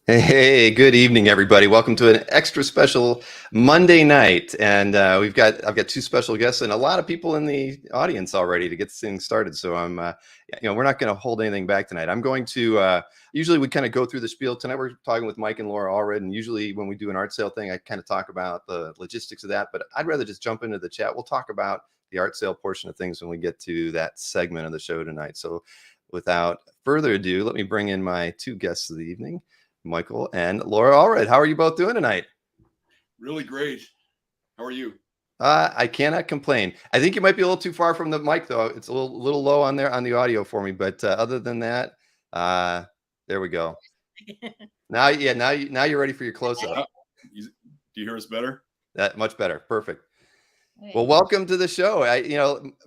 Hey, good evening, everybody. Welcome to an extra special Monday night, and I've got two special guests and a lot of people in the audience already to get things started. So we're not going to hold anything back tonight. I'm going to usually we kind of go through the spiel. Tonight we're talking with Mike and Laura Allred, and usually when we do an art sale thing, I kind of talk about the logistics of that. But I'd rather just jump into the chat. We'll talk about the art sale portion of things when we get to that segment of the show tonight. So without further ado, let me bring in my two guests of the evening. Michael and Laura Allred. How are you both doing tonight? Really great. How are you? I cannot complain. I think you might be a little too far from the mic, though. It's a little low on there on the audio for me. But other than that, there we go. Now you're ready for your close-up. Do you hear us better? That much better. Perfect. Well, welcome to the show.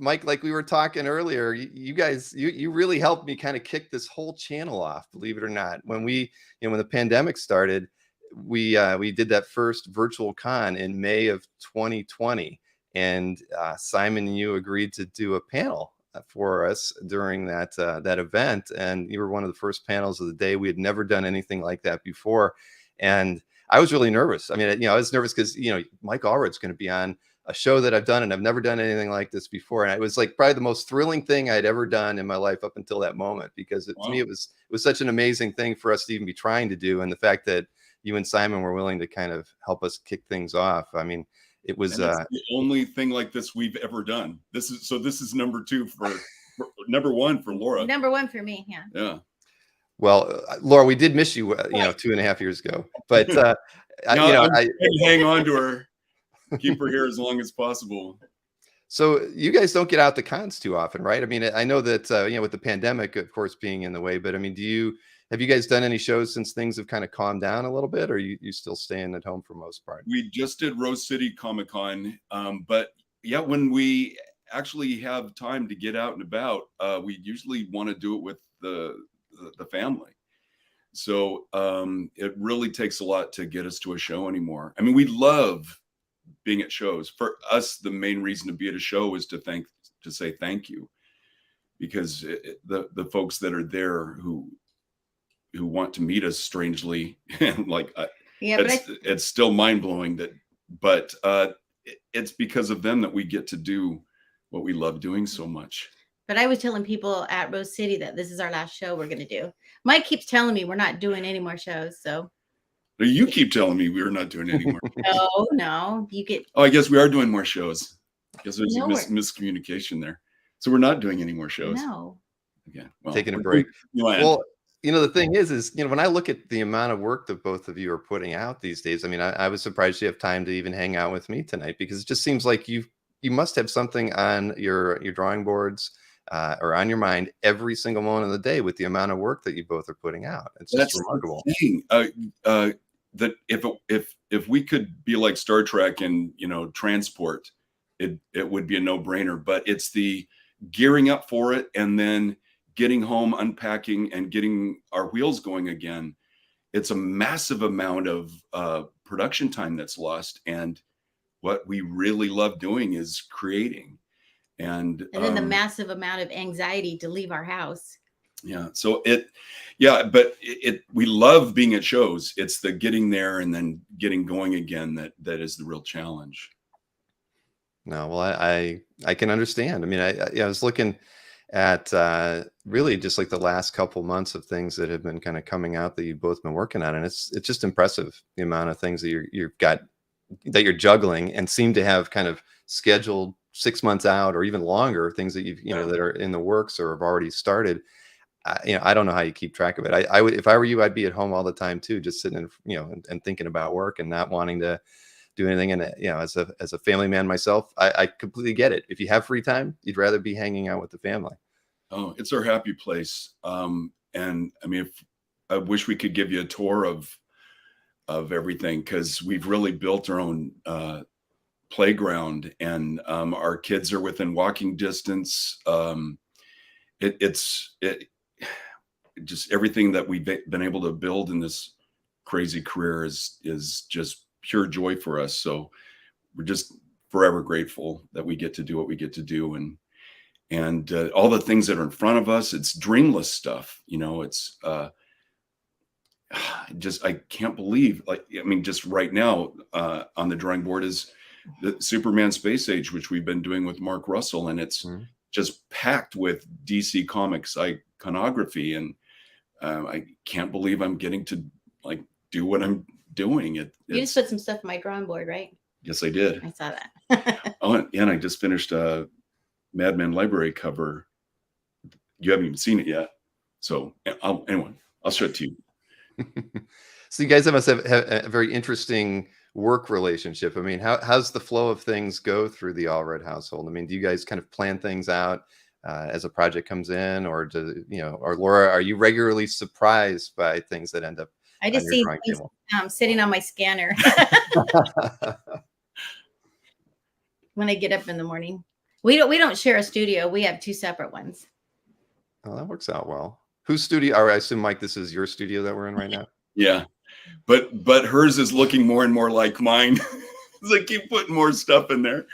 Mike, like we were talking earlier, you guys, you really helped me kind of kick this whole channel off, believe it or not. When when the pandemic started, we did that first virtual con in May of 2020, and Simon and you agreed to do a panel for us during that event, and you were one of the first panels of the day. We had never done anything like that before, and I was really nervous. I mean, I was nervous because Mike Allred's going to be on a show that I've done, and I've never done anything like this before. And it was like probably the most thrilling thing I'd ever done in my life up until that moment, because to me, it was such an amazing thing for us to even be trying to do. And the fact that you and Simon were willing to kind of help us kick things off. I mean, it was the only thing like this we've ever done. This is number two for number one for Laura. Number one for me. Yeah. Yeah. Well, Laura, we did miss you, 2.5 years ago, but I hang on to her. Keep her here as long as possible. So you guys don't get out to cons too often, right? I mean, I know that with the pandemic, of course, being in the way. But I mean, have you guys done any shows since things have kind of calmed down a little bit, or you still staying at home for most part? We just did Rose City Comic Con, but yeah, when we actually have time to get out and about, we usually want to do it with the family. So it really takes a lot to get us to a show anymore. I mean, we love being at shows. For us, the main reason to be at a show is to say thank you, because the folks that are there who want to meet us strangely, like it's still mind-blowing but it's because of them that we get to do what we love doing so much. But I was telling people at Rose City that this is our last show we're going to do. Mike keeps telling me we're not doing any more shows, so you keep telling me we're not doing any more. No, you get. Oh, I guess we are doing more shows. I guess there's a miscommunication there. So we're not doing any more shows. No. Yeah. Well, taking a break. Well, the thing is when I look at the amount of work that both of you are putting out these days, I mean, I was surprised you have time to even hang out with me tonight, because it just seems like you must have something on your drawing boards or on your mind every single moment of the day with the amount of work that you both are putting out. It's just remarkable. That if we could be like Star Trek and transport, it would be a no-brainer. But it's the gearing up for it and then getting home, unpacking, and getting our wheels going again. It's a massive amount of production time that's lost, and what we really love doing is creating. And then the massive amount of anxiety to leave our house. Yeah. So but we love being at shows. It's the getting there and then getting going again that is the real challenge. No, well, I can understand. I mean, I was looking at really just like the last couple months of things that have been kind of coming out that you've both been working on, and it's just impressive the amount of things that you've got that you're juggling and seem to have kind of scheduled 6 months out or even longer, things that you've that are in the works or have already started. I don't know how you keep track of it. I would, if I were you, I'd be at home all the time too, just sitting and thinking about work and not wanting to do anything. And as a family man myself, I completely get it. If you have free time, you'd rather be hanging out with the family. Oh, it's our happy place. And I mean, I wish we could give you a tour of everything, because we've really built our own playground, and our kids are within walking distance. It's just everything that we've been able to build in this crazy career is just pure joy for us. So we're just forever grateful that we get to do what we get to do, and all the things that are in front of us. It's dreamless stuff, it's I can't believe, like, I mean, just right now on the drawing board is the Superman Space Age, which we've been doing with Mark Russell, and it's just packed with DC Comics iconography, and I can't believe I'm getting to like do what I'm doing. You just put some stuff on my drawing board, right? Yes, I did. I saw that. Oh, and I just finished a Madman Library cover. You haven't even seen it yet, so anyway, I'll show it to you. So you guys must have a very interesting work relationship. I mean, how's the flow of things go through the Allred household? I mean, do you guys kind of plan things out as a project comes in, or or Laura, are you regularly surprised by things that end up? I just see things, sitting on my scanner when I get up in the morning. We don't share a studio. We have 2 separate ones. Oh, that works out well. Whose studio? Or I assume, Mike, this is your studio that we're in right now. Yeah, but hers is looking more and more like mine. I keep putting more stuff in there.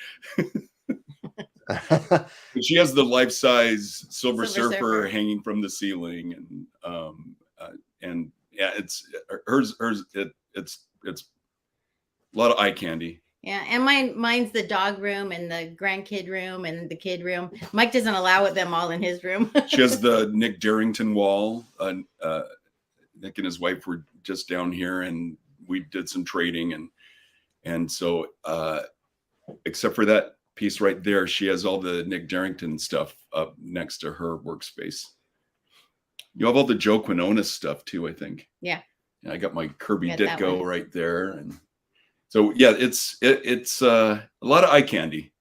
She has the life-size Silver Surfer hanging from the ceiling, and yeah, it's hers. It's a lot of eye candy. Yeah, and mine's the dog room and the grandkid room and the kid room. Mike doesn't allow them all in his room. She has the Nick Darrington wall. Nick and his wife were just down here, and we did some trading, and so except for that piece right there, she has all the Nick Darrington stuff up next to her workspace. You have all the Joe Quinones stuff too, I think. Yeah. I got my Kirby Ditko right there, and so yeah, it's a lot of eye candy.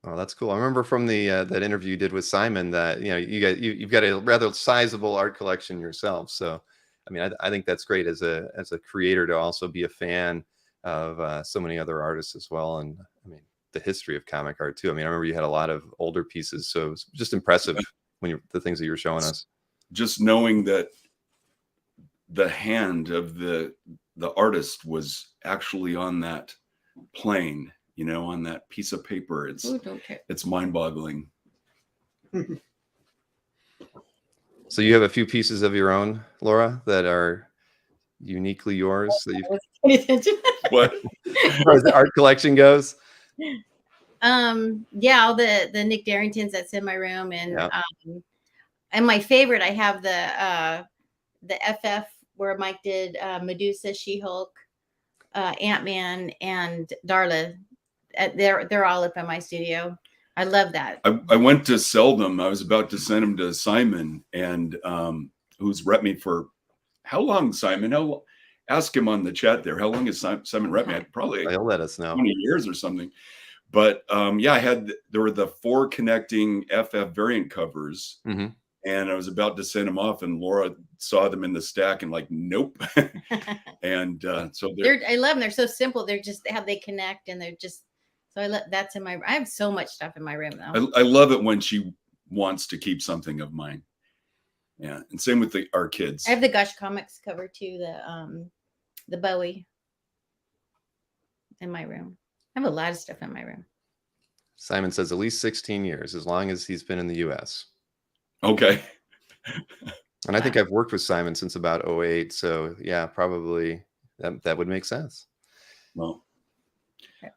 Oh, that's cool. I remember from the that interview you did with Simon that you've got a rather sizable art collection yourself. So, I mean, I think that's great as a creator to also be a fan of so many other artists as well. And I mean, the history of comic art too. I mean, I remember you had a lot of older pieces, so it's just impressive when the things that you were showing us. Just knowing that the hand of the artist was actually on that plane, on that piece of paper. It's mind-boggling. So you have a few pieces of your own, Laura, that are uniquely yours that you What? As far as the art collection goes? Yeah, all the Nick Darringtons that's in my room, and my favorite, I have the FF where Mike did Medusa, She-Hulk, Ant-Man, and Darla. They're all up in my studio. I love that. I went to sell them. I was about to send them to Simon, and who's repped me for how long, Simon? Ask him on the chat there. How long has Simon repped me? Probably he'll let us know. 20 years or something. But yeah, there were the 4 connecting FF variant covers. Mm-hmm. And I was about to send them off, and Laura saw them in the stack and like, nope. And so I love them. They're so simple. They're just how they connect, and they're just so that's in my. I have so much stuff in my room though. I love it when she wants to keep something of mine. Yeah, and same with our kids. I have the Gush Comics cover too. The Bowie in my room. I have a lot of stuff in my room. Simon says at least 16 years, as long as he's been in the U.S. Okay. And I think I've worked with Simon since about 2008. So yeah, probably that would make sense. Well,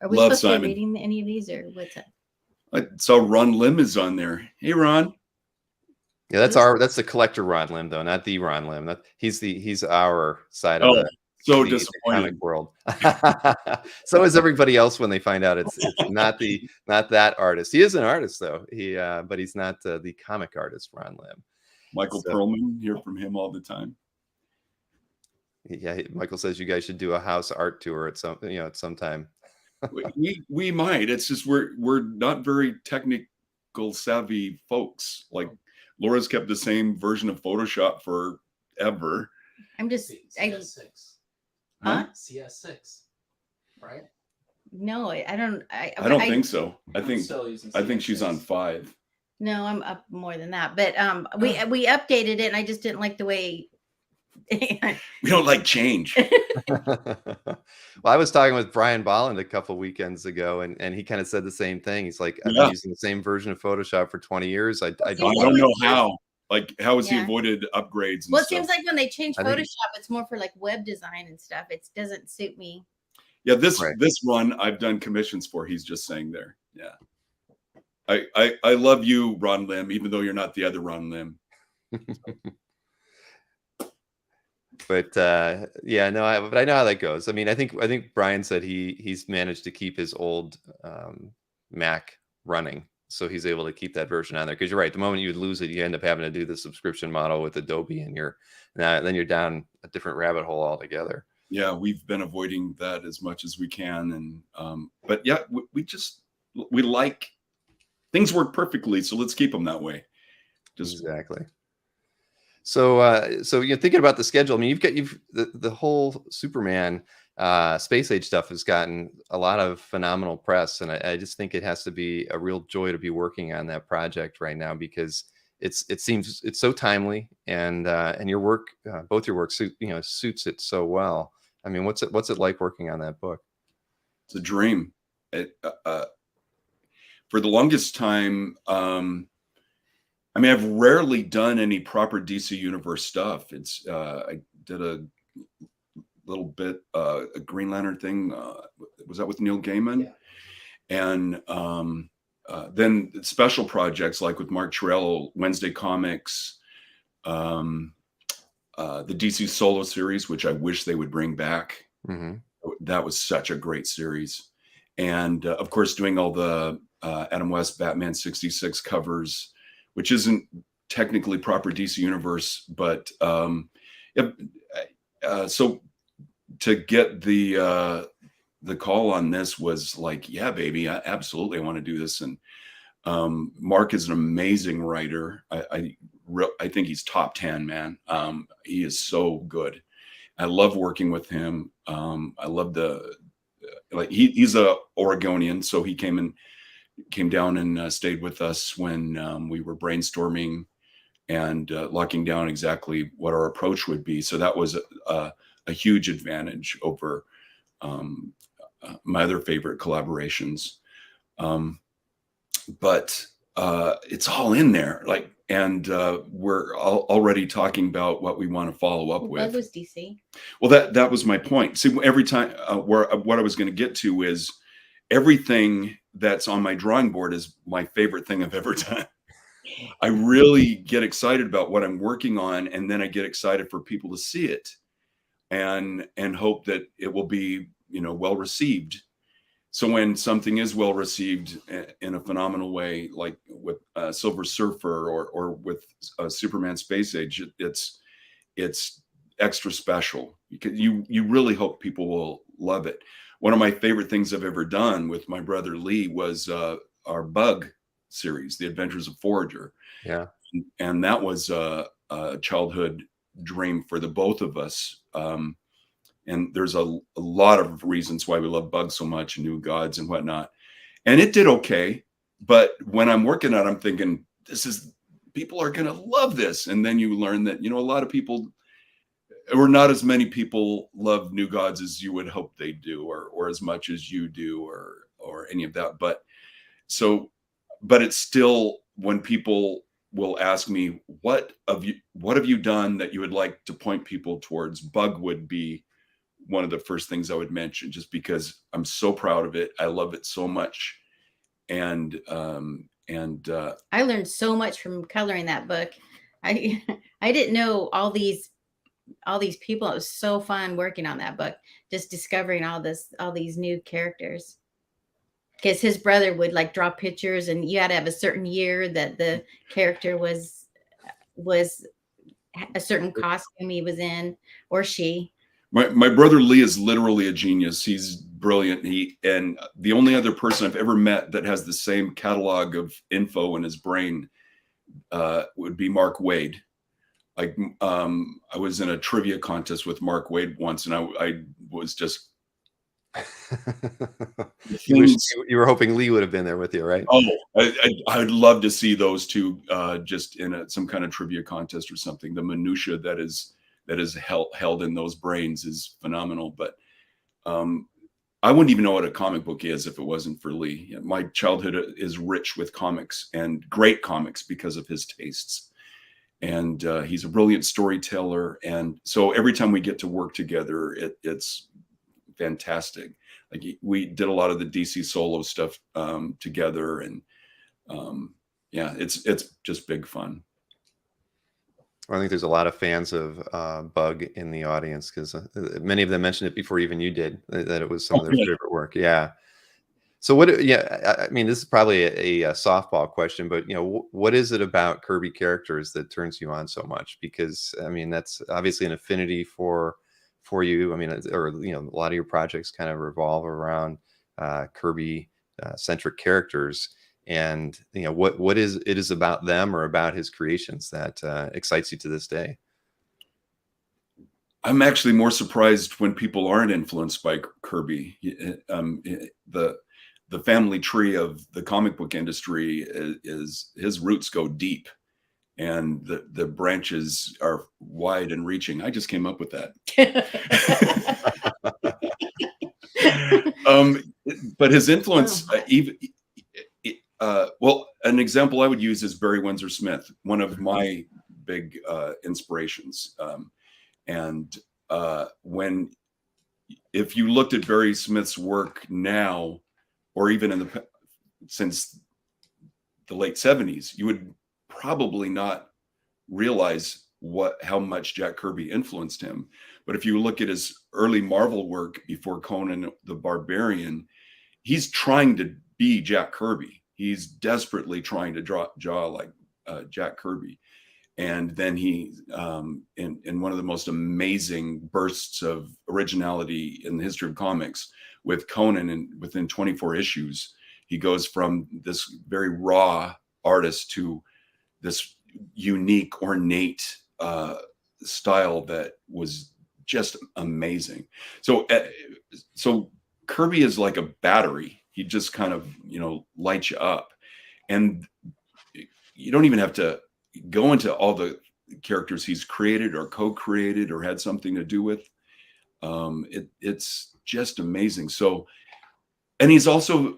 are we supposed to be reading any of these, or what's that? I saw Ron Lim is on there. Hey, Ron. Yeah, that's the collector Ron Lim, though, not the Ron Lim. He's our side of the disappointed comic world. So is everybody else when they find out it's not that artist. He is an artist though. But he's not the comic artist Ron Lim. Michael Perlman, hear from him all the time. Yeah, Michael says you guys should do a house art tour at some time. we might. It's just we're not very technical savvy folks. Like Laura's kept the same version of Photoshop forever. I'm just CS6. Huh? CS6, right? No, I don't. I don't think so. I think she's on 5. No, I'm up more than that. But we updated it, and I just didn't like the way. We don't like change. Well, I was talking with Brian Bolland a couple weekends ago, and he kind of said the same thing. He's like, I've been using the same version of Photoshop for 20 years. I don't know how. Like, how has he Yeah. avoided upgrades and Well, it stuff? seems like when they change I think- Photoshop, it's more for like web design and stuff. It doesn't suit me. Yeah, this Right. this one I've done commissions for. He's just saying there. Yeah. I love you, Ron Lim, even though you're not the other Ron Lim. But yeah, no, but I know how that goes. I mean, I think Brian said he's managed to keep his old Mac running, so he's able to keep that version on there. Because you're right, the moment you lose it, you end up having to do the subscription model with Adobe, and then you're down a different rabbit hole altogether. Yeah, we've been avoiding that as much as we can, and but yeah, we like things work perfectly, so let's keep them that way. Exactly. So you're thinking about the schedule. I mean, you've the whole Superman Space Age stuff has gotten a lot of phenomenal press, and I just think it has to be a real joy to be working on that project right now, because it seems it's so timely, and your work, both your work suits it so well. I mean, what's it like working on that book? It's a dream. For the longest time, I mean, I've rarely done any proper DC Universe stuff. I did a little bit a Green Lantern thing. Was that with Neil Gaiman? Yeah. And then special projects like with Mark Chiarello, Wednesday Comics, the DC Solo series, which I wish they would bring back. Mm-hmm. That was such a great series. And of course, doing all the Adam West Batman 66 covers, which isn't technically proper DC Universe, but so to get the call on this was like, yeah, baby, I absolutely want to do this. And Mark is an amazing writer. I think he's top 10, man. He is so good. I love working with him. I love he's a Oregonian, so he came down and stayed with us when we were brainstorming and locking down exactly what our approach would be. So that was a huge advantage over my other favorite collaborations. But it's all in there, and we're already talking about what we want to follow up with. Bug was DC. Well, that was my point. See, every time what I was going to get to is everything that's on my drawing board is my favorite thing I've ever done. I really get excited about what I'm working on, and then I get excited for people to see it and hope that it will be, well received. So when something is well received in a phenomenal way, like with Silver Surfer or with Superman Space Age, it's extra special. You really hope people will love it. One of my favorite things I've ever done with my brother Lee was our Bug series, The Adventures of Forager. Yeah. And that was a childhood dream for the both of us. And there's a lot of reasons why we love Bug so much, and New Gods and whatnot. And it did okay. But when I'm working on it, I'm thinking, people are going to love this. And then you learn that, a lot of people, or not as many people, love New Gods as you would hope they do, or as much as you do, or any of that. But it's still, when people will ask me, what have you done that you would like to point people towards, Bug would be one of the first things I would mention, just because I'm so proud of it. I love it so much. And I learned so much from coloring that book. I didn't know all these people. It was so fun working on that book, just discovering all these new characters. Because his brother would draw pictures, and you had to have a certain year that the character was a certain costume he was in, or she. My brother Lee is literally a genius. He's brilliant. And the only other person I've ever met that has the same catalog of info in his brain would be Mark Waid. I was in a trivia contest with Mark Waid once, and I was just. You were hoping Lee would have been there with you, right? Oh, I'd love to see those two just in some kind of trivia contest or something. The minutia that is held in those brains is phenomenal. But I wouldn't even know what a comic book is if it wasn't for Lee. My childhood is rich with comics, and great comics, because of his tastes. and he's a brilliant storyteller. And so every time we get to work together, it's fantastic. Like we did a lot of the DC solo stuff together, and yeah, it's just big fun. I think there's a lot of fans of Bug in the audience, because many of them mentioned it before even you did, that it was some of their favorite work. Yeah. So what? Yeah, I mean, this is probably a softball question, but what is it about Kirby characters that turns you on so much? Because I mean, that's obviously an affinity for you. I mean, or a lot of your projects kind of revolve around Kirby centric characters. And what is it is about them or about his creations that excites you to this day? I'm actually more surprised when people aren't influenced by Kirby. The family tree of the comic book industry is his roots go deep, and the branches are wide and reaching. I just came up with that. But his influence, well, an example I would use is Barry Windsor Smith, one of my big inspirations. If you looked at Barry Smith's work now, or even since the late 70s, you would probably not realize how much Jack Kirby influenced him. But if you look at his early Marvel work before Conan the Barbarian, he's trying to be Jack Kirby. He's desperately trying to draw like Jack Kirby. And then he, in one of the most amazing bursts of originality in the history of comics with Conan, and within 24 issues, he goes from this very raw artist to this unique, ornate style that was just amazing. So Kirby is like a battery. He just kind of, lights you up. And you don't even have to go into all the characters he's created or co-created or had something to do with. It's just amazing. So, and he's also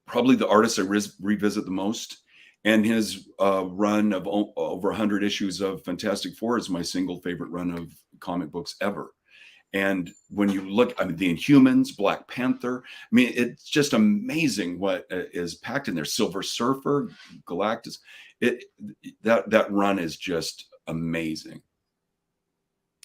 probably the artist I revisit the most. And his run of over 100 issues of Fantastic Four is my single favorite run of comic books ever. And when you look, I mean, the Inhumans, Black Panther, I mean, it's just amazing what is packed in there. Silver Surfer, Galactus, that run is just amazing.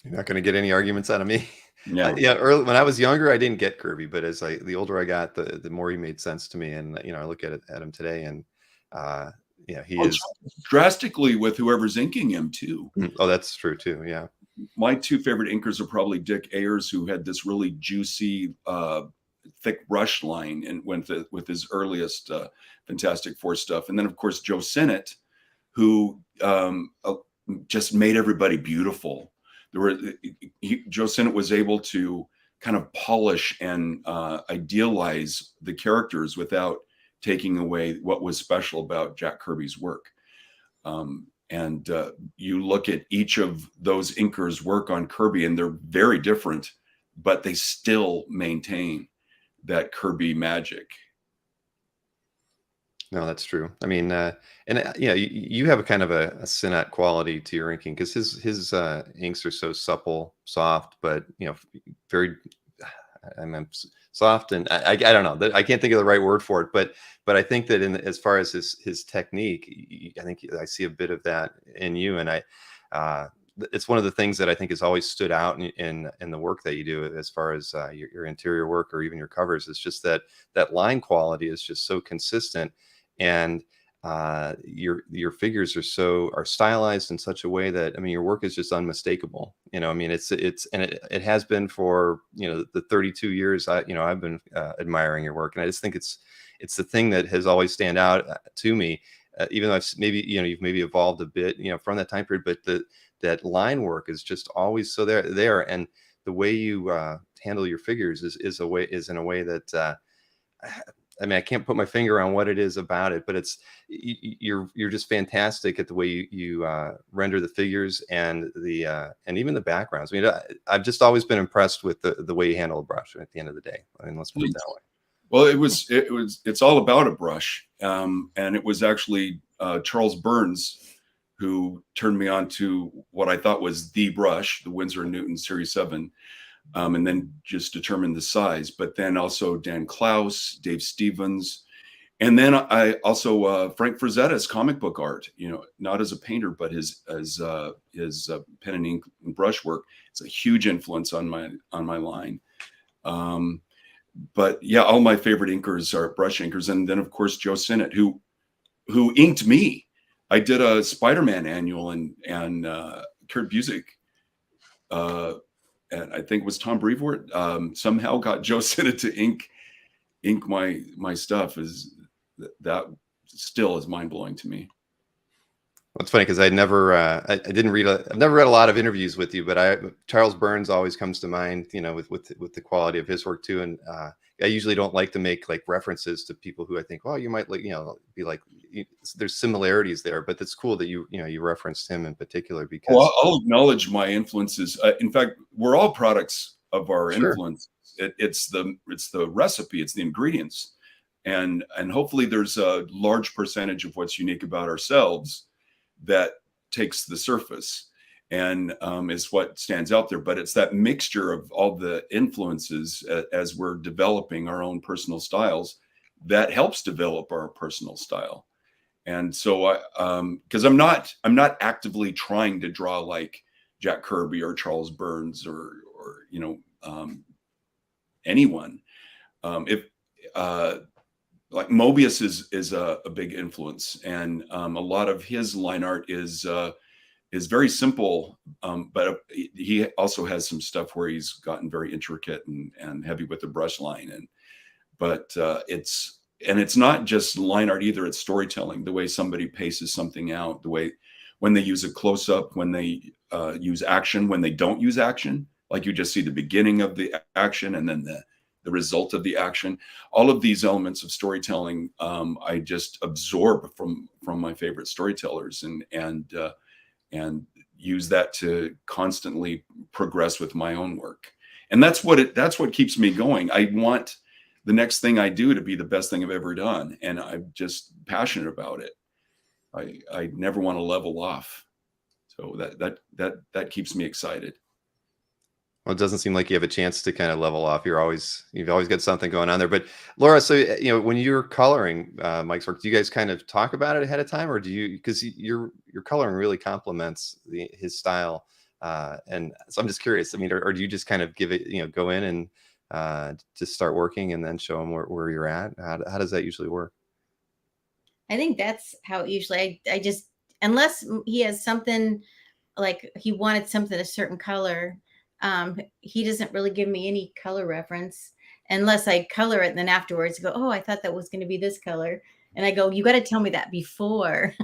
You're not going to get any arguments out of me. Yeah. Early, when I was younger, I didn't get Kirby, but the older I got, the more he made sense to me. And I look at him today, and he is drastically with whoever's inking him too. Oh, that's true too. Yeah. My two favorite inkers are probably Dick Ayers, who had this really juicy, thick brush line, and went with his earliest Fantastic Four stuff. And then, of course, Joe Sinnott, who just made everybody beautiful. Joe Sinnott was able to kind of polish and idealize the characters without taking away what was special about Jack Kirby's work. And you look at each of those inkers' work on Kirby, and they're very different, but they still maintain that Kirby magic. No, that's true. I mean, you have a kind of a Sinnott quality to your inking, because his inks are so supple, soft, but very, soft, and I don't know, I can't think of the right word for it, but I think that as far as his technique, I think I see a bit of that in you, and it's one of the things that I think has always stood out in the work that you do, as far as your interior work or even your covers. It's just that line quality is just so consistent, and your figures are stylized in such a way that, I mean, your work is just unmistakable. I mean, it has been for the 32 years I've been admiring your work, and I just think it's the thing that has always stand out to me, even though you've maybe evolved a bit from that time period, but that line work is just always so there, and the way you handle your figures is in a way that I mean, I can't put my finger on what it is about it, but you're just fantastic at the way you render the figures and even the backgrounds. I mean, I've just always been impressed with the way you handle a brush at the end of the day. I mean, let's put it that way. Well, it's all about a brush. And it was actually Charles Burns who turned me on to what I thought was the brush, the Windsor & Newton Series 7, and then just determined the size. But then also Dan Klaus, Dave Stevens, and then I also Frank Frazetta's comic book art. You know, not as a painter, but his pen and ink and brush work. It's a huge influence on my line. But yeah, all my favorite inkers are brush inkers, and then of course Joe Sinnott, who inked me. I did a Spider-Man annual, and Kurt Busiek, and I think it was Tom Brevoort, somehow got Joe Sinnott to ink my stuff. That still is mind blowing to me. Well, it's funny because I never I've never read a lot of interviews with you, but Charles Burns always comes to mind, you know, with the quality of his work too. And I usually don't like to make like references to people who I think, well, you might like, you know, be like, there's similarities there, but it's cool that you referenced him in particular because. Well, I'll acknowledge my influences. In fact, we're all products of our influence. It's the recipe, it's the ingredients, and hopefully there's a large percentage of what's unique about ourselves that takes the surface and is what stands out there. But it's that mixture of all the influences as we're developing our own personal styles that helps develop our personal style. And so because I'm not actively trying to draw like Jack Kirby or Charles Burns or you know, anyone. If like Mobius is a big influence, and a lot of his line art is very simple, but he also has some stuff where he's gotten very intricate and heavy with the brush line, but it's not just line art either. It's storytelling, the way somebody paces something out, the way when they use a close up, when they use action, when they don't use action, like you just see the beginning of the action and then the result of the action. All of these elements of storytelling, I just absorb from my favorite storytellers and use that to constantly progress with my own work. And that's what keeps me going. I want the next thing I do to be the best thing I've ever done, and I'm just passionate about it. I never want to level off, so that keeps me excited. Well, it doesn't seem like you have a chance to kind of level off. You've always got something going on there. But Laura, so you know, when you're coloring Mike's work, do you guys kind of talk about it ahead of time, or do you, because your coloring really complements his style, and so I'm just curious. I mean, or do you just kind of give it, you know, go in and just start working and then show him where you're at? How does that usually work? I think that's how it usually. I just, unless he has something like he wanted something a certain color. He doesn't really give me any color reference unless I color it. And then afterwards go, oh, I thought that was going to be this color. And I go, you got to tell me that before.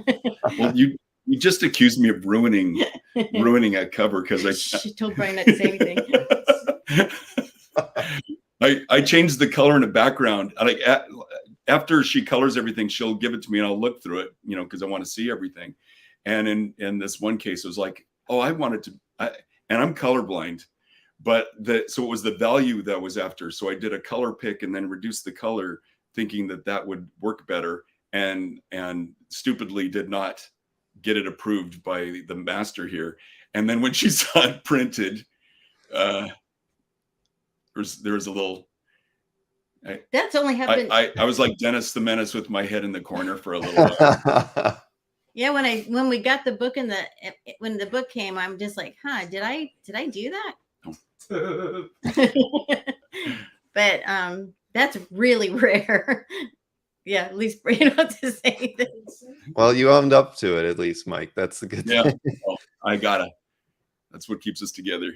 Well, you just accused me of ruining a cover because I told Brian not to say anything. I changed the color in the background. Like after she colors everything, she'll give it to me and I'll look through it, you know, because I want to see everything. And in this one case, it was like, oh, I wanted to. And I'm colorblind, but so it was the value that was after. So I did a color pick and then reduced the color, thinking that would work better, and stupidly did not get it approved by the master here. And then when she saw it printed, there was a little. That's only happened. I was like Dennis the Menace with my head in the corner for a little while. Yeah, when we got the book when the book came, I'm just like, huh, did I do that? No. But that's really rare. Yeah, at least you know to say this. Well, you owned up to it at least, Mike. That's the good thing. Yeah, well, that's what keeps us together.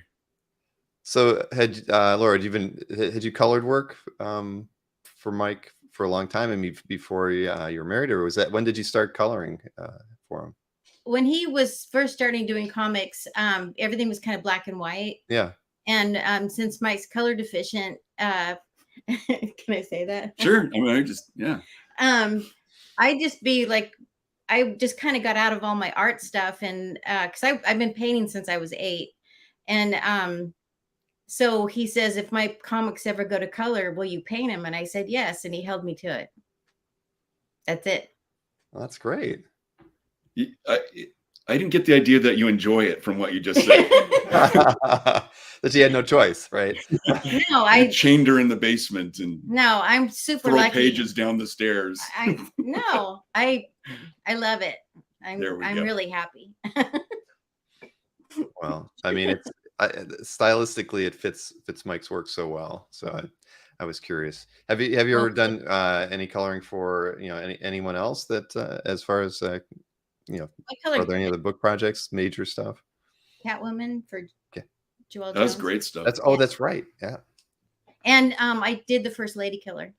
So Laura, had you colored work for Mike for a long time? I mean, before you were married, or when did you start coloring for him? When he was first starting doing comics, everything was kind of black and white. Yeah. And since Mike's color deficient, can I say that? Sure. I mean, I just kind of got out of all my art stuff, and because I've been painting since I was 8, and so he says, if my comics ever go to color, will you paint them? And I said yes, and he held me to it. That's it. Well, that's great. I didn't get the idea that you enjoy it from what you just said. That she had no choice, right? No, I chained her in the basement and I'm super throw lucky. pages down the stairs. I love it. I'm really happy. Well, I mean, it's stylistically it fits Mike's work so well. So I was curious. Have you ever done any coloring for anyone else that as far as are there any other book projects, major stuff? Catwoman for Joelle Jones. That's great stuff. That's right. Yeah. And I did the First Lady Killer.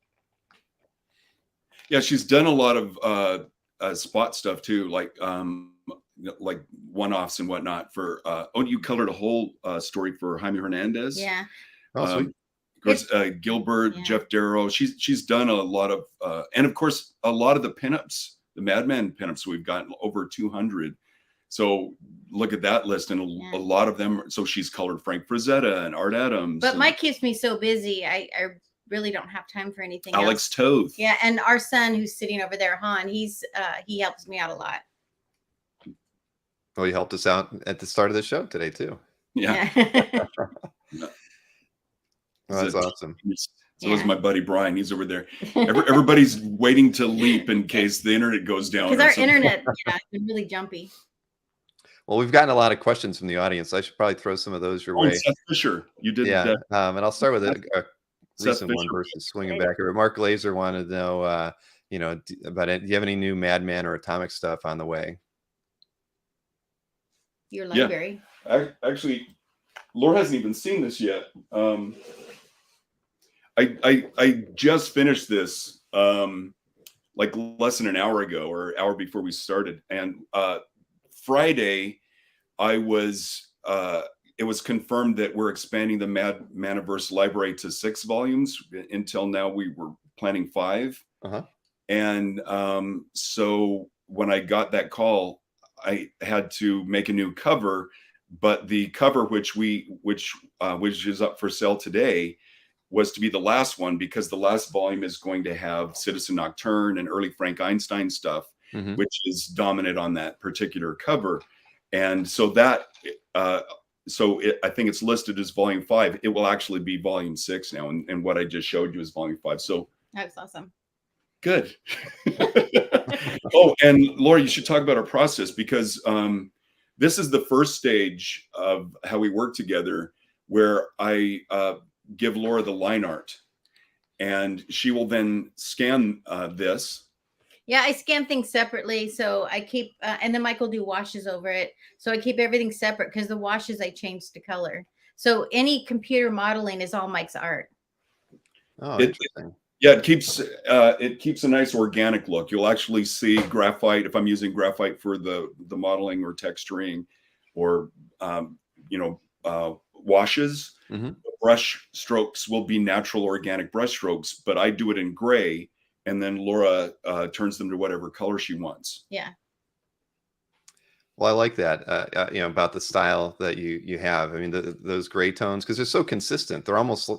Yeah, she's done a lot of spot stuff too, like one-offs and whatnot for you colored a whole story for Jaime Hernandez. Yeah. Oh, sweet. Gilbert, Jeff Darrow. She's done a lot of and of course a lot of the pinups, the Madman pinups, we've gotten over 200. So look at that list, and a lot of them. So she's colored Frank Frazetta and Art Adams. But Mike keeps me so busy. I really don't have time for anything Alex else. Toth. Yeah, and our son who's sitting over there, Han, he helps me out a lot. Well, you helped us out at the start of the show today too. Yeah. Well, that's awesome. So is my buddy Brian. He's over there. Everybody's waiting to leap in case the internet goes down. Because our internet has been really jumpy. Well, we've gotten a lot of questions from the audience. I should probably throw some of those your way. Seth Fisher, you did. Yeah, and I'll start with a recent one versus swinging back over. Mark Laser wanted to know, about it. Do you have any new Madman or Atomic stuff on the way? Your library. Yeah. Actually, Laura hasn't even seen this yet. I just finished this like less than an hour ago or an hour before we started, and Friday it was confirmed that we're expanding the Maniverse library to 6 volumes. Until now we were planning 5. And so when I got that call, I had to make a new cover, but the cover which is up for sale today was to be the last one, because the last volume is going to have Citizen Nocturne and early Frank Einstein stuff, which is dominant on that particular cover. And so that, I think it's listed as volume 5. It will actually be volume 6 now. And what I just showed you is volume 5. So that's awesome. Good. Oh, and Laura, you should talk about our process, because this is the first stage of how we work together, where I give Laura the line art, and she will then scan this. Yeah, I scan things separately, so I keep, and then Mike will do washes over it. So I keep everything separate, because the washes I change to color. So any computer modeling is all Mike's art. Oh, interesting. Yeah, it keeps a nice organic look. You'll actually see graphite, if I'm using graphite for the modeling or texturing, or washes. Brush strokes will be natural organic brush strokes, but I do it in gray, and then Laura turns them to whatever color she wants. Yeah. Well, I like that, about the style that you have. I mean, those gray tones, because they're so consistent. They're almost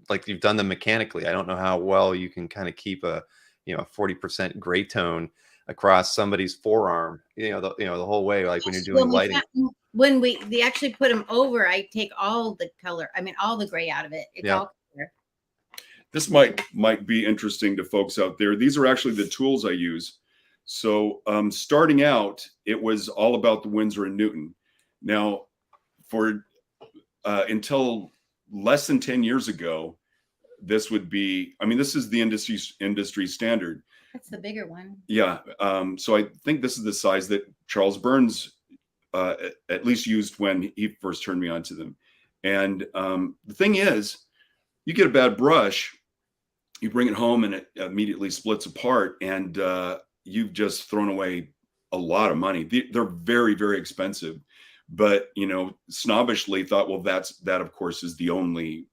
like you've done them mechanically. I don't know how well you can kind of keep a 40% gray tone across somebody's forearm, the whole way, like when you're doing lighting. When we actually put them over, I take all the color, all the gray out of it. It's all color. This might be interesting to folks out there. These are actually the tools I use. So starting out, it was all about the Windsor and Newton. Now, for until less than 10 years ago, this would be, this is the industry standard. That's the bigger one. Yeah. So I think this is the size that Charles Burns at least used when he first turned me on to them. And the thing is, you get a bad brush, you bring it home and it immediately splits apart, and you've just thrown away a lot of money. They're very, very expensive, but snobbishly thought, well, that of course is the only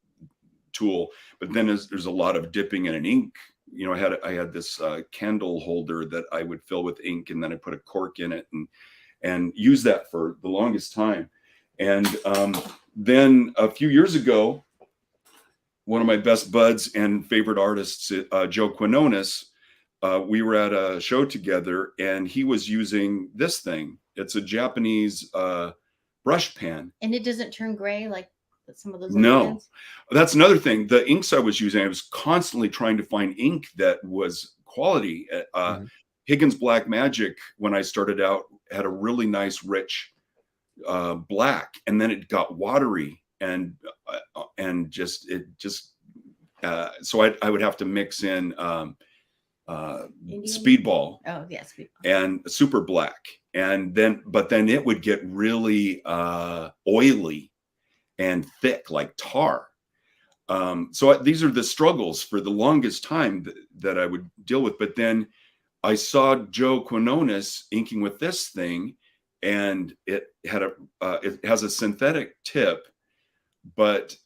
tool. But then there's a lot of dipping in an ink. I had this candle holder that I would fill with ink, and then I put a cork in it and use that for the longest time. And then a few years ago, one of my best buds and favorite artists, Joe Quinones, we were at a show together, and he was using this thing, It's a Japanese brush pen. And it doesn't turn gray like some of those other No, pens? that's another thing. The inks I was using, I was constantly trying to find ink that was quality. Higgins Black Magic, when I started out, had a really nice, rich black, and then it got watery and just so I would have to mix in Speedball. Oh yeah, Speedball. And Super Black, but then it would get really oily and thick like tar. So these are the struggles for the longest time that I would deal with. But then I saw Joe Quinones inking with this thing, and it has a synthetic tip, but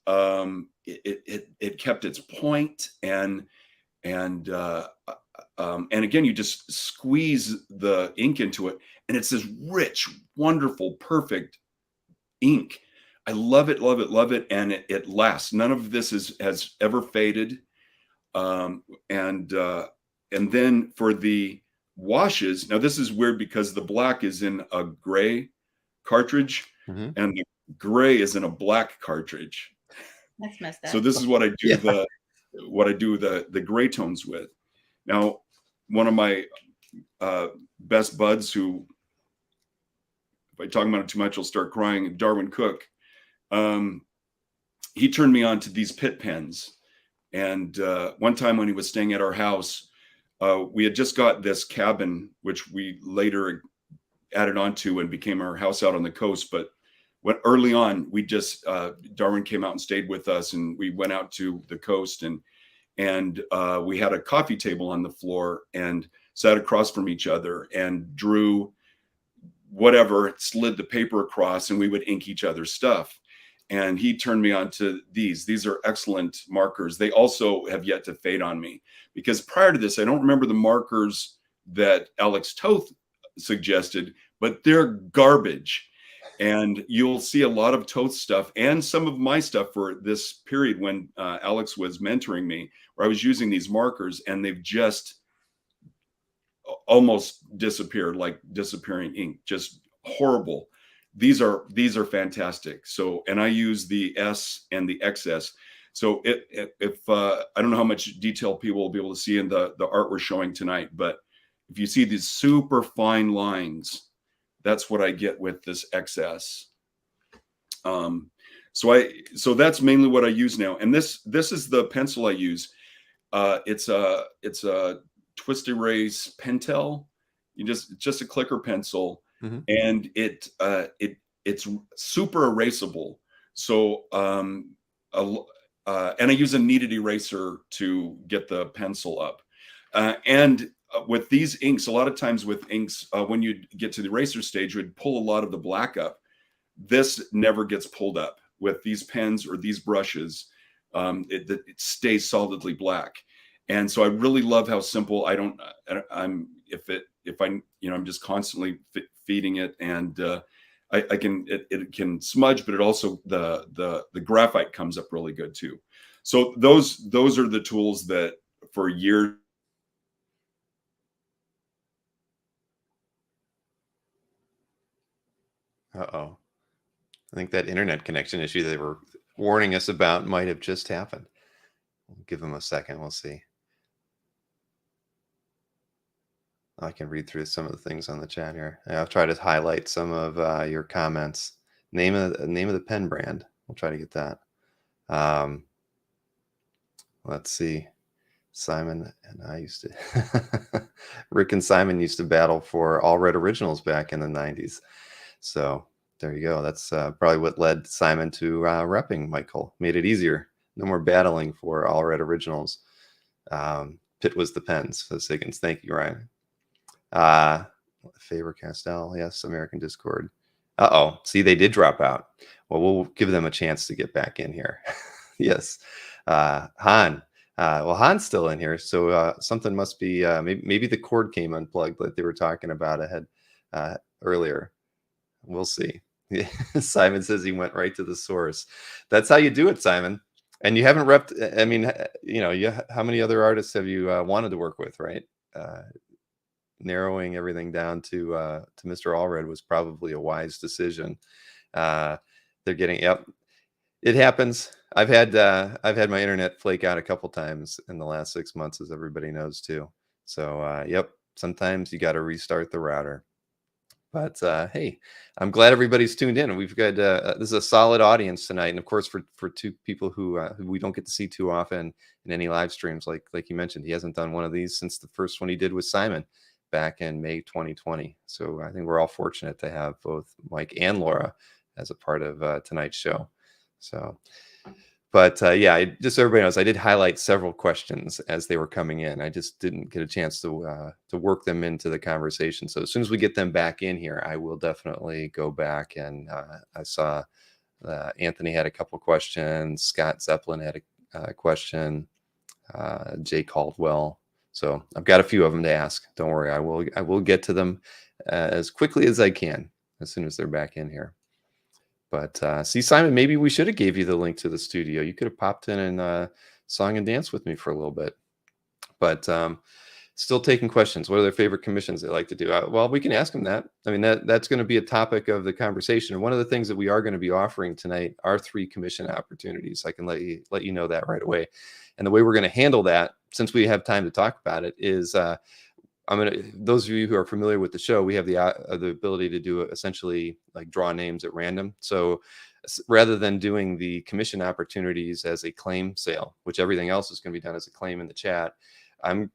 it kept its point, and again, you just squeeze the ink into it, and it's this rich, wonderful, perfect ink. I love it, love it, love it, and it lasts. None of this has ever faded. And then for the washes, now this is weird because the black is in a gray cartridge, and the gray is in a black cartridge. That's messed up. So this is what I do the gray tones with. Now, one of my best buds, who, if I talk about it too much, will start crying, Darwin Cook, he turned me on to these pit pens. And one time when he was staying at our house, we had just got this cabin, which we later added onto and became our house out on the coast. But when early on, we just Darwin came out and stayed with us, and we went out to the coast, and we had a coffee table on the floor and sat across from each other and drew whatever, slid the paper across, and we would ink each other's stuff. And he turned me on to these. These are excellent markers. They also have yet to fade on me, because prior to this, I don't remember the markers that Alex Toth suggested, but they're garbage. And you'll see a lot of Toth stuff and some of my stuff for this period when Alex was mentoring me, where I was using these markers, and they've just almost disappeared, like disappearing ink, just horrible. These are fantastic. So, and I use the S and the XS. So if I don't know how much detail people will be able to see in the art we're showing tonight, but if you see these super fine lines, that's what I get with this XS. So that's mainly what I use now. And this is the pencil I use. It's a twist erase Pentel. It's just a clicker pencil, and it's super erasable. So and I use a kneaded eraser to get the pencil up. And with these inks, a lot of times with inks, when you get to the eraser stage, you would pull a lot of the black up. This never gets pulled up with these pens or these brushes. It stays solidly black. And so I really love how simple. I'm just constantly feeding it, and it can smudge, but it also the graphite comes up really good too. So those are the tools that for years. Uh-oh. I think that internet connection issue they were warning us about might have just happened. We'll give them a second. We'll see. I can read through some of the things on the chat here. I'll try to highlight some of your comments. Name of the pen brand. We'll try to get that. Let's see. Simon and I used to Rick and Simon used to battle for Allred originals back in the 90s. So there you go. That's probably what led Simon to repping Michael. Made it easier. No more battling for Allred originals. Pitt was the pens, says Higgins. Thank you, Ryan. Faber-Castell, yes. American Discord. See, they did drop out. Well, we'll give them a chance to get back in here. Yes. Han. Well, Han's still in here, so something must be maybe the cord came unplugged like they were talking about ahead earlier. We'll see. Simon says he went right to the source. That's how you do it, Simon. And you haven't repped. I mean, how many other artists have you wanted to work with, right? narrowing everything down to Mr. Allred was probably a wise decision. They're getting, yep, it happens. I've had my internet flake out a couple times in the last 6 months, as everybody knows too. So yep, sometimes you got to restart the router. But hey, I'm glad everybody's tuned in. We've got this is a solid audience tonight, and of course for two people who we don't get to see too often in any live streams, like you mentioned, he hasn't done one of these since the first one he did with Simon back in May 2020. So I think we're all fortunate to have both Mike and Laura as a part of tonight's show. So, but yeah, just so everybody knows, I did highlight several questions as they were coming in. I just didn't get a chance to work them into the conversation. So as soon as we get them back in here, I will definitely go back. And I saw Anthony had a couple questions. Scott Zeppelin had a question. Jay Caldwell. So I've got a few of them to ask. Don't worry, I will get to them as quickly as I can as soon as they're back in here. But see, Simon, maybe we should have gave you the link to the studio. You could have popped in and sung and danced with me for a little bit. But still taking questions. What are their favorite commissions they like to do? Well, we can ask them that. I mean, that's going to be a topic of the conversation. And one of the things that we are going to be offering tonight are 3 commission opportunities. I can let you know that right away. And the way we're going to handle that, since we have time to talk about it, is those of you who are familiar with the show, we have the ability to do essentially like draw names at random. So rather than doing the commission opportunities as a claim sale, which everything else is going to be done as a claim in the chat, I'm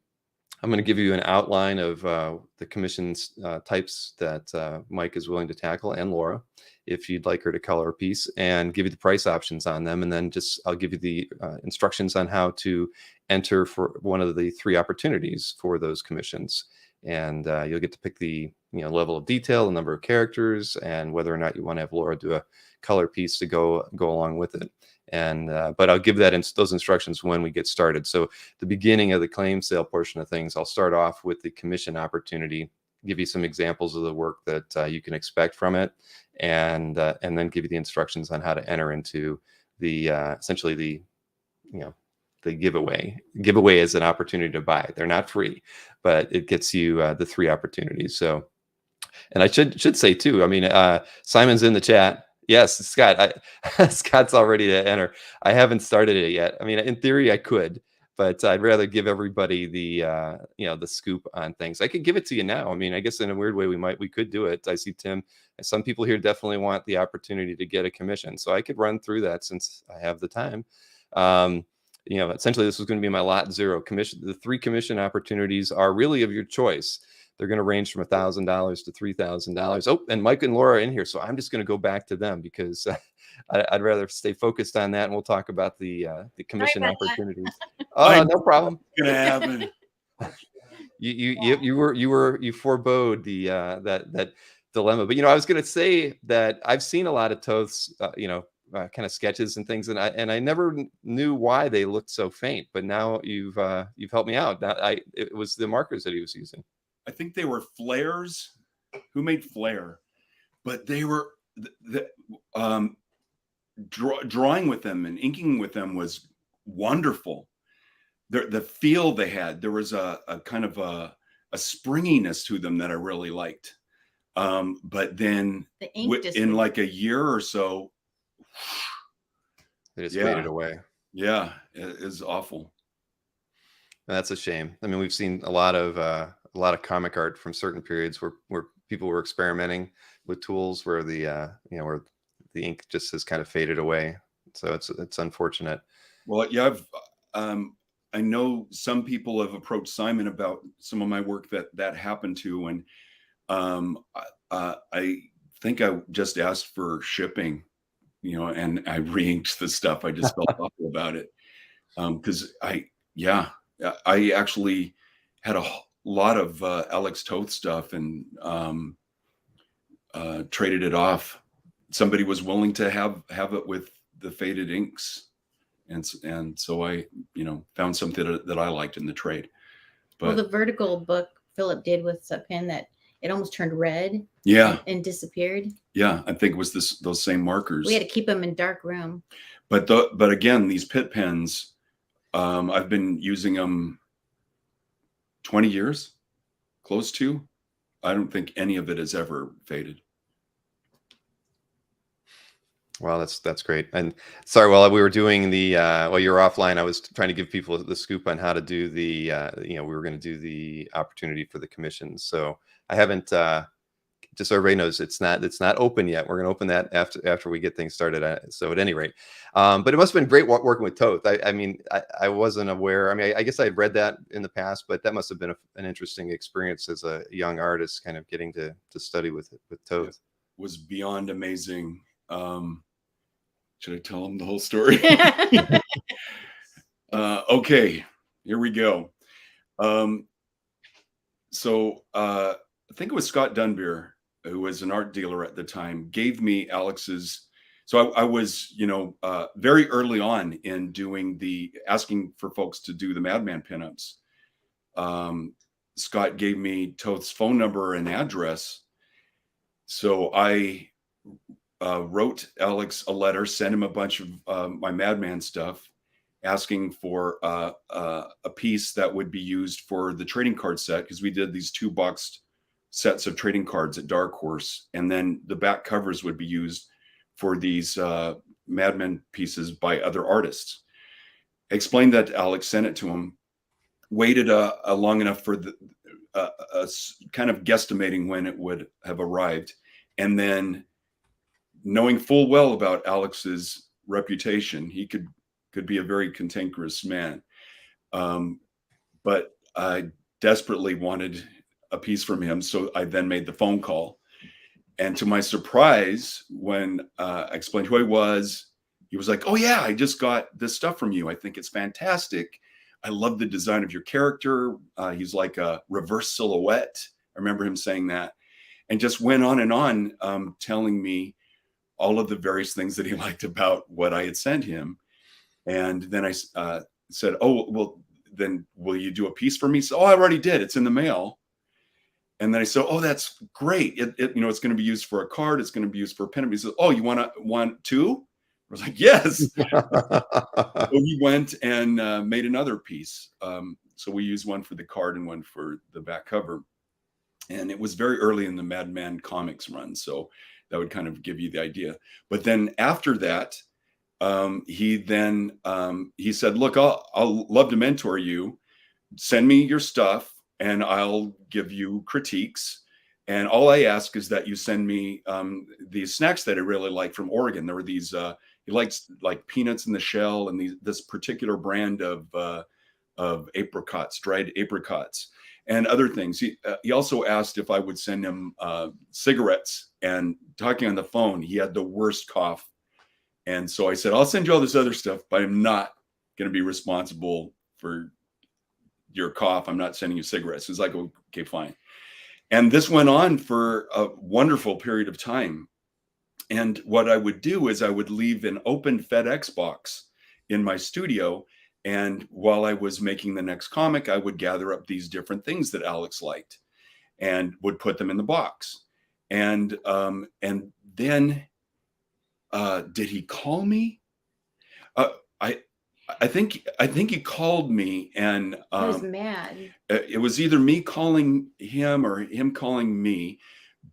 going to give you an outline of the commissions types that Mike is willing to tackle, and Laura, if you'd like her to color a piece, and give you the price options on them. And then I'll give you the instructions on how to enter for one of the 3 opportunities for those commissions. And you'll get to pick the level of detail, the number of characters, and whether or not you want to have Laura do a color piece to go along with it. And but I'll give those instructions when we get started. So the beginning of the claim sale portion of things, I'll start off with the commission opportunity, give you some examples of the work that you can expect from it, and then give you the instructions on how to enter into the essentially the giveaway. Giveaway is an opportunity to buy. They're not free, but it gets you the 3 opportunities. So, and I should say too, I mean, Simon's in the chat. Yes, Scott. Scott's all ready to enter. I haven't started it yet. I mean, in theory, I could, but I'd rather give everybody the the scoop on things. I could give it to you now. I mean, I guess in a weird way we could do it. I see Tim. Some people here definitely want the opportunity to get a commission, so I could run through that since I have the time. Essentially, this was going to be my lot 0 commission. The 3 commission opportunities are really of your choice. They're going to range from $1,000 to $3,000. Oh, and Mike and Laura are in here, so I'm just going to go back to them because I'd rather stay focused on that, and we'll talk about the commission opportunities. Oh, no problem. It's gonna happen. You forebode the that dilemma, but I was going to say that I've seen a lot of Toth's kind of sketches and things, and I never knew why they looked so faint, but now you've helped me out. It was the markers that he was using. I think they were flares. Who made flare? But they were drawing with them and inking with them was wonderful. The feel they had, there was a kind of a springiness to them that I really liked. But then the ink in like a year or so, they just faded away. Yeah, it is awful. That's a shame. I mean, we've seen a lot of comic art from certain periods where people were experimenting with tools where the where the ink just has kind of faded away. So it's unfortunate. Well, yeah, I know some people have approached Simon about some of my work that happened to, and I think I just asked for shipping, and I re-inked the stuff. I just felt awful about it because I actually had a lot of Alex Toth stuff and traded it off. Somebody was willing to have it with the faded inks, and so I found something that I liked in the trade. But the vertical book Philip did with a pen that it almost turned red, and disappeared. Yeah, I think it was those same markers. We had to keep them in dark room. But again, these pit pens, I've been using them 20 years. close to. I don't think any of it has ever faded. Wow, that's great. And sorry, while we were doing the while you were offline, I was trying to give people the scoop on how to do the we were going to do the opportunity for the commissions. So I haven't just so everybody knows it's not open yet. We're going to open that after we get things started. So at any rate, but it must have been great working with Toth. I mean, I wasn't aware. I mean, I guess I had read that in the past, but that must have been an interesting experience as a young artist, kind of getting to study with Toth. It was beyond amazing. Should I tell them the whole story? Okay, here we go. So I think it was Scott Dunbeer, who was an art dealer at the time, gave me Alex's. So I was, very early on in doing asking for folks to do the Madman pinups. Scott gave me Toth's phone number and address. So I wrote Alex a letter, sent him a bunch of my Madman stuff, asking for a piece that would be used for the trading card set, because we did these 2-boxed sets of trading cards at Dark Horse, and then the back covers would be used for these Madman pieces by other artists. Explained that to Alex, sent it to him, waited long enough for the kind of guesstimating when it would have arrived, and then, knowing full well about Alex's reputation, he could be a very cantankerous man. But I desperately wanted a piece from him. So I then made the phone call. And to my surprise, when I explained who I was, he was like, "Oh yeah, I just got this stuff from you. I think it's fantastic. I love the design of your character. He's like a reverse silhouette." I remember him saying that, and just went on and on, telling me all of the various things that he liked about what I had sent him. And then I said, "Oh, well, then will you do a piece for me?" So, "Oh, I already did. It's in the mail." And then I said, "Oh, that's great. It's going to be used for a card. It's going to be used for a pin." He said, "Oh, you want 2?" I was like, "Yes." So he went and made another piece. So we used one for the card and one for the back cover. And it was very early in the Madman Comics run. So that would kind of give you the idea. But then after that, he said, "Look, I'll love to mentor you. Send me your stuff and I'll give you critiques. And all I ask is that you send me these snacks that I really like from Oregon." There were these, he likes like peanuts in the shell and this particular brand of apricots, dried apricots, and other things. He also asked if I would send him cigarettes, and talking on the phone, he had the worst cough. And so I said, "I'll send you all this other stuff, but I'm not going to be responsible for your cough. I'm not sending you cigarettes." It's like, "Okay, fine." And this went on for a wonderful period of time. And what I would do is I would leave an open FedEx box in my studio. And while I was making the next comic, I would gather up these different things that Alex liked and would put them in the box. And then did he call me? I think he called me, and He was mad. It was either me calling him or him calling me,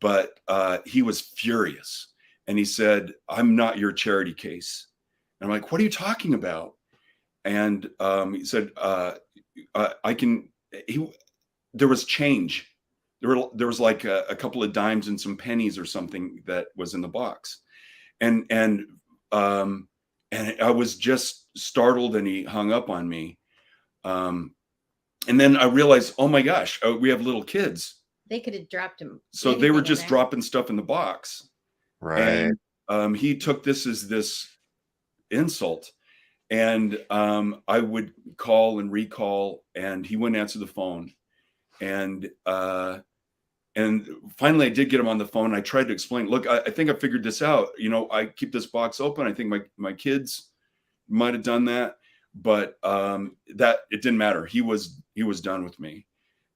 but he was furious. And he said, "I'm not your charity case." And I'm like, "What are you talking about?" And he said, "I can." There was change. There was like a couple of dimes and some pennies or something that was in the box, and I was just startled, and he hung up on me. And then I realized, oh my gosh, we have little kids. They could have dropped him. So they were just dropping stuff in the box. Right. And he took this as this insult. And I would call and recall, and he wouldn't answer the phone. And finally I did get him on the phone. I tried to explain, "Look, I think I figured this out. I keep this box open. I think my kids might have done that, but that it didn't matter. He was done with me."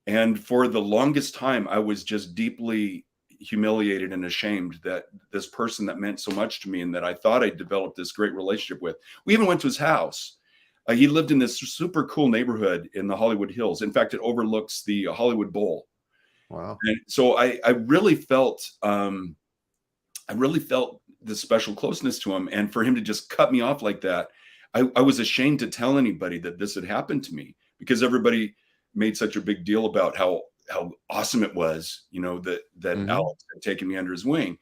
And for the longest time, I was just deeply humiliated and ashamed that this person that meant so much to me and that I thought I developed this great relationship with. We even went to his house. He lived in this super cool neighborhood in the Hollywood Hills. In fact, it overlooks the Hollywood Bowl. Wow. And so I really felt this special closeness to him, and for him to just cut me off like that, I was ashamed to tell anybody that this had happened to me, because everybody made such a big deal about how awesome it was, you know, that Alex had taken me under his wing.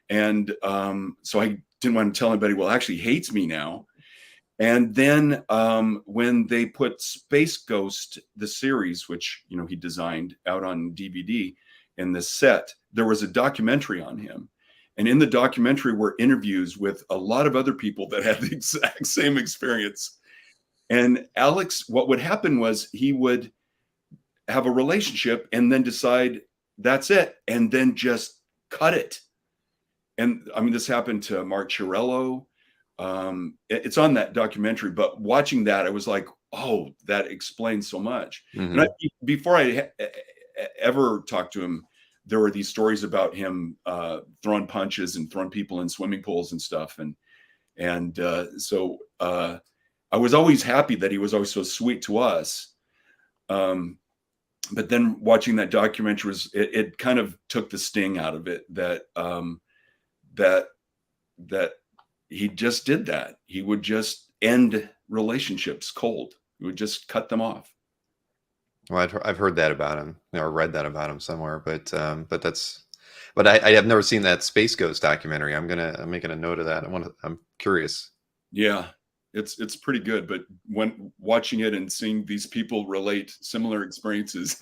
And so I didn't want to tell anybody, well, actually hates me now. And then when they put Space Ghost, the series, which, you know, he designed, out on DVD in the set, there was a documentary on him. And in the documentary were interviews with a lot of other people that had the exact same experience. And Alex, what would happen was he would have a relationship and then decide that's it, and then just cut it. And I mean, this happened to Mark Chiarello. It's on that documentary, but watching that, I was like, oh, that explains so much. And before I ever talked to him, there were these stories about him throwing punches and throwing people in swimming pools and stuff. And so I was always happy that he was always so sweet to us. But then watching that documentary it kind of took the sting out of it, that he just did that. He would just end relationships cold. He would just cut them off. Well, I've heard that about him, or read that about him somewhere, but I have never seen that Space Ghost documentary. I'm making a note of that. I'm curious. Yeah, it's pretty good. But when watching it and seeing these people relate similar experiences,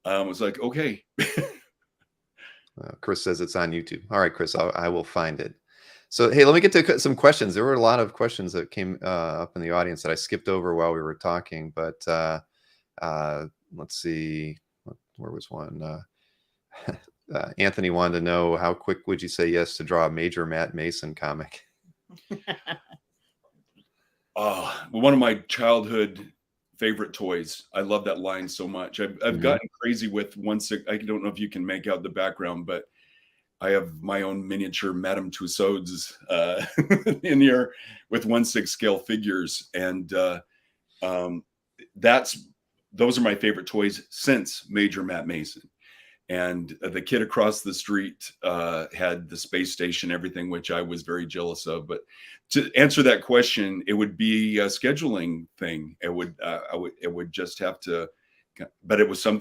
I was like, okay. Chris says it's on YouTube. All right, Chris, I will find it. So, hey, let me get to some questions. There were a lot of questions that came up in the audience that I skipped over while we were talking, but let's see, where was one? Anthony wanted to know, how quick would you say yes to draw a major Matt Mason comic? One of my childhood favorite toys. I love that line so much. I've gotten crazy with 1/6. I don't know if you can make out the background, but I have my own miniature Madame Tussauds in here with 1/6 scale figures, and those are my favorite toys since Major Matt Mason. And the kid across the street had the space station, everything, which I was very jealous of. But to answer that question, it would be a scheduling thing. It would just have to, but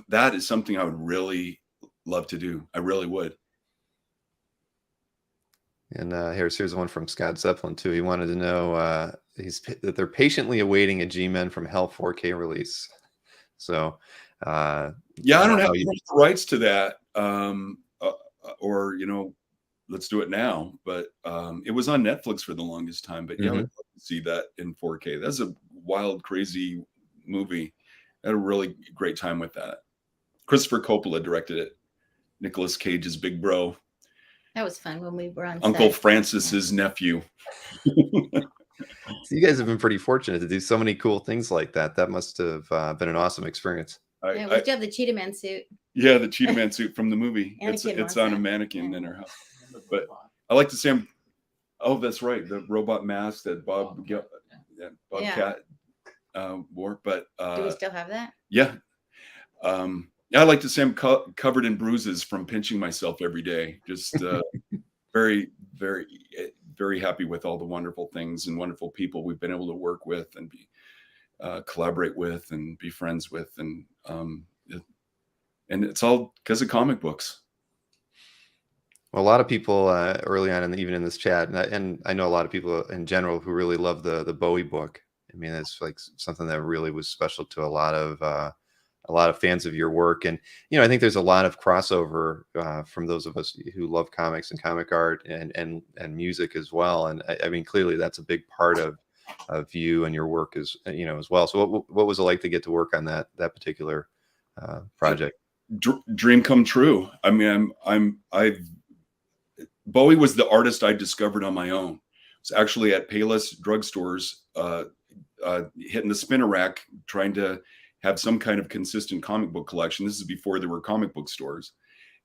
that is something I would really love to do. I really would. And here's one from Scott Zeppelin too. He wanted to know that they're patiently awaiting a G-Men from Hell 4K release. So yeah, I don't have the rights to that, or let's do it now. But it was on Netflix for the longest time. But yeah, I'd love to see that in 4K. That's a wild, crazy movie. I had a really great time with that. Christopher Coppola directed it. Nicolas Cage's big bro. That was fun when we were on Uncle set. Francis's nephew. So you guys have been pretty fortunate to do so many cool things like that. That must have been an awesome experience. Yeah, we still have the Cheetah Man suit. Yeah, the Cheetah Man suit from the movie. It's on a mannequin in our house. But I like to say, oh, that's right, the robot mask that Bobcat wore. But do we still have that? Yeah. I like to say I'm covered in bruises from pinching myself every day. Just very, very, very happy with all the wonderful things and wonderful people we've been able to work with and collaborate with and be friends with. And it's all because of comic books. Well, a lot of people early on, even in this chat, and I know a lot of people in general who really love the Bowie book. I mean, it's like something that really was special to a lot of fans of your work. And I think there's a lot of crossover from those of us who love comics and comic art and music as well. And I mean, clearly that's a big part of you and your work as well. So what was it like to get to work on that particular project? Dream come true. I mean, Bowie was the artist I discovered on my own. It's actually at Payless drugstores, hitting the spinner rack, trying to have some kind of consistent comic book collection. This is before there were comic book stores.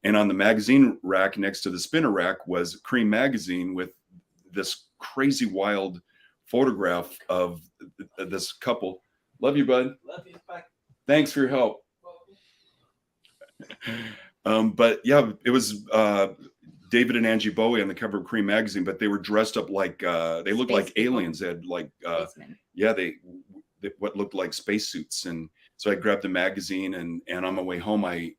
And on the magazine rack next to the spinner rack was Cream magazine with this crazy wild photograph of this couple. Love you, bud. Love you. Bye. Thanks for your help. But yeah, it was David and Angie Bowie on the cover of Cream magazine, but they were dressed up like they looked like aliens. They had like yeah, they what looked like spacesuits. And so I grabbed the magazine, and on my way home I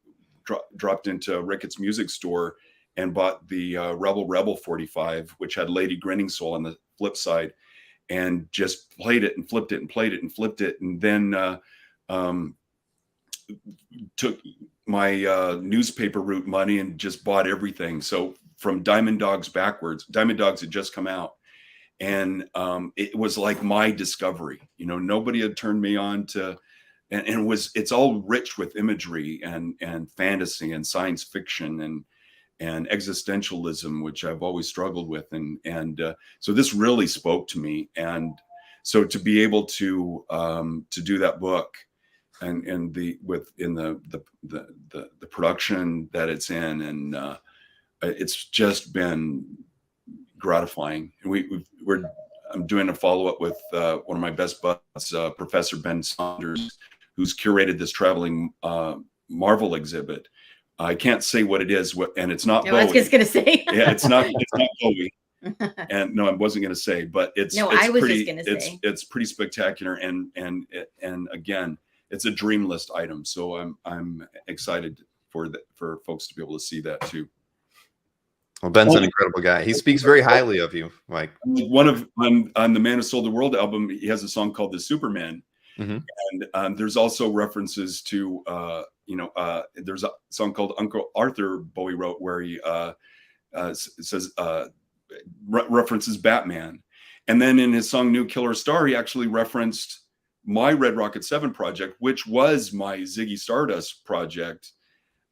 dropped into Rickett's music store and bought the Rebel 45, which had Lady Grinning Soul on the flip side, and just played it and flipped it and played it and flipped it. And then took my newspaper route money and just bought everything. So from Diamond Dogs backwards, Diamond Dogs had just come out. And it was like my discovery. You know, nobody had turned me on to, and it's all rich with imagery and fantasy and science fiction and existentialism, which I've always struggled with. And so this really spoke to me. And so to be able to do that book and the production that it's in, and it's just been gratifying. And I'm doing a follow-up with one of my best buds, Professor Ben Saunders, who's curated this traveling Marvel exhibit. I can't say what it is, and it's not Bowie. I was just gonna say. Yeah, it's not Bowie. And no, I wasn't gonna say, but it's pretty spectacular, and again, it's a dream list item. So I'm excited for folks to be able to see that too. Well, Ben's an incredible guy. He speaks very highly of you, Mike. On the Man Who Sold the World album, he has a song called The Superman. Mm-hmm. And there's also references to, there's a song called Uncle Arthur Bowie wrote, where he says, references Batman. And then in his song New Killer Star, he actually referenced my Red Rocket 7 project, which was my Ziggy Stardust project.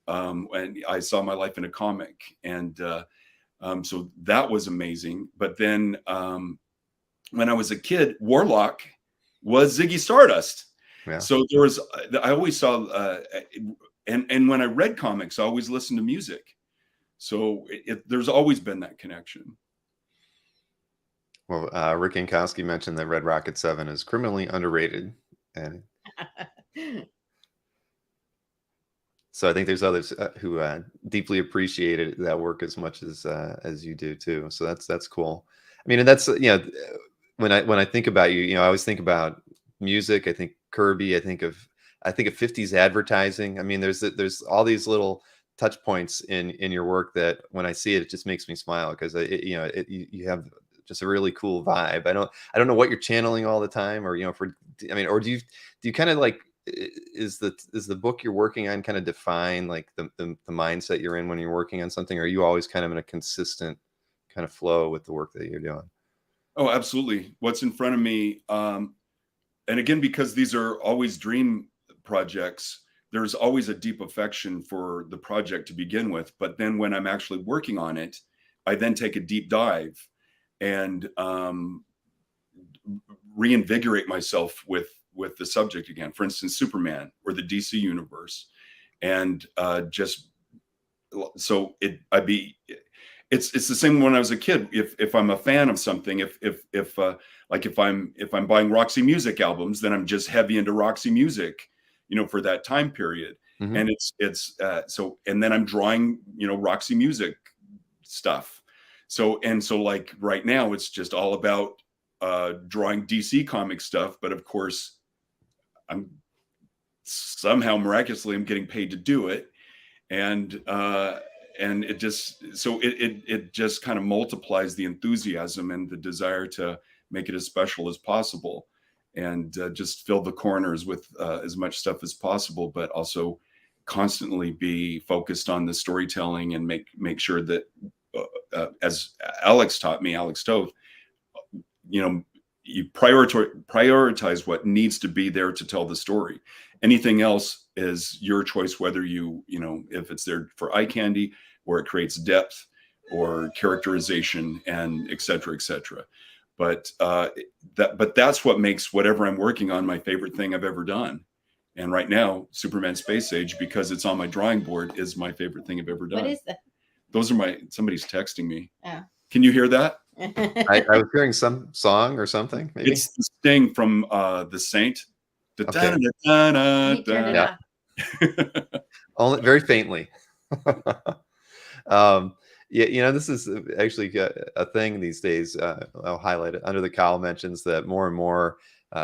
And I saw my life in a comic. And so that was amazing. But then when I was a kid, Warlock was Ziggy Stardust. Yeah. So I always saw, and when I read comics, I always listened to music. So there's always been that connection. Well, Rick Yankowski mentioned that Red Rocket 7 is criminally underrated. And so I think there's others who deeply appreciated that work as much as you do too. So that's cool. I mean, and that's, when I think about you, I always think about music. I think Kirby. I think of 50s advertising. I mean, there's all these little touch points in your work that when I see it, it just makes me smile, because you have just a really cool vibe. I don't know what you're channeling all the time, or or do you kind of like, is the book you're working on kind of define like the mindset you're in when you're working on something, or are you always kind of in a consistent kind of flow with the work that you're doing? Oh, absolutely. What's in front of me, and again, because these are always dream projects, there's always a deep affection for the project to begin with. But then when I'm actually working on it, I then take a deep dive and reinvigorate myself with the subject again. For instance, Superman or the DC universe, and it's the same when I was a kid. If I'm a fan of something, if I'm buying Roxy Music albums, then I'm just heavy into Roxy Music, for that time period. Mm-hmm. And and then I'm drawing, Roxy Music stuff. So like right now, it's just all about drawing DC comic stuff. But of course, I'm somehow miraculously I'm getting paid to do it. And it just kind of multiplies the enthusiasm and the desire to make it as special as possible, and just fill the corners with as much stuff as possible, but also constantly be focused on the storytelling and make sure that, as Alex taught me, Alex Toth, you prioritize what needs to be there to tell the story. Anything else is your choice, whether if it's there for eye candy, or it creates depth or characterization, and et cetera, et cetera. But that's what makes whatever I'm working on my favorite thing I've ever done. And right now, Superman Space Age, because it's on my drawing board, is my favorite thing I've ever done. What is that? Those are somebody's texting me. Oh. Can you hear that? I was hearing some song or something. Maybe it's the Sting from The Saint. Okay. Yeah. Only very faintly. um, yeah, this is actually a thing these days. I'll highlight it. Under the Cowl mentions that more and more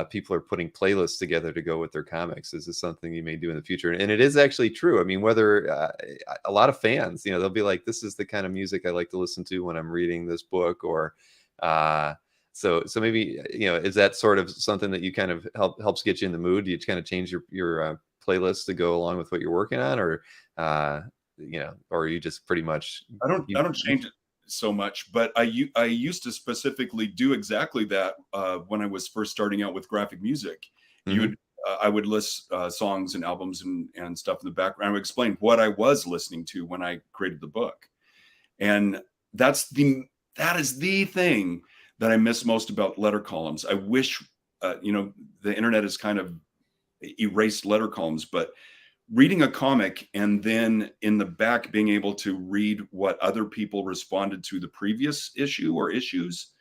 people are putting playlists together to go with their comics. Is this something you may do in the future? And it is actually true. I mean, whether a lot of fans, they'll be like, this is the kind of music I like to listen to when I'm reading this book, or so maybe, is that sort of something that you kind of helps get you in the mood? Do you kind of change your playlist to go along with what you're working on, or or are you just pretty much? I don't change it so much, but I used to specifically do exactly that when I was first starting out with graphic music. I would list songs and albums and stuff in the background. I would explain what I was listening to when I created the book, and that is the thing that I miss most about letter columns. I wish the internet has kind of erased letter columns, but reading a comic and then in the back being able to read what other people responded to the previous issue or issues,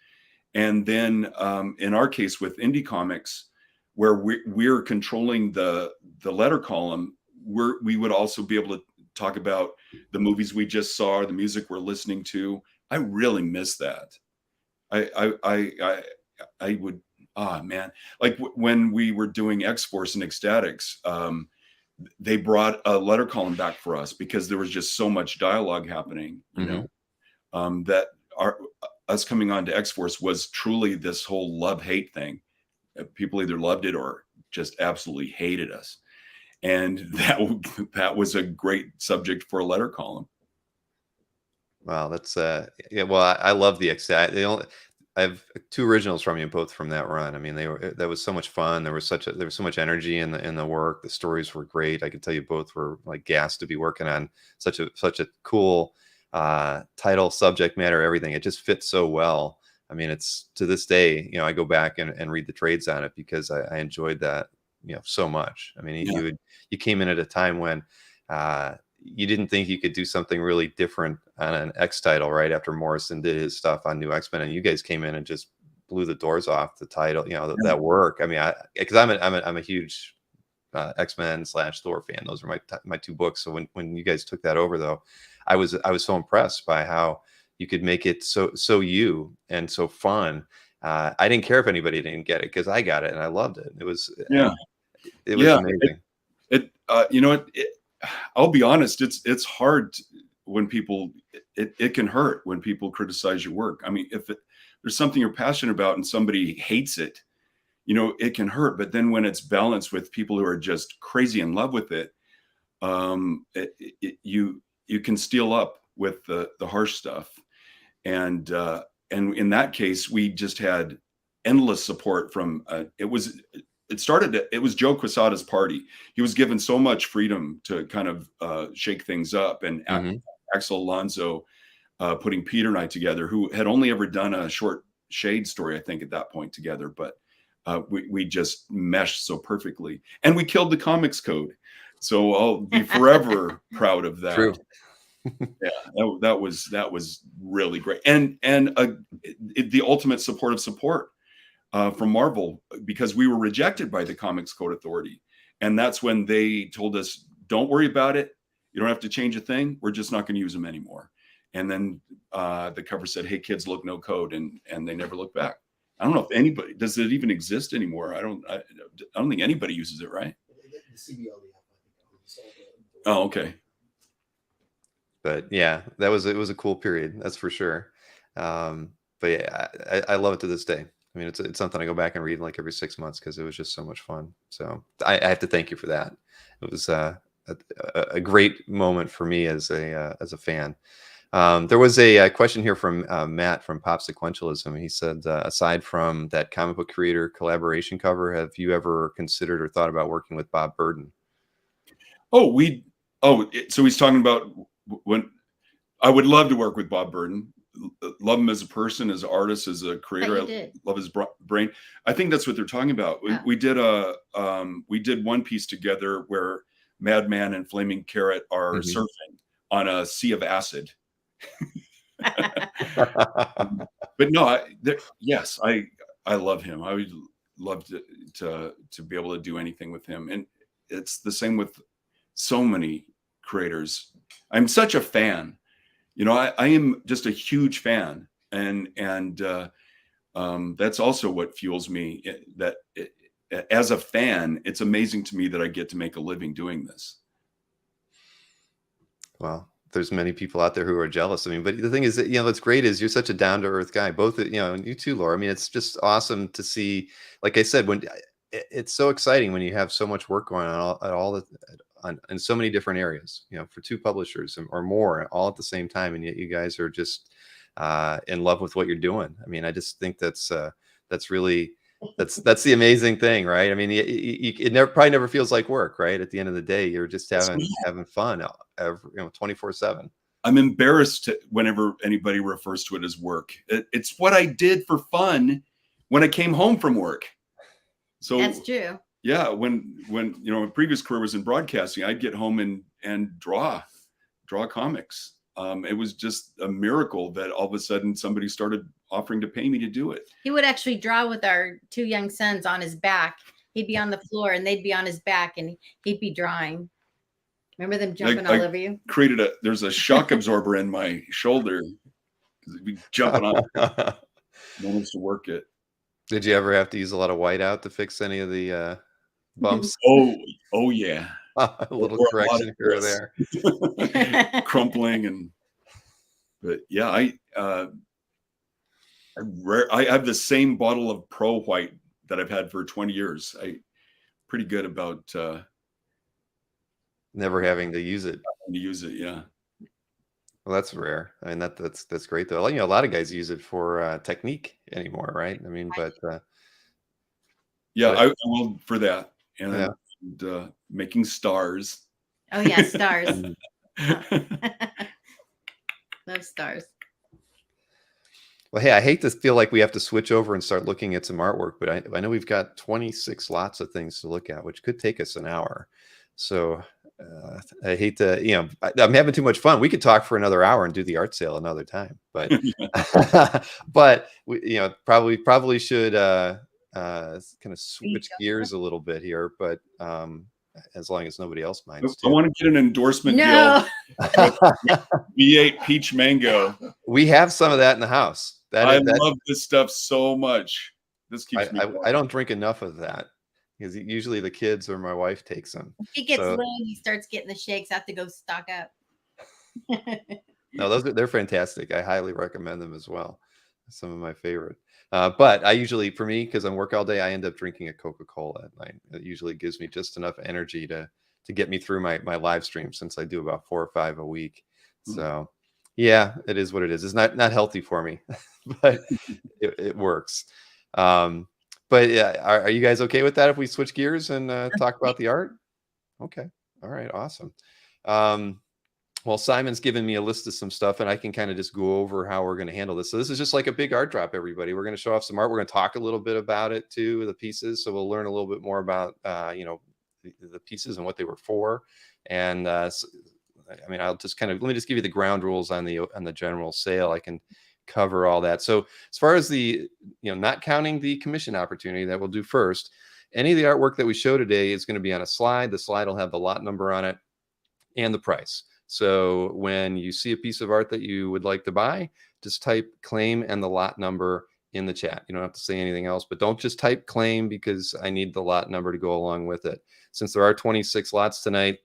and then in our case with indie comics, where we're controlling the letter column, we would also be able to talk about the movies we just saw, the music we're listening to. I really miss that. I would, man, like when we were doing X-Force and X-Statix, they brought a letter column back for us because there was just so much dialogue happening, that us coming on to X-Force was truly this whole love-hate thing. People either loved it or just absolutely hated us. And that was a great subject for a letter column. Wow, that's yeah. Well, I love the X-Statix. I have 2 originals from you, both from that run. I mean, that was so much fun. There was so much energy in the work. The stories were great. I could tell you both were like gassed to be working on such a cool title, subject matter, everything. It just fits so well. I mean, it's to this day, I go back and read the trades on it because I enjoyed that, so much. I mean, you came in at a time when you didn't think you could do something really different on an X title right after Morrison did his stuff on New X-Men, and you guys came in and just blew the doors off the title, that work. I mean, because I'm a huge X-Men / Thor fan. Those are my 2 books. So when you guys took that over, though, I was so impressed by how you could make it so you and so fun. I didn't care if anybody didn't get it because I got it and I loved it. It was amazing. I'll be honest, it's hard when people, it can hurt when people criticize your work. I mean, if there's something you're passionate about and somebody hates it, it can hurt. But then when it's balanced with people who are just crazy in love with it, you can steel up with the harsh stuff. And in that case, we just had endless support from, it was Joe Quesada's party. He was given so much freedom to kind of shake things up, and Axel Alonso putting Peter and I together, who had only ever done a short Shade story, I think, at that point together, but we just meshed so perfectly, and we killed the comics code. So I'll be forever proud of that. True. Yeah, that was really great, and the ultimate support from Marvel, because we were rejected by the Comics Code Authority. And that's when they told us, don't worry about it. You don't have to change a thing. We're just not going to use them anymore. And then the cover said, hey, kids, look, no code. And they never looked back. I don't know if anybody, does it even exist anymore? I don't think anybody uses it, right? The CBLD. Oh, okay. But yeah, it was a cool period. That's for sure. But yeah, I love it to this day. I mean, it's something I go back and read like every 6 months because it was just so much fun. So I have to thank you for that. It was a great moment for me as a fan. There was a question here from Matt from Pop Sequentialism. He said, aside from that comic book creator collaboration cover, have you ever considered or thought about working with Bob Burden? So he's talking about when I would love to work with Bob Burden. Love him as a person, as an artist, as a creator. I love his brain. I think that's what they're talking about. We did one piece together where Madman and Flaming Carrot are surfing on a sea of acid. But no, yes, I love him. I would love to be able to do anything with him. And it's the same with so many creators. I'm such a fan. You know, I am just a huge fan, and that's also what fuels me. As a fan, it's amazing to me that I get to make a living doing this. Well, there's many people out there who are jealous. I mean, but the thing is that, you know, what's great is you're such a down to earth guy, both, you know, and you too, Laura. I mean, it's just awesome to see, like I said, when it's so exciting when you have so much work going on in so many different areas, you know, for 2 publishers or more all at the same time. And yet you guys are just in love with what you're doing. I mean, I just think that's really, that's the amazing thing, right? I mean, it probably never feels like work, right? At the end of the day, you're just having fun, you know, 24/7. I'm embarrassed whenever anybody refers to it as work. It's what I did for fun when I came home from work. So that's true. Yeah, when you know, my previous career was in broadcasting, I'd get home and draw comics. It was just a miracle that all of a sudden somebody started offering to pay me to do it. He would actually draw with our 2 young sons on his back. He'd be on the floor and they'd be on his back and he'd be drawing. Remember them jumping all over you? There's a shock absorber in my shoulder. He'd be jumping on. Managed to work it. Did you ever have to use a lot of whiteout to fix any of the bumps? Oh yeah. A little correction here or there. Crumpling but yeah, I have the same bottle of Pro White that I've had for 20 years. Pretty good about never having to use it. Yeah. Well, that's rare. I mean, that's great though. You know, a lot of guys use it for technique anymore, right? I mean, but I will for that and making stars. Oh yeah, stars. Love stars. Well, hey, I hate to feel like we have to switch over and start looking at some artwork, but I know we've got 26 lots of things to look at, which could take us an hour. So I hate to, you know, I'm having too much fun. We could talk for another hour and do the art sale another time, but but we, you know, probably should kind of switch gears a little bit here, but as long as nobody else minds. I want to get an endorsement deal. V8 peach mango. We have some of that in the house. I love this stuff so much. This keeps me going. I don't drink enough of that because usually the kids or my wife takes them. If he gets low, he starts getting the shakes. I have to go stock up. No, they're fantastic. I highly recommend them as well. Some of my favorite. But I usually, for me, because I work all day, I end up drinking a Coca-Cola at night. It usually gives me just enough energy to get me through my live stream, since I do about 4 or 5 a week. So yeah, it is what it is. It's not healthy for me, but it works. But yeah, are you guys okay with that if we switch gears and talk about the art? Okay. All right. Awesome. Well, Simon's given me a list of some stuff, and I can kind of just go over how we're going to handle this. So this is just like a big art drop, everybody. We're going to show off some art. We're going to talk a little bit about it too, the pieces. So we'll learn a little bit more about, you know, the pieces and what they were for. And so, I mean, I'll just let me just give you the ground rules on the general sale. I can cover all that. So as far as the, you know, not counting the commission opportunity that we'll do first, any of the artwork that we show today is going to be on a slide. The slide will have the lot number on it and the price. So when you see a piece of art that you would like to buy, just type claim and the lot number in the chat. You don't have to say anything else, but don't just type claim, because I need the lot number to go along with it. Since there are 26 lots tonight,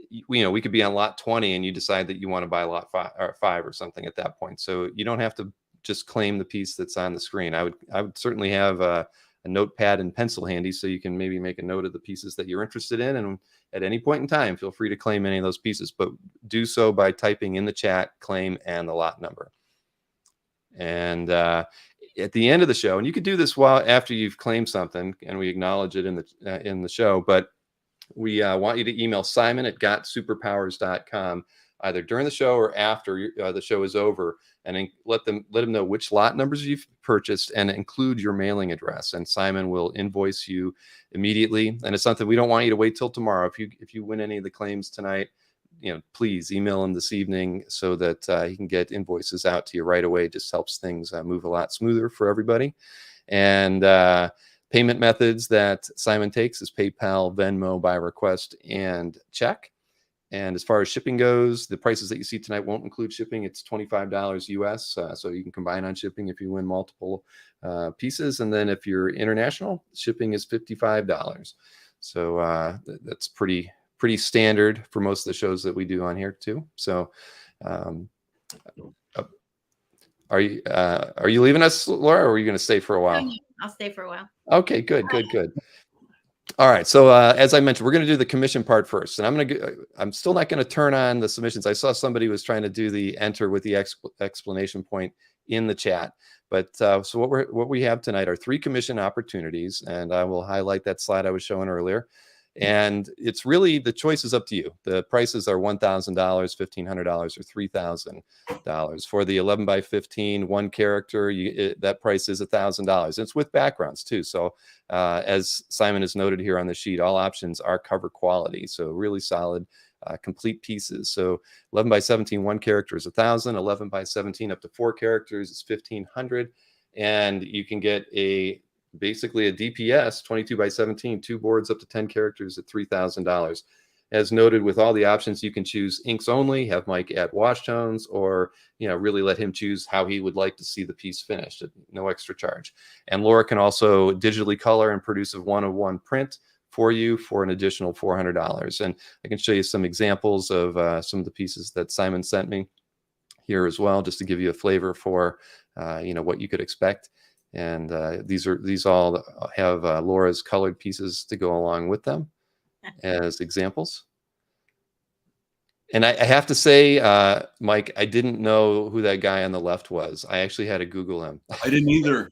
you know, we could be on lot 20 and you decide that you want to buy lot 5 or something at that point. So you don't have to just claim the piece that's on the screen. I would certainly have a notepad and pencil handy, so you can maybe make a note of the pieces that you're interested in, and at any point in time, feel free to claim any of those pieces, but do so by typing in the chat claim and the lot number. And at the end of the show, and you could do this after you've claimed something and we acknowledge it in the show, but we want you to email simon@gotsuperpowers.com either during the show or after the show is over, and let them know which lot numbers you've purchased and include your mailing address, and Simon will invoice you immediately. And it's something we don't want you to wait till tomorrow. If you win any of the claims tonight, you know, please email him this evening so that he can get invoices out to you right away. It just helps things move a lot smoother for everybody. And payment methods that Simon takes is PayPal, Venmo, by request, and check. And as far as shipping goes, the prices that you see tonight won't include shipping. It's $25 US. So you can combine on shipping if you win multiple pieces. And then if you're international, shipping is $55. So that's pretty standard for most of the shows that we do on here too. So are you leaving us, Laura, or are you going to stay for a while? I'll stay for a while. Okay, good. All right. So as I mentioned, we're going to do the commission part first, and I'm still not going to turn on the submissions. I saw somebody was trying to do the enter with the explanation point in the chat. But so what we have tonight are 3 commission opportunities, and I will highlight that slide I was showing earlier. And it's really, the choice is up to you. The prices are $1,000, $1,500, or $3,000. For the 11 by 15 one character, that price is $1,000. And it's with backgrounds too. So as Simon has noted here on the sheet, all options are cover quality. So really solid, complete pieces. So 11 by 17 one character is $1,000. 11 by 17 up to 4 characters is $1,500. And you can get basically a DPS 22 by 17, 2 boards up to 10 characters at $3,000. As noted, with all the options, you can choose inks only, have Mike add wash tones, or really let him choose how he would like to see the piece finished at no extra charge. And Laura can also digitally color and produce a 1-of-1 print for you for an additional $400. And I can show you some examples of some of the pieces that Simon sent me here as well, just to give you a flavor for what you could expect. And these all have Laura's colored pieces to go along with them as examples. And I have to say, Mike, I didn't know who that guy on the left was. I actually had to Google him. I didn't either.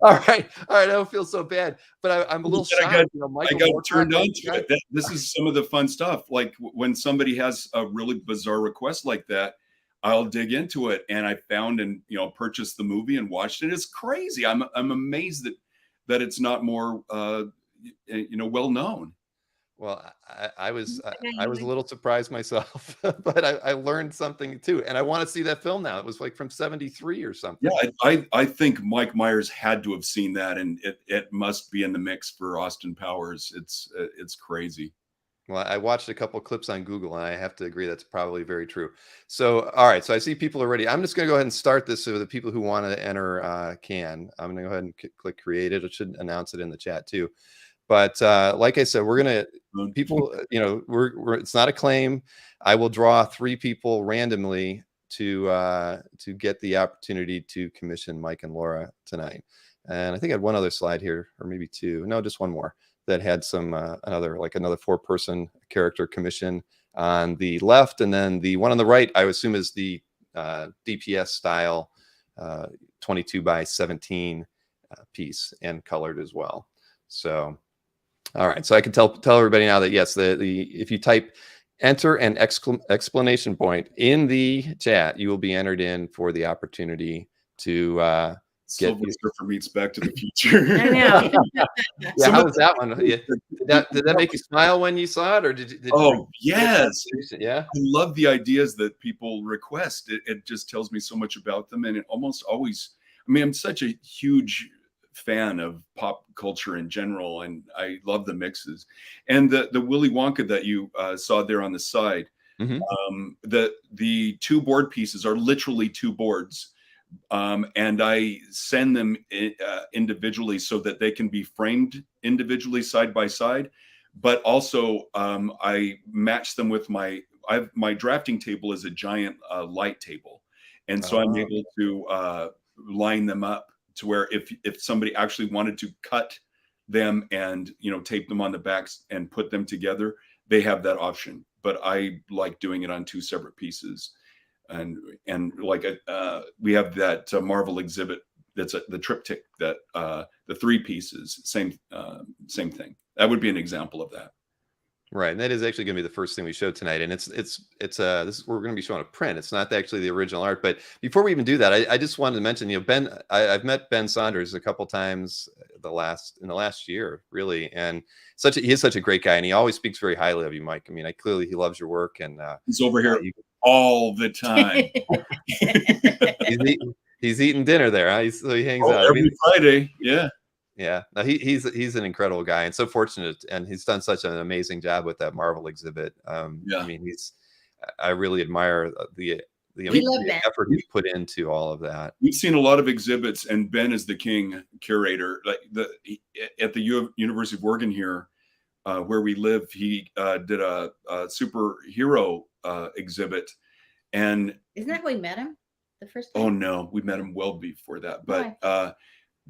All right. I don't feel so bad, but I'm a little shocked. I got turned on to it. This is some of the fun stuff. Like when somebody has a really bizarre request like that, I'll dig into it, and I found and purchased the movie and watched it. It's crazy. I'm amazed that it's not more well known. Well, I was a little surprised myself, but I learned something too, and I want to see that film now. It was like from '73 or something. Yeah, I think Mike Myers had to have seen that, and it must be in the mix for Austin Powers. It's crazy. Well, I watched a couple of clips on Google, and I have to agree that's probably very true. So, all right. So I see people already. I'm just going to go ahead and start this so the people who want to enter can. I'm going to go ahead and click create it. It should announce it in the chat too. But like I said, we're going to people. It's not a claim. I will draw 3 people randomly to get the opportunity to commission Mike and Laura tonight. And I think I had one other slide here, or maybe 2. No, just one more. That had some another 4-person character commission on the left, and then the one on the right, I assume, is the DPS style 22 by 17 piece and colored as well. So, all right. So I can tell everybody now that yes, if you type enter an explanation point in the chat, you will be entered in for the opportunity to. Sylvester from Meets Back to the Future. I know. Yeah, how was that one? Yeah. Did that make you smile when you saw it, or did yes. Yeah. I love the ideas that people request. It just tells me so much about them, and it almost always. I mean, I'm such a huge fan of pop culture in general, and I love the mixes. And the Willy Wonka that you saw there on the side, the 2 board pieces are literally 2 boards. And I send them individually so that they can be framed individually side by side, but also I match them with my drafting table is a giant light table, and so I'm able to line them up to where if somebody actually wanted to cut them and tape them on the backs and put them together, they have that option. But I like doing it on 2 separate pieces. And like we have that Marvel exhibit that's the triptych that the 3 pieces, same thing. That would be an example of that. Right, and that is actually going to be the first thing we show tonight. And we're going to be showing a print. It's not actually the original art. But before we even do that, I just wanted to mention, Ben. I've met Ben Saunders a couple times in the last year, really, and he is such a great guy, and he always speaks very highly of you, Mike. I mean, clearly he loves your work, and he's over here all the time. he's eating dinner there, huh? So he hangs out every Friday. Yeah. Yeah, no, he's an incredible guy and so fortunate, and he's done such an amazing job with that Marvel exhibit. I mean, I really admire the effort he's put into all of that. We've seen a lot of exhibits, and Ben is the king curator. Like at the University of Oregon here, where we live, he did a superhero exhibit, and isn't that how we met him the first time? Oh no, we met him well before that,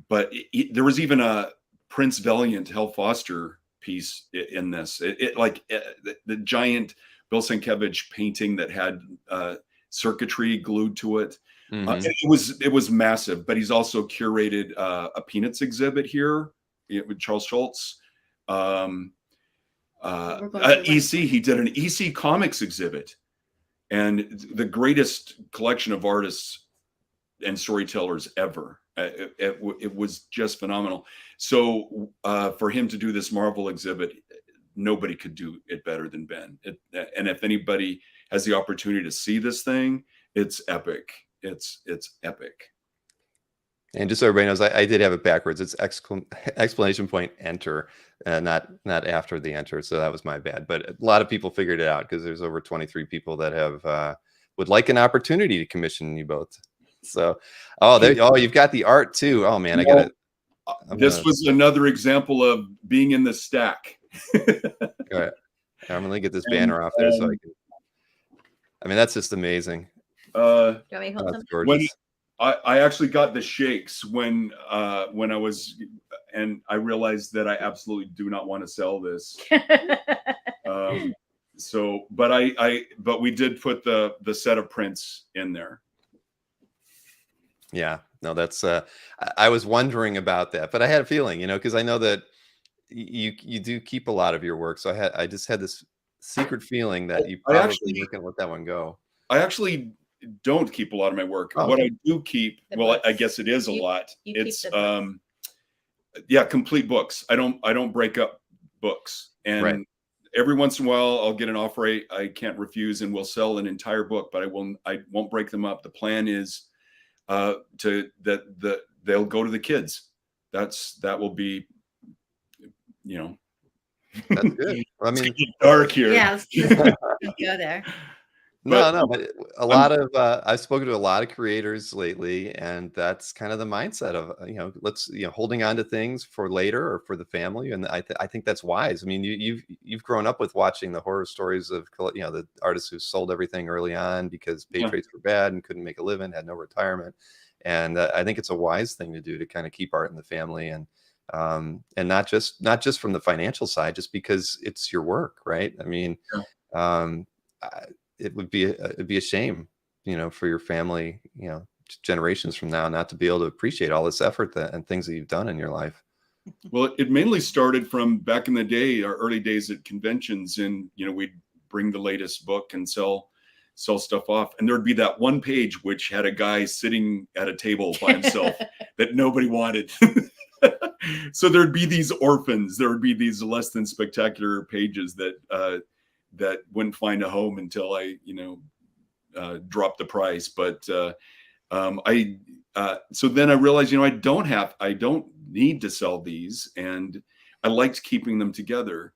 but there was even a Prince Valiant Hal Foster piece in this. The giant Bill Sienkiewicz painting that had circuitry glued to it. It was massive. But he's also curated a Peanuts exhibit here with Charles Schultz. EC, he did an EC Comics exhibit, and the greatest collection of artists and storytellers ever. It was just phenomenal. So for him to do this Marvel exhibit, nobody could do it better than Ben. And if anybody has the opportunity to see this thing, it's epic. It's epic. And just so everybody knows, I did have it backwards. It's exclamation point enter, not after the enter. So that was my bad. But a lot of people figured it out because there's over 23 people that have would like an opportunity to commission you both. So, you've got the art too. Oh man, I got it. This was another example of being in the stack. All right. I'm gonna get this banner off there so I can. I mean, that's just amazing. Do you want me to hold them? When I actually got the shakes when I was, and I realized that I absolutely do not want to sell this. But we did put the set of prints in there. Yeah, no, that's I was wondering about that, but I had a feeling, because I know that you do keep a lot of your work. So I just had this secret feeling that you probably weren't gonna let that one go. I actually don't keep a lot of my work. What I do keep, I guess it is a lot. It's complete books. I don't break up books. And every once in a while I'll get an offer I can't refuse, and we'll sell an entire book, but I won't break them up. The plan is they'll go to the kids. That will be, that's good. I mean, it's dark here. Yeah, let's go there. No, but a lot of I've spoken to a lot of creators lately, and that's kind of the mindset of let's holding on to things for later or for the family, and I think that's wise. I mean, you've grown up with watching the horror stories of the artists who sold everything early on because pay rates were bad and couldn't make a living, had no retirement, and I think it's a wise thing to do to kind of keep art in the family and not just from the financial side, just because it's your work, right? I mean, it'd be a shame, for your family, generations from now, not to be able to appreciate all this effort and things that you've done in your life. Well, it mainly started from back in the day, our early days at conventions, and we'd bring the latest book and sell stuff off, and there'd be that one page which had a guy sitting at a table by himself that nobody wanted. So there'd be these orphans, there would be these less than spectacular pages that wouldn't find a home until I, dropped the price. But so then I realized, I don't need to sell these, and I liked keeping them together.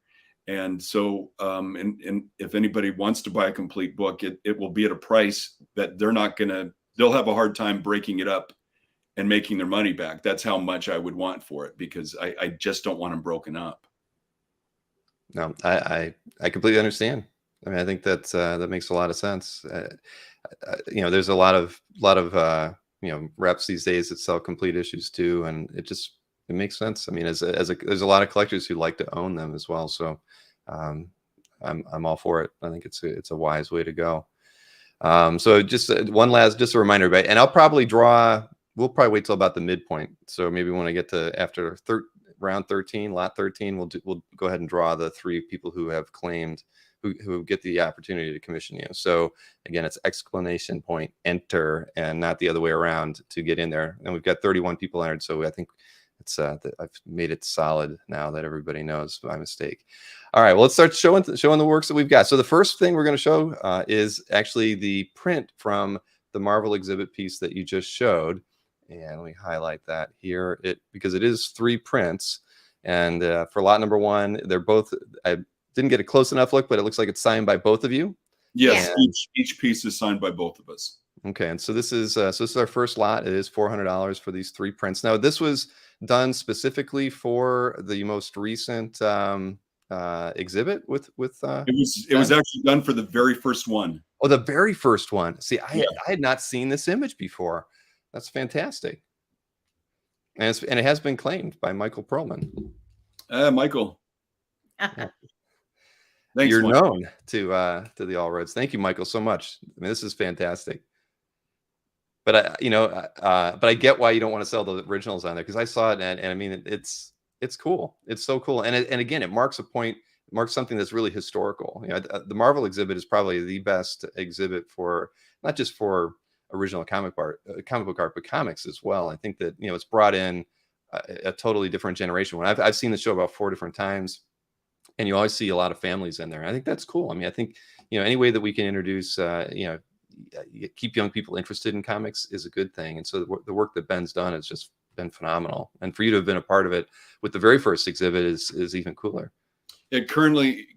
And so, and if anybody wants to buy a complete book, it will be at a price that they'll have a hard time breaking it up and making their money back. That's how much I would want for it, because I just don't want them broken up. No, I completely understand. I mean, I think that makes a lot of sense. There's a lot of reps these days that sell complete issues too, and it makes sense. I mean, there's a lot of collectors who like to own them as well. So I'm all for it. I think it's a wise way to go. So just a reminder, everybody, and we'll probably wait till about the midpoint. So maybe when I get to after round 13, lot 13, we'll go ahead and draw the 3 people who have claimed who get the opportunity to commission you. So again, it's exclamation point enter, and not the other way around to get in there. And we've got 31 people entered, so I think it's I've made it solid now that everybody knows my mistake. All right, well, let's start showing the works that we've got. So the first thing we're going to show is actually the print from the Marvel exhibit piece that you just showed. And let me highlight that here, because it is 3 prints. And for lot number 1, they're both, I didn't get a close enough look, but it looks like it's signed by both of you. Yes, And each piece is signed by both of us. okay, and so this is our first lot. It is $400 for these 3 prints. Now, this was done specifically for the most recent exhibit with It was actually done for the very first one. Oh, the very first one. See, I had not seen this image before. That's fantastic. And it has been claimed by Michael Perlman. Michael. Thanks, You're Michael. known to the Allreds. Thank you, Michael, so much. I mean, this is fantastic. But I get why you don't want to sell the originals on there, because I saw it and I mean it's cool. It's so cool, and again, it marks a point. It marks something that's really historical. The Marvel exhibit is probably the best exhibit for not just for original comic book art, but comics as well. I think that it's brought in a totally different generation. When I've seen the show about 4 different times, and you always see a lot of families in there. I think that's cool. I mean, I think any way that we can introduce keep young people interested in comics is a good thing. And so the work that Ben's done has just been phenomenal. And for you to have been a part of it with the very first exhibit is even cooler. Currently,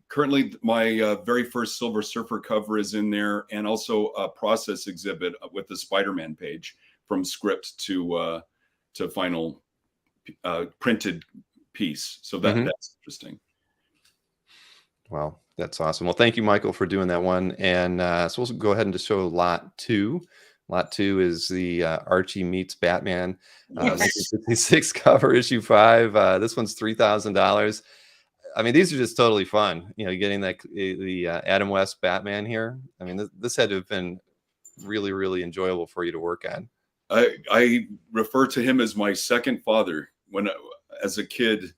my very first Silver Surfer cover is in there, and also a process exhibit with the Spider-Man page from script to final printed piece. So that's interesting. Well, that's awesome. Well, thank you, Michael, for doing that one. And so we'll go ahead and just show lot 2. Lot 2 is the Archie meets Batman 1956 cover, issue 5. This one's $3,000. I mean, these are just totally fun. Getting the Adam West Batman here. I mean, this had to have been really, really enjoyable for you to work on. I refer to him as my second father. As a kid,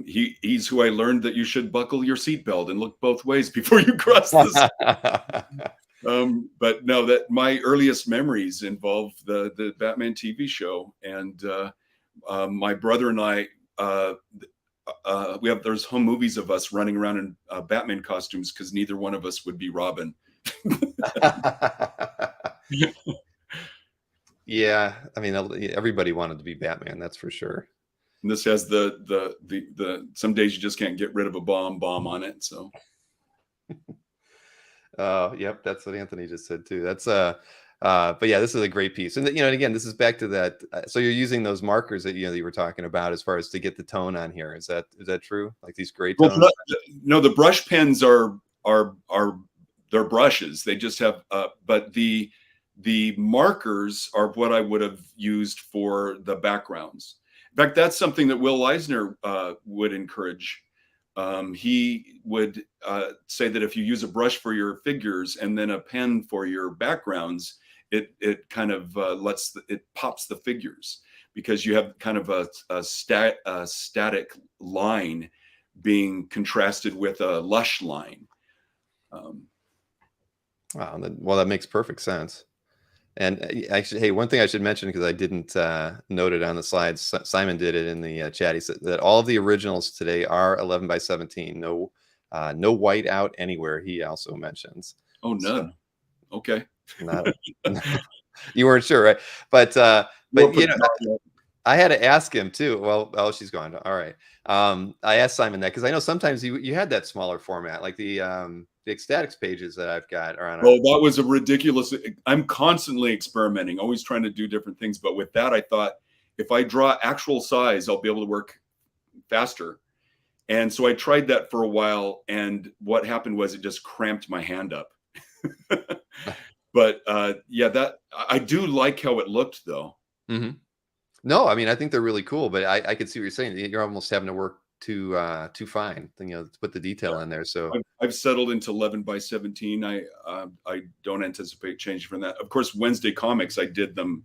he's who I learned that you should buckle your seatbelt and look both ways before you cross this. But no, that my earliest memories involve the Batman TV show, and my brother and I, there's home movies of us running around in Batman costumes because neither one of us would be Robin. Yeah, I mean, everybody wanted to be Batman, that's for sure. And this has the some days you just can't get rid of a bomb on it. So, yep, that's what Anthony just said too. That's but yeah, this is a great piece, and and again, this is back to that. So you're using those markers that you were talking about as far as to get the tone on here. Is that true? Like these gray tones? Well, no, the brush pens are they're brushes. They just have, but the markers are what I would have used for the backgrounds. In fact, that's something that Will Eisner would encourage. He would say that if you use a brush for your figures and then a pen for your backgrounds, it kind of it pops the figures, because you have kind of a static line being contrasted with a lush line. Wow, well, that makes perfect sense. And actually, hey, one thing I should mention, because I didn't note it on the slides, Simon did it in the chat. He said that all of the originals today are 11 by 17. No white out anywhere, he also mentions. Oh, none. So, okay. You weren't sure, right? But I had to ask him too. Well, she's gone. All right. I asked Simon that because I know sometimes you had that smaller format, like the X-Statix pages that I've got are on. Oh, that was a ridiculous. I'm constantly experimenting, always trying to do different things. But with that, I thought if I draw actual size, I'll be able to work faster. And so I tried that for a while, and what happened was it just cramped my hand up. But that I do like how it looked, though. Mm-hmm. No, I mean, I think they're really cool, but I could see what you're saying. You're almost having to work too fine, to put the detail in there. So I've settled into 11 by 17. I don't anticipate changing from that. Of course, Wednesday Comics, I did them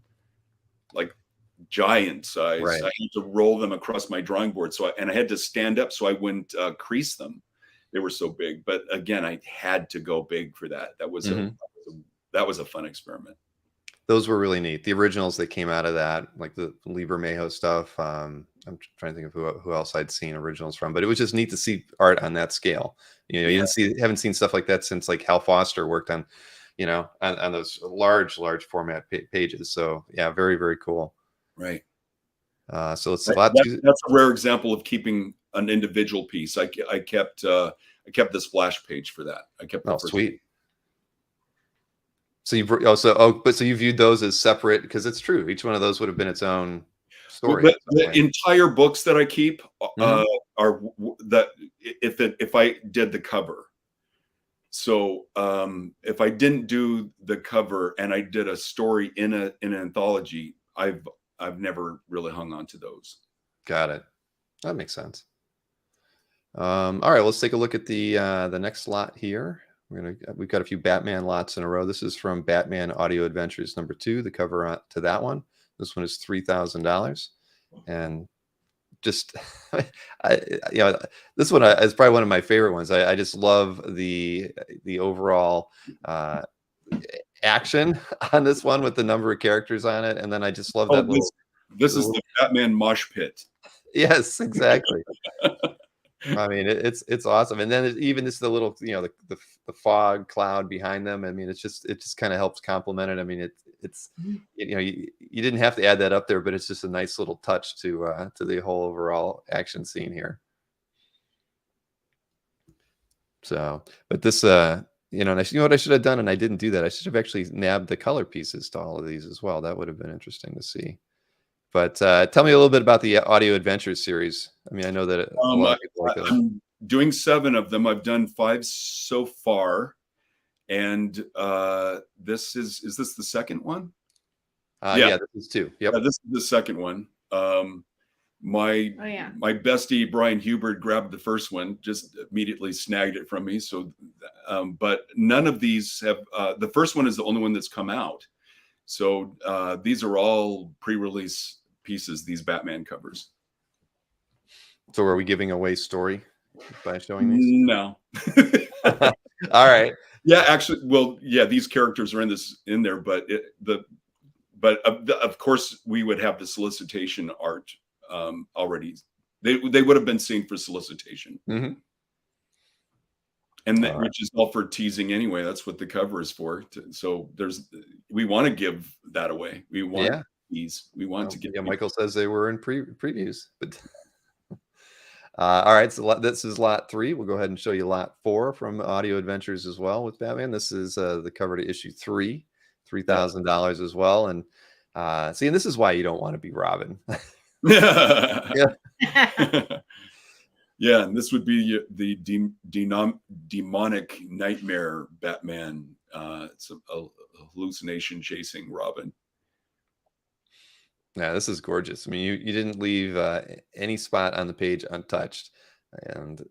like giant size. Right. I had to roll them across my drawing board, and I had to stand up so I wouldn't crease them. They were so big. But again, I had to go big for that. That was that was a fun experiment. Those were really neat. The originals that came out of that, like the Lieber Mayho stuff. I'm trying to think of who else I'd seen originals from, but it was just neat to see art on that scale. You haven't seen stuff like that since like Hal Foster worked on you know, on those large format pages. So yeah, very, very cool. Right. So let's that's a rare example of keeping an individual piece. I kept the splash page for that. I kept the first sweet. So so you viewed those as separate, because it's true. Each one of those would have been its own story. But the entire books that I keep are that if I did the cover. So if I didn't do the cover and I did a story in an anthology, I've never really hung on to those. Got it. That makes sense. All right, let's take a look at the next lot here. We've got a few Batman lots in a row. This is from Batman Audio Adventures #2. The cover to that one. This one is $3,000, and just this one is probably one of my favorite ones. I just love the overall action on this one with the number of characters on it, and then I just love that little. This is the Batman mosh pit. Yes, exactly. I mean, it's awesome, and then even just the little, the fog cloud behind them. I mean, it just kind of helps complement it. I mean, it's you didn't have to add that up there, but it's just a nice little touch to the whole overall action scene here. So, but this and what I should have done, and I didn't do that. I should have actually nabbed the color pieces to all of these as well. That would have been interesting to see. But tell me a little bit about the Audio Adventures series. I mean, I know that a lot of people like that. I'm doing 7 of them. I've done 5 so far, and this is this the second one? Yeah, this is 2. Yep. Yeah, this is the second one. My bestie Brian Hubert grabbed the first one, just immediately snagged it from me. So, but none of these have. The first one is the only one that's come out. So these are all pre-release pieces, these Batman covers. So are we giving away story by showing these? No. All right. Yeah, actually, well, yeah, these characters are in there, but of course we would have the solicitation art already. They would have been seen for solicitation. Mm-hmm. And which is all for teasing anyway. That's what the cover is for. So we want to give that away. We want these. We want to get. Yeah, Michael says they were in previews, but all right. So this is lot 3. We'll go ahead and show you lot 4 from Audio Adventures as well with Batman. This is the cover to issue 3, $3,000 as well. And see, and this is why you don't want to be Robin. Yeah. Yeah, and this would be the demonic nightmare Batman. It's a hallucination chasing Robin. Yeah, this is gorgeous. I mean, you didn't leave any spot on the page untouched, and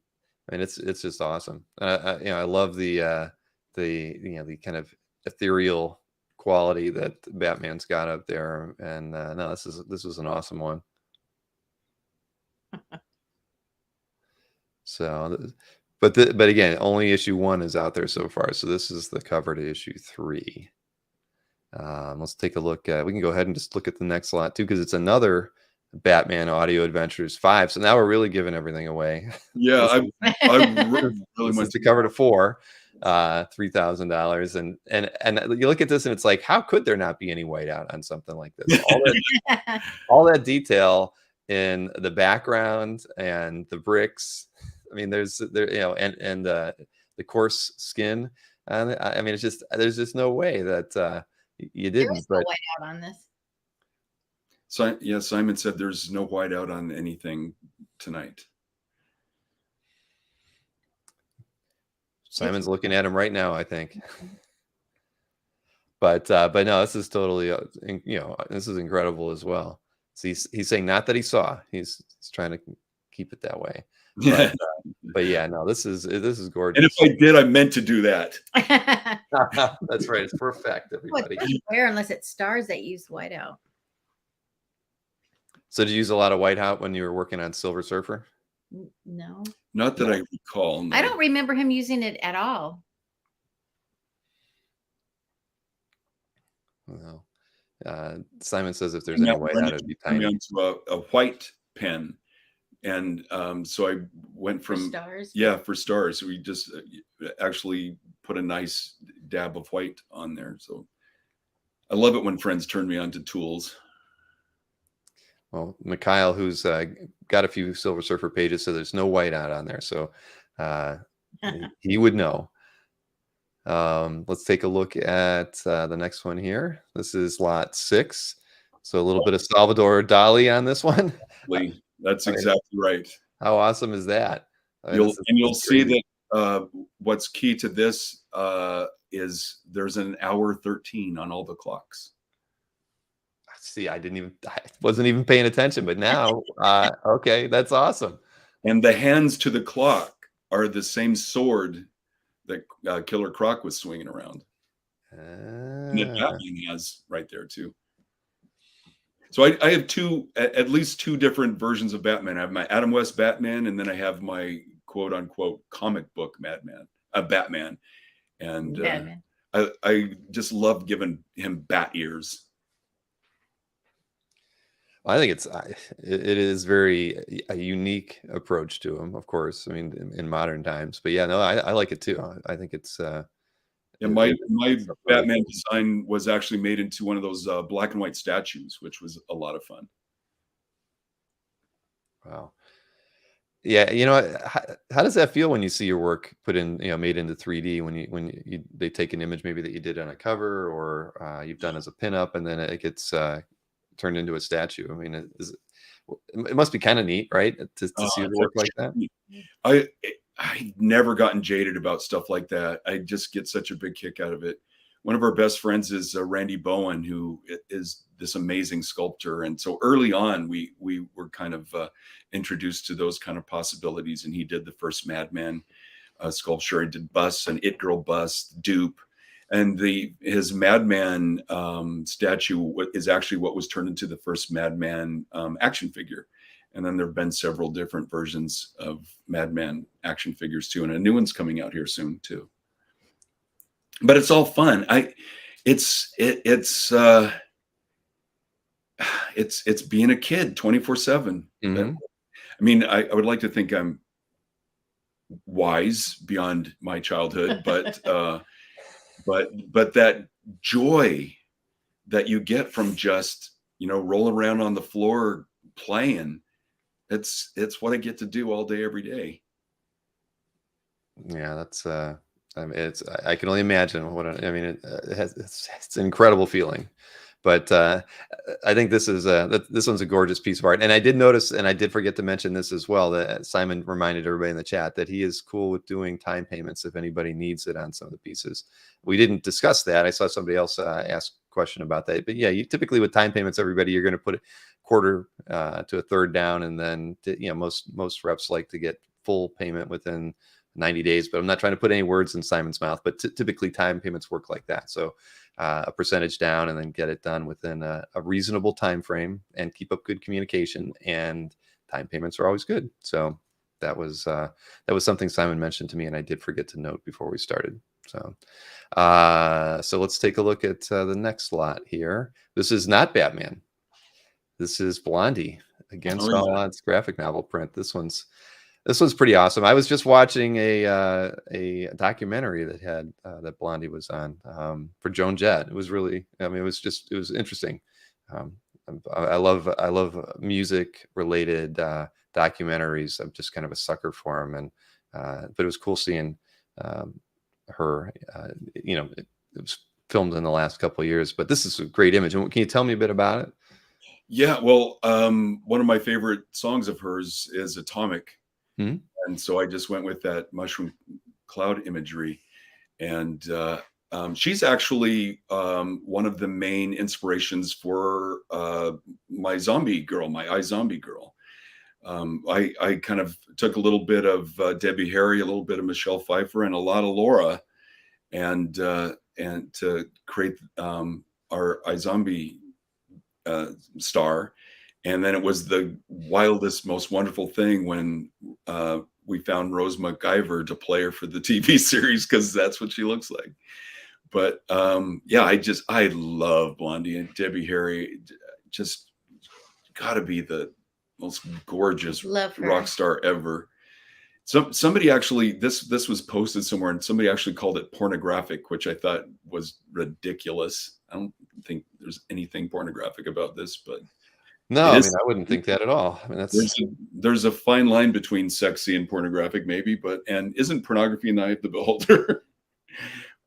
I mean it's just awesome. I love the kind of ethereal quality that Batman's got up there, and no, this is an awesome one. So, but again, only issue 1 is out there so far. So this is the cover to issue 3. Let's take a look at. We can go ahead and just look at the next lot too, because it's another Batman Audio Adventures 5. So now we're really giving everything away. Yeah, I really want to cover to 4, $3,000, and you look at this and it's like, how could there not be any whiteout on something like this? All that detail in the background and the bricks. I mean, and the coarse skin. I mean, it's just, there's just no way that you didn't. There was no whiteout on this. So yeah, Simon said there's no whiteout on anything tonight. Simon's looking at him right now, I think. But no, this is totally, this is incredible as well. So he's saying not that he saw. He's trying to keep it that way. But yeah, no, this is gorgeous. And if I did, I meant to do that. That's right. It's perfect, everybody. Well, it's rare unless it's stars that use whiteout. So did you use a lot of whiteout when you were working on Silver Surfer? No. Not that I recall. No. I don't remember him using it at all. Well, Simon says if there's any whiteout, it'd be tiny. Onto a white pen. And so I went from stars. Yeah, for stars. We just actually put a nice dab of white on there. So I love it when friends turn me on to tools. Well, Mikhail, who's got a few Silver Surfer pages, so there's no white out on there. So he would know. Let's take a look at the next one here. This is lot 6. So a little bit of Salvador Dali on this one. That's exactly right. How awesome is that? You'll see that what's key to this is there's an hour 13 on all the clocks. See, I wasn't even paying attention, but now, okay, that's awesome. And the hands to the clock are the same sword that Killer Croc was swinging around. And that Batman has right there too. So I have at least two different versions of Batman. I have my Adam West Batman, and then I have my quote unquote comic book Batman. And I just love giving him bat ears. I think it is very a unique approach to him, of course. I mean, in modern times, but yeah, no, I like it too. I think it's my Batman design was actually made into one of those black and white statues, which was a lot of fun. Wow. Yeah, you know, how does that feel when you see your work put in, made into 3D, when they take an image maybe that you did on a cover, or you've done as a pinup, and then it gets turned into a statue? I mean, it must be kind of neat, right, to see the work like that. I've never gotten jaded about stuff like that. I just get such a big kick out of it. One of our best friends is Randy Bowen, who is this amazing sculptor. And so early on, we were kind of introduced to those kind of possibilities. And he did the first Madman sculpture. He did busts, and It Girl bust, dupe. And his Madman statue is actually what was turned into the first Madman action figure. And then there have been several different versions of Madman action figures too, and a new one's coming out here soon too. But it's all fun. It's being a kid 24/7. Mm-hmm. I mean, I would like to think I'm wise beyond my childhood, but that joy that you get from just rolling around on the floor playing, it's what I get to do all day, every day. Yeah, that's I mean, I can only imagine it's an incredible feeling. But I think this one's a gorgeous piece of art. And I did notice, and I did forget to mention this as well, that Simon reminded everybody in the chat that he is cool with doing time payments if anybody needs it on some of the pieces. We didn't discuss that. I saw somebody else ask a question about that. But yeah, you typically with time payments, you're going to put a quarter to a third down, and then most reps like to get full payment within 90 days. But I'm not trying to put any words in Simon's mouth, but typically time payments work like that. So a percentage down, and then get it done within a reasonable time frame, and keep up good communication, and time payments are always good. So that was something Simon mentioned to me, and I did forget to note before we started. So let's take a look at the next lot here. This is not Batman. This is Blondie, Against All Odds graphic novel print. This one's pretty awesome. I was just watching a documentary that had that Blondie was on for Joan Jett. It was really, it was interesting. I love music related documentaries. I'm just kind of a sucker for them, and but it was cool seeing her. It was filmed in the last couple of years, but this is a great image. And can you tell me a bit about it? Yeah, well, one of my favorite songs of hers is Atomic. Mm-hmm. And so I just went with that mushroom cloud imagery. And she's actually one of the main inspirations for my iZombie Girl. I kind of took a little bit of Debbie Harry, a little bit of Michelle Pfeiffer, and a lot of Laura, and to create our iZombie star. And then it was the wildest, most wonderful thing when we found Rose McIver to play her for the TV series, because that's what she looks like. But I love Blondie, and Debbie Harry just got to be the most gorgeous rock star ever. Somebody actually, this was posted somewhere, and somebody actually called it pornographic, which I thought was ridiculous. I don't think there's anything pornographic about this, but No, it I is. mean, I wouldn't think that at all. I mean, that's There's a fine line between sexy and pornographic, maybe, and isn't pornography in the eye of the beholder?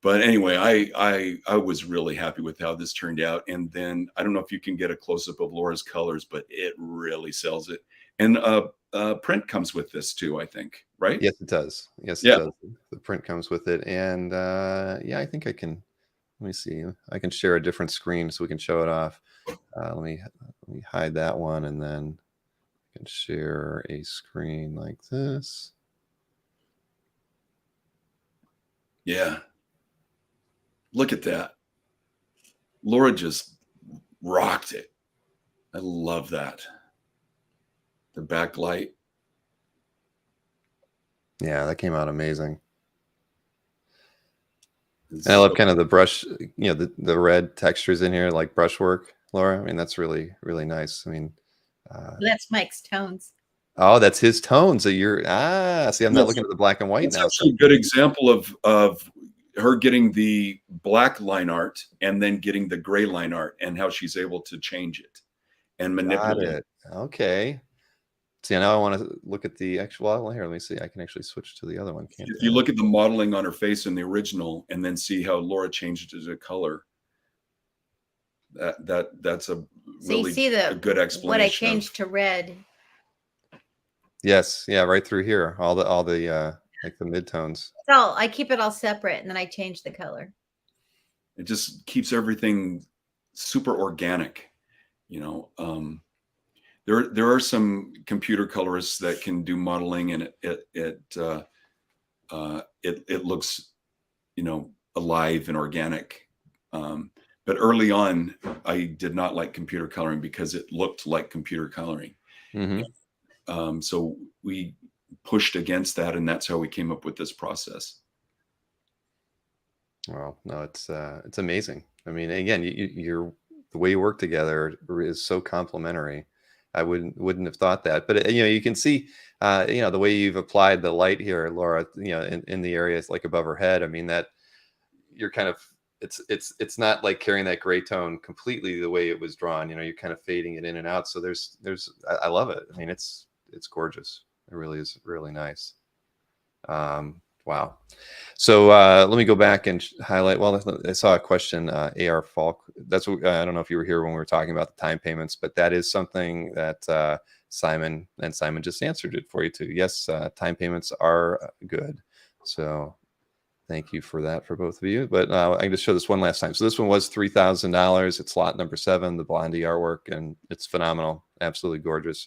But anyway, I was really happy with how this turned out. And then I don't know if you can get a close up of Laura's colors, but it really sells it. And print comes with this too, I think, right? yes, it does. Yes, it Yeah. does. The print comes with it, and yeah, I think I can. Let me see. I can share a different screen so we can show it off. Let me hide that one, and then I can share a screen like this. Yeah. Look at that. Laura just rocked it. I love that. The backlight. Yeah, that came out amazing. is And I love so- kind of the brush, you know, the red textures in here, like brushwork, Laura. I mean, that's really, really nice. I mean, That's Mike's tones. oh, that's his tones. So you're, see, I'm not Yes. looking at the black and white It's now. actually a good example of her getting the black line art and then getting the gray line art, and how she's able to change it and Got manipulate it. Okay. See, now I want to look at the actual. Well, here, let me see. I can actually switch to the other one. Can't If you look at the modeling on her face in the original and then see how Laura changed it to color, that's a So you really see a good explanation. what I of- changed to red. Yes, yeah, right through here. All the like the midtones. So I keep it all separate, and then I change the color. It just keeps everything super organic, you know. There are some computer colorists that can do modeling, and it looks, you know, alive and organic. But early on, I did not like computer coloring because it looked like computer coloring. Mm-hmm. So we pushed against that, and that's how we came up with this process. Well, no, it's amazing. I mean, again, you're the way you work together is so complementary. I wouldn't have thought that, but you know, you can see, you know, the way you've applied the light here, Laura, you know, in the areas like above her head. I mean, that you're kind of, it's not like carrying that gray tone completely the way it was drawn. You know, you're kind of fading it in and out. So I love it. I mean, it's gorgeous. It really is really nice. Wow. So let me go back and highlight. Well, I saw a question, AR Falk. That's what, I don't know if you were here when we were talking about the time payments, but that is something that Simon just answered it for you too. Yes, time payments are good. So thank you for that for both of you. But I can just show this one last time. So this one was $3,000. It's lot number 7, the Blondie artwork, and it's phenomenal, absolutely gorgeous.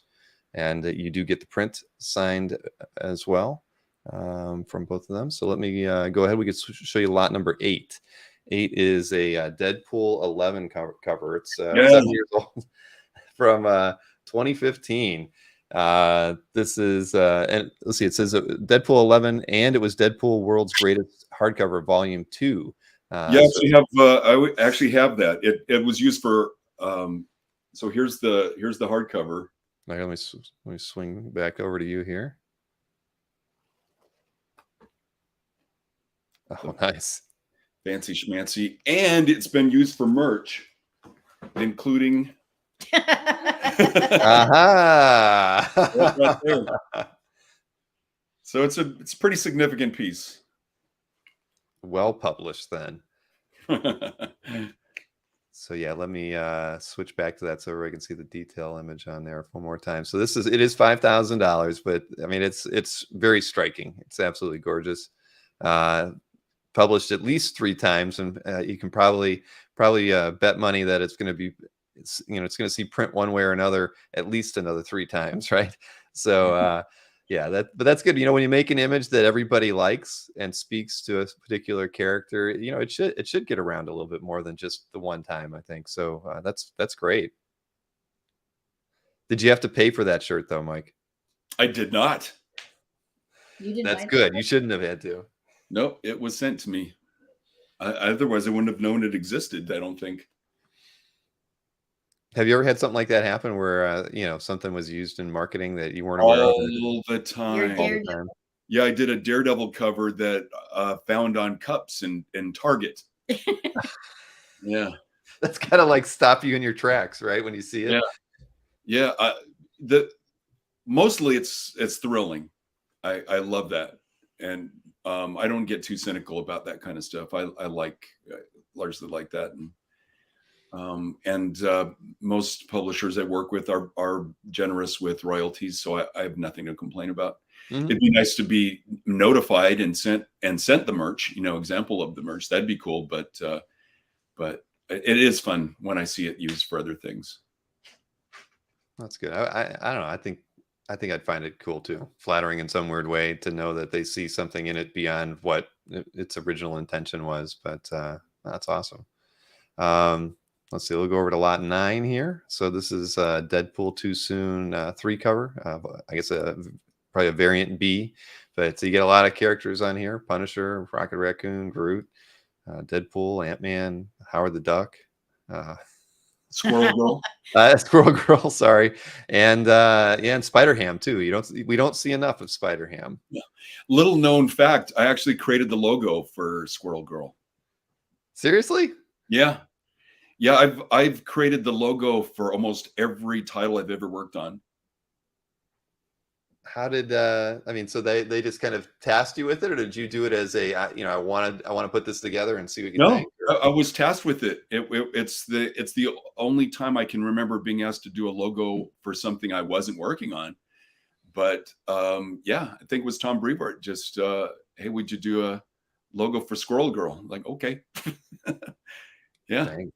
And you do get the print signed as well. From both of them. So let me go ahead. We can show you lot number 8. 8 is a Deadpool 11 cover. It's 7 years old from 2015. This is and let's see. It says Deadpool 11, and it was Deadpool World's Greatest Hardcover Volume 2. Yeah, I actually have that. It was used for. So here's the hardcover. Let me swing back over to you here. Oh, nice. Fancy schmancy. And it's been used for merch, including Aha. right there. So it's a pretty significant piece. Well published then. So yeah, let me switch back to that so everybody can see the detail image on there one more time. So it is $5,000, but I mean it's very striking. It's absolutely gorgeous. Published at least 3 times, and you can probably bet money that it's going to going to see print one way or another at least another 3 times, right? So yeah, but that's good. You know, when you make an image that everybody likes and speaks to a particular character, you know, it should get around a little bit more than just the one time, I think. So that's great. Did you have to pay for that shirt though, Mike? I did not. You didn't. That's good. You shouldn't have had to. Nope, it was sent to me. Otherwise, I wouldn't have known it existed, I don't think. Have you ever had something like that happen where you know, something was used in marketing that you weren't aware of? All the time. All the time. Yeah, I did a Daredevil cover that found on cups in Target. Yeah. That's kind of like stop you in your tracks, right? When you see it. Yeah. Yeah. Mostly it's thrilling. I love that. And I don't get too cynical about that kind of stuff. I largely like that. And most publishers I work with are generous with royalties, so I have nothing to complain about. Mm-hmm. It'd be nice to be notified and sent the merch, example of the merch. That'd be cool, but it is fun when I see it used for other things. That's good. I don't know. I think I'd find it cool too, flattering in some weird way to know that they see something in it beyond what its original intention was. But that's awesome. Let's see. We'll go over to lot 9 here. So this is Deadpool Too Soon 3 cover. I guess probably a variant B, but so you get a lot of characters on here: Punisher, Rocket Raccoon, Groot, Deadpool, Ant-Man, Howard the Duck, Squirrel Girl. Squirrel Girl, sorry, and Spider-Ham too. We don't see enough of Spider-Ham. Yeah. Little known fact: I actually created the logo for Squirrel Girl. Seriously? Yeah. I've created the logo for almost every title I've ever worked on. How did so they just kind of tasked you with it, or did you do it as a I want to put this together and see what you think? I was tasked with it. It's the only time I can remember being asked to do a logo for something I wasn't working on. But I think it was Tom Brevoort. Just hey, would you do a logo for Squirrel Girl? I'm like, okay. Yeah. Dang.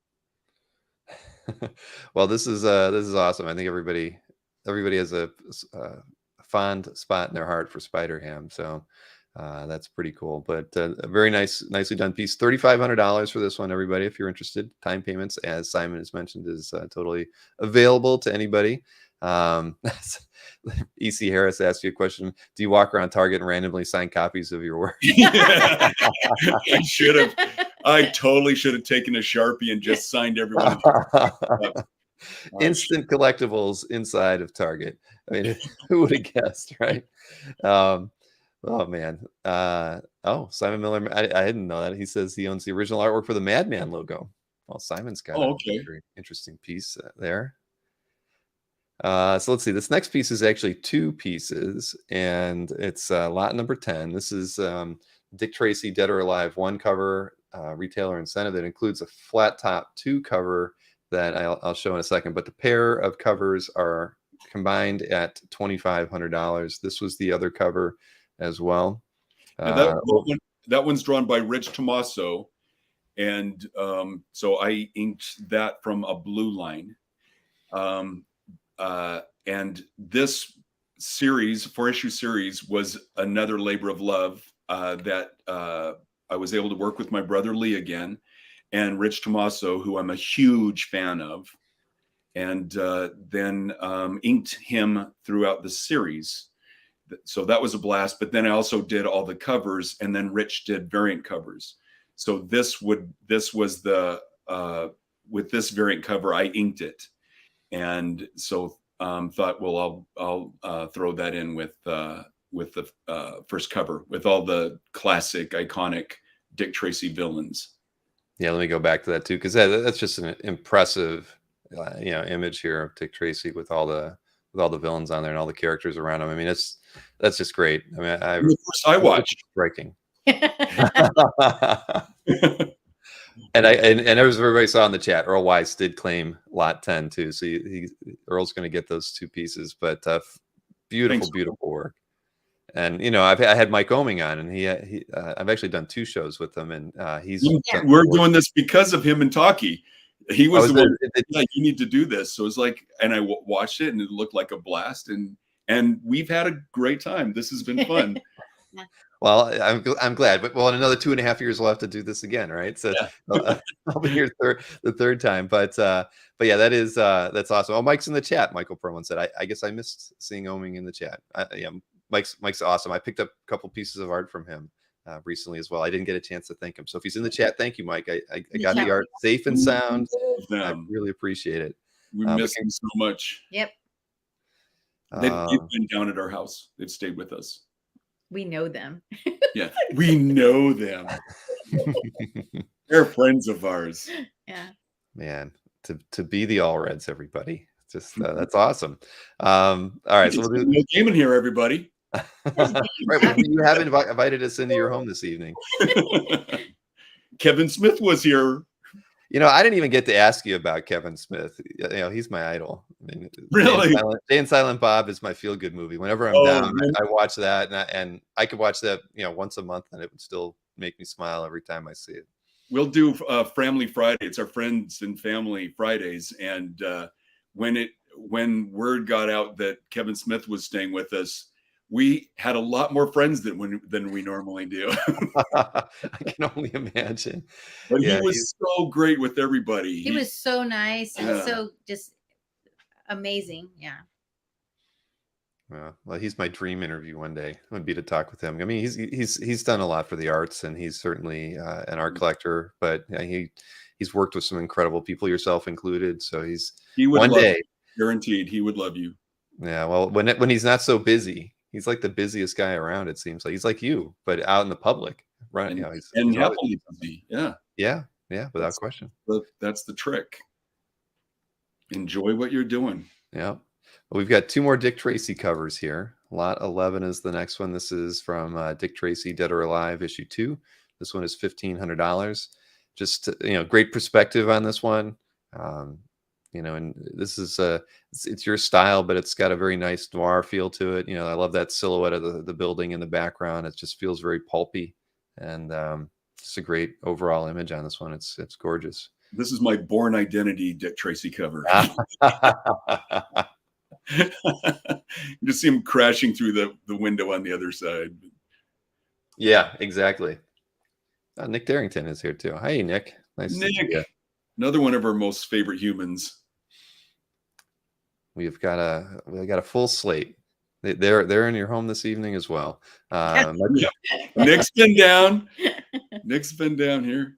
Well, this is awesome. I think everybody has a fond spot in their heart for Spider-Ham, so that's pretty cool. But a very nicely done piece. $3,500 for this one, everybody. If you're interested, time payments, as Simon has mentioned, is totally available to anybody. E.C. Harris asked you a question: do you walk around Target and randomly sign copies of your work? I should have. I totally should have taken a Sharpie and just signed everyone. Instant collectibles inside of Target. I mean, who would have guessed, right? Oh man. Simon Miller. I didn't know that. He says he owns the original artwork for the Madman logo. Well, Simon's got a very interesting piece there. So let's see. This next piece is actually 2 pieces, and it's lot number 10. This is Dick Tracy, Dead or Alive 1 cover, retailer incentive that includes a flat top 2 cover that I'll show in a second. But the pair of covers are combined at $2,500. This was the other cover as well. That one's drawn by Rich Tomaso, and so I inked that from a blue line. And this series, 4-issue series, was another labor of love that I was able to work with my brother Lee again, and Rich Tomaso, who I'm a huge fan of, and then inked him throughout the series. So that was a blast. But then I also did all the covers, and then Rich did variant covers. So this was the with this variant cover, I inked it. And so thought, well, I'll throw that in with the first cover with all the classic, iconic Dick Tracy villains. Yeah, let me go back to that too, because that's just an impressive, image here of Dick Tracy with all the villains on there and all the characters around him. I mean, that's just great. I mean, of course I watched. Striking. And as everybody saw in the chat, Earl Weiss did claim lot 10 too. So Earl's going to get those 2 pieces, but beautiful work. And I had Mike Oeming on, and I've actually done 2 shows with him, and we're doing this because of him and Taki. He was the one like, you need to do this. So it's like, and I watched it, and it looked like a blast, and we've had a great time. This has been fun. Well, I'm glad, but in another 2.5 years we'll have to do this again, right? So yeah. I'll be here the third time, but yeah, that's awesome. Oh, Mike's in the chat. Michael Perlman said, I guess I missed seeing Oeming in the chat. Mike's awesome. I picked up a couple pieces of art from him recently as well. I didn't get a chance to thank him, so if he's in the chat, thank you, Mike. I got the art safe and sound. I really appreciate it. We miss him so much. Yep. They've been down at our house. They've stayed with us. We know them. Yeah, we know them. They're friends of ours. Yeah. Man, to be the Allreds, everybody. Just that's awesome. All right, so we'll do no game in here, everybody. right. Well, you have invited us into your home this evening. Kevin Smith was here. You know, I didn't even get to ask you about Kevin Smith. You know, he's my idol. I mean, Really? Jay and Silent Bob is my feel-good movie. Whenever I'm down, I watch that, and I could watch that, you know, once a month, and it would still make me smile every time I see it. We'll do Family Friday. It's our friends and family Fridays, and when word got out that Kevin Smith was staying with us, we had a lot more friends than we normally do. I can only imagine. But yeah, he was so great with everybody. He was so nice and so just amazing. Yeah. Well, he's my dream interview one day. Would be to talk with him. I mean, he's done a lot for the arts, and he's certainly an art collector. But he's worked with some incredible people, yourself included. So he would one day, guaranteed, he would love you. Yeah. Well, when he's not so busy. He's like the busiest guy around. It seems like he's like you, but out in the public, right? And, you know, he's happily busy. Yeah, without question. That's the trick. Enjoy what you're doing. Yeah. Well, we've got 2 more Dick Tracy covers here. Lot 11 is the next one. This is from Dick Tracy, Dead or Alive, issue 2. This one is $1,500. Just great perspective on this one. You know, and this is it's your style, but it's got a very nice noir feel to it. You know, I love that silhouette of the building in the background. It just feels very pulpy, and it's a great overall image on this one. It's gorgeous. This is my Born Identity Dick Tracy cover. You just see him crashing through the window on the other side. Yeah, exactly. Nick Darrington is here too. Hi, Nick. Nice Nick, to see you. Another one of our most favorite humans. We've got a full slate. They're in your home this evening as well. Nick's been down. Nick's been down here.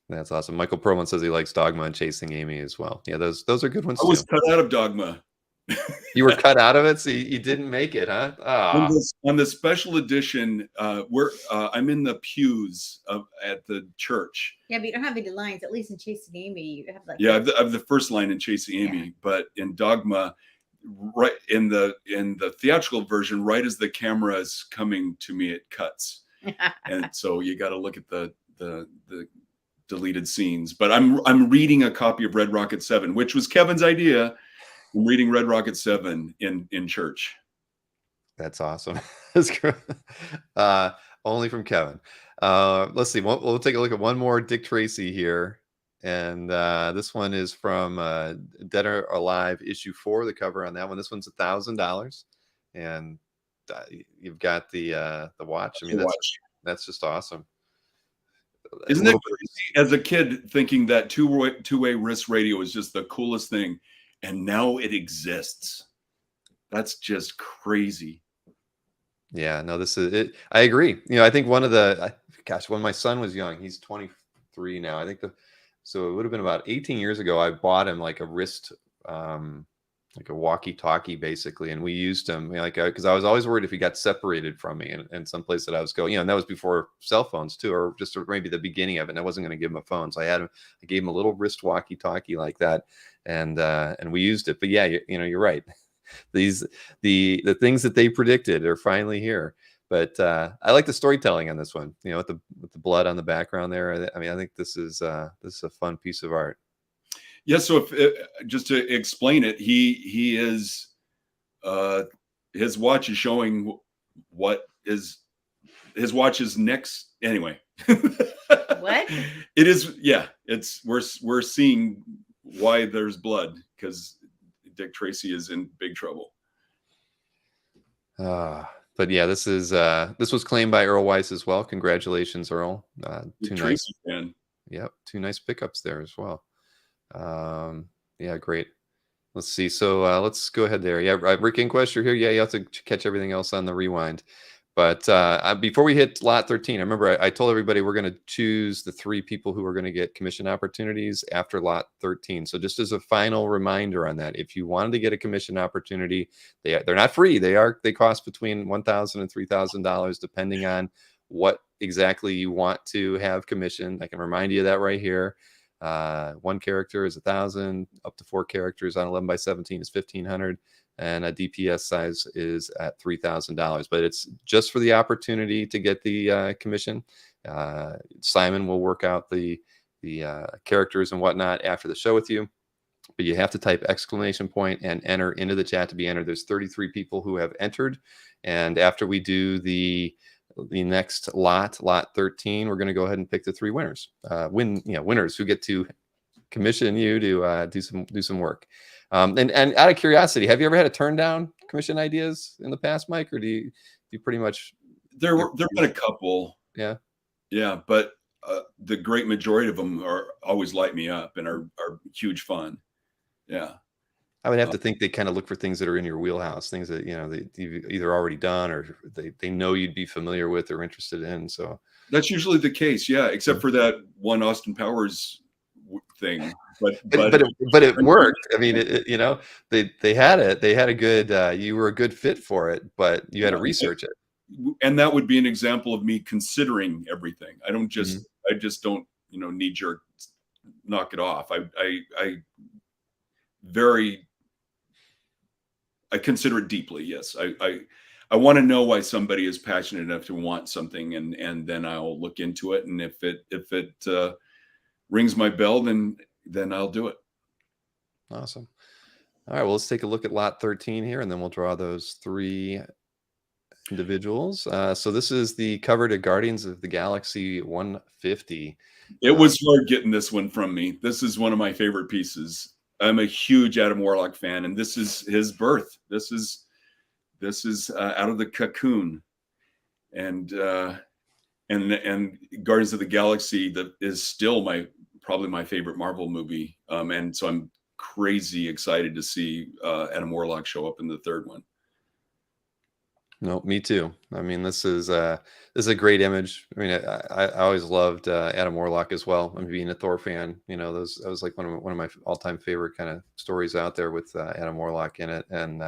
That's awesome. Michael Perlman says he likes Dogma and Chasing Amy as well. Yeah, those are good ones. I was cut out of Dogma. You were cut out of it, so you didn't make it, huh? On the special edition, I'm in the pews at the church. Yeah, but you don't have any lines. At least in Chasing Amy, you have like. Yeah, I have the first line in Chasing Amy, but in Dogma, right in the theatrical version, right as the camera is coming to me, it cuts, and so you got to look at the deleted scenes. But I'm reading a copy of Red Rocket 7, which was Kevin's idea. I'm reading Red Rocket 7 in church. That's awesome. That's good. Only from Kevin. Let's see. We'll take a look at one more Dick Tracy here. And this one is from Dead or Alive, issue 4, the cover on that one. This one's $1,000. And you've got the watch. I mean, that's just awesome. Isn't it crazy as a kid thinking that two-way wrist radio is just the coolest thing? And now it exists. That's just crazy. Yeah, no, this is it. I agree. You know, I think when my son was young, he's 23 now. I think so it would have been about 18 years ago. I bought him like a wrist, like a walkie-talkie basically, and we used him because I was always worried if he got separated from me and someplace that I was going. You know, and that was before cell phones too, or just maybe the beginning of it. And I wasn't going to give him a phone, so I gave him a little wrist walkie-talkie like that, and we used it. But yeah, you're right. The things that they predicted are finally here. But I like the storytelling on this one. You know, with the blood on the background there. I mean, I think this is a fun piece of art. Yeah. So just to explain it, he is his watch is showing what is his watch is next. Anyway, what it is? Yeah, we're seeing why there's blood because Dick Tracy is in big trouble. But yeah, this was claimed by Earl Weiss as well. Congratulations, Earl. Tracy fan. Yep, 2 nice pickups there as well. Yeah, great. Let's see. So let's go ahead there. Yeah, Rick Inquest, you're here. Yeah, you have to catch everything else on the rewind. But before we hit lot 13, I remember I told everybody we're going to choose the 3 people who are going to get commission opportunities after lot 13. So just as a final reminder on that, if you wanted to get a commission opportunity, they're not free. They cost between $1,000 and $3,000 depending on what exactly you want to have commissioned. I can remind you of that right here. 1 character is $1,000, up to 4 characters on 11 by 17 is $1,500. And a DPS size is at $3,000, but it's just for the opportunity to get the commission. Simon will work out the characters and whatnot after the show with you, but you have to type exclamation point and enter into the chat to be entered. There's 33 people who have entered, and after we do the next lot 13, we're going to go ahead and pick the 3 winners. Winners who get to commission you to do some work. And out of curiosity, have you ever had to turn down commission ideas in the past, Mike, or do you pretty much? There've been a couple. Yeah, but the great majority of them always light me up and are huge fun. Yeah, I would have to think they kind of look for things that are in your wheelhouse, things that you've either already done or they know you'd be familiar with or interested in. So that's usually the case. Yeah, except for that one Austin Powers thing. But it worked. I mean, they had it. They had a good. You were a good fit for it, but you had to research it. And that would be an example of me considering everything. I don't just. I just don't. Knee jerk, knock it off. I consider it deeply. Yes, I want to know why somebody is passionate enough to want something, and then I'll look into it. And if it rings my bell, then I'll do it. Awesome. All right, well, let's take a look at lot 13 here, and then we'll draw those 3 individuals. So this is the cover to Guardians of the Galaxy 150. It was hard getting this one from me. This is one of my favorite pieces. I'm a huge Adam Warlock fan, and this is his birth. This is out of the cocoon, and Guardians of the Galaxy that is still probably my favorite Marvel movie. And so I'm crazy excited to see Adam Warlock show up in the 3rd one. No, me too. I mean, this is a great image. I mean, I always loved Adam Warlock as well. I mean, being a Thor fan, that was like one of my all-time favorite kind of stories out there with Adam Warlock in it. And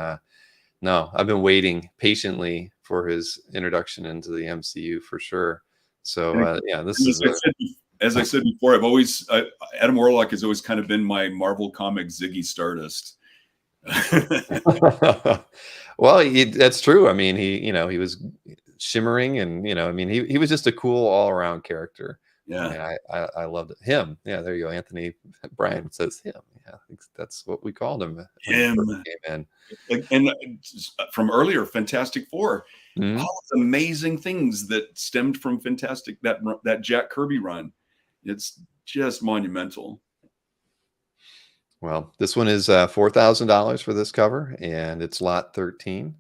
no, I've been waiting patiently for his introduction into the MCU for sure. So this is. As I said before, Adam Warlock has always kind of been my Marvel Comics Ziggy Stardust. Well, that's true. I mean, he was shimmering, and he was just a cool all around character. Yeah, I loved him. Yeah, there you go. Anthony Bryan says him. Yeah, that's what we called him. Him. And from earlier, Fantastic Four. All of the amazing things that stemmed from Fantastic that Jack Kirby run. It's just monumental. Well, this one is $4,000 for this cover, and it's lot 13,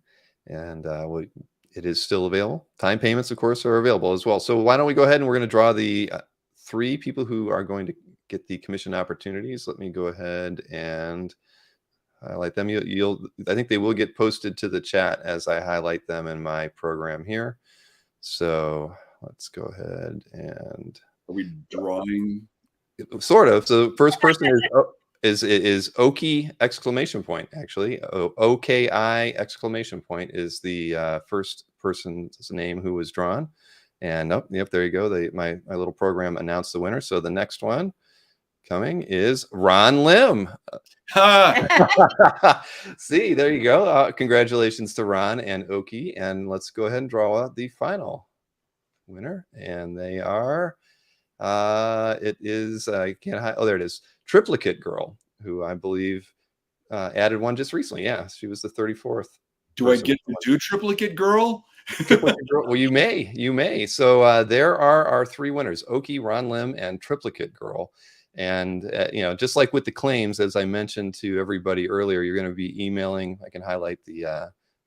and it is still available. Time payments, of course, are available as well. So why don't we go ahead and we're going to draw the 3 people who are going to get the commission opportunities. Let me go ahead and highlight them. I think they will get posted to the chat as I highlight them in my program here. So let's go ahead and. Are we drawing? Sort of. So first person is Oki exclamation point. Actually, OKI exclamation point is the first person's name who was drawn. And there you go. My little program announced the winner. So the next one coming is Ron Lim. See, there you go. Congratulations to Ron and Oki. And let's go ahead and draw the final winner. And they are. It is there it is, Triplicate Girl, who I believe added one just recently. Yeah, she was the 34th. Do I get to do Triplicate Girl? Triplicate Girl? Well, you may. So there are our 3 winners: Oki, Ron Lim, and Triplicate Girl. And just like with the claims, as I mentioned to everybody earlier, you're going to be emailing. I can highlight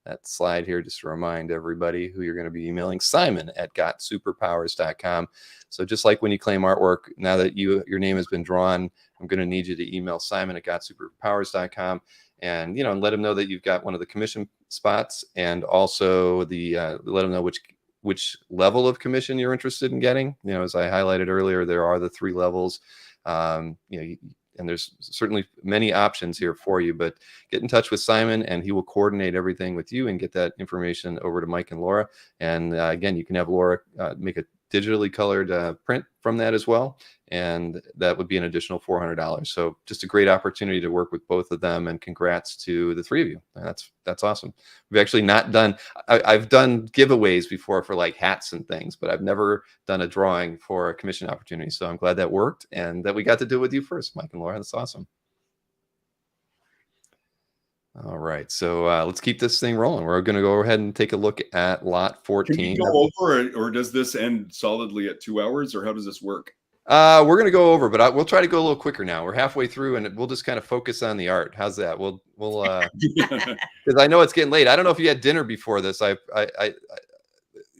that slide here just to remind everybody who you're going to be emailing: Simon@gotsuperpowers.com. So just like when you claim artwork, now that your name has been drawn, I'm going to need you to email Simon@gotsuperpowers.com and let him know that you've got one of the commission spots, and also let him know which which level of commission you're interested in getting. You know, as I highlighted earlier, there are the 3 levels. You know, and there's certainly many options here for you, but get in touch with Simon and he will coordinate everything with you and get that information over to Mike and Laura. And again, you can have Laura make a digitally colored print from that as well. And that would be an additional $400. So just a great opportunity to work with both of them, and congrats to the 3 of you. That's awesome. We've actually not done, I've done giveaways before for like hats and things, but I've never done a drawing for a commission opportunity. So I'm glad that worked and that we got to do it with you first, Mike and Laura. That's awesome. All right, so let's keep this thing rolling. We're going to go ahead and take a look at lot 14. Can you go over, or does this end solidly at 2 hours, or how does this work? We're going to go over, but we'll try to go a little quicker now. We're halfway through, and we'll just kind of focus on the art. How's that? We'll because I know it's getting late. I don't know if you had dinner before this. Oh,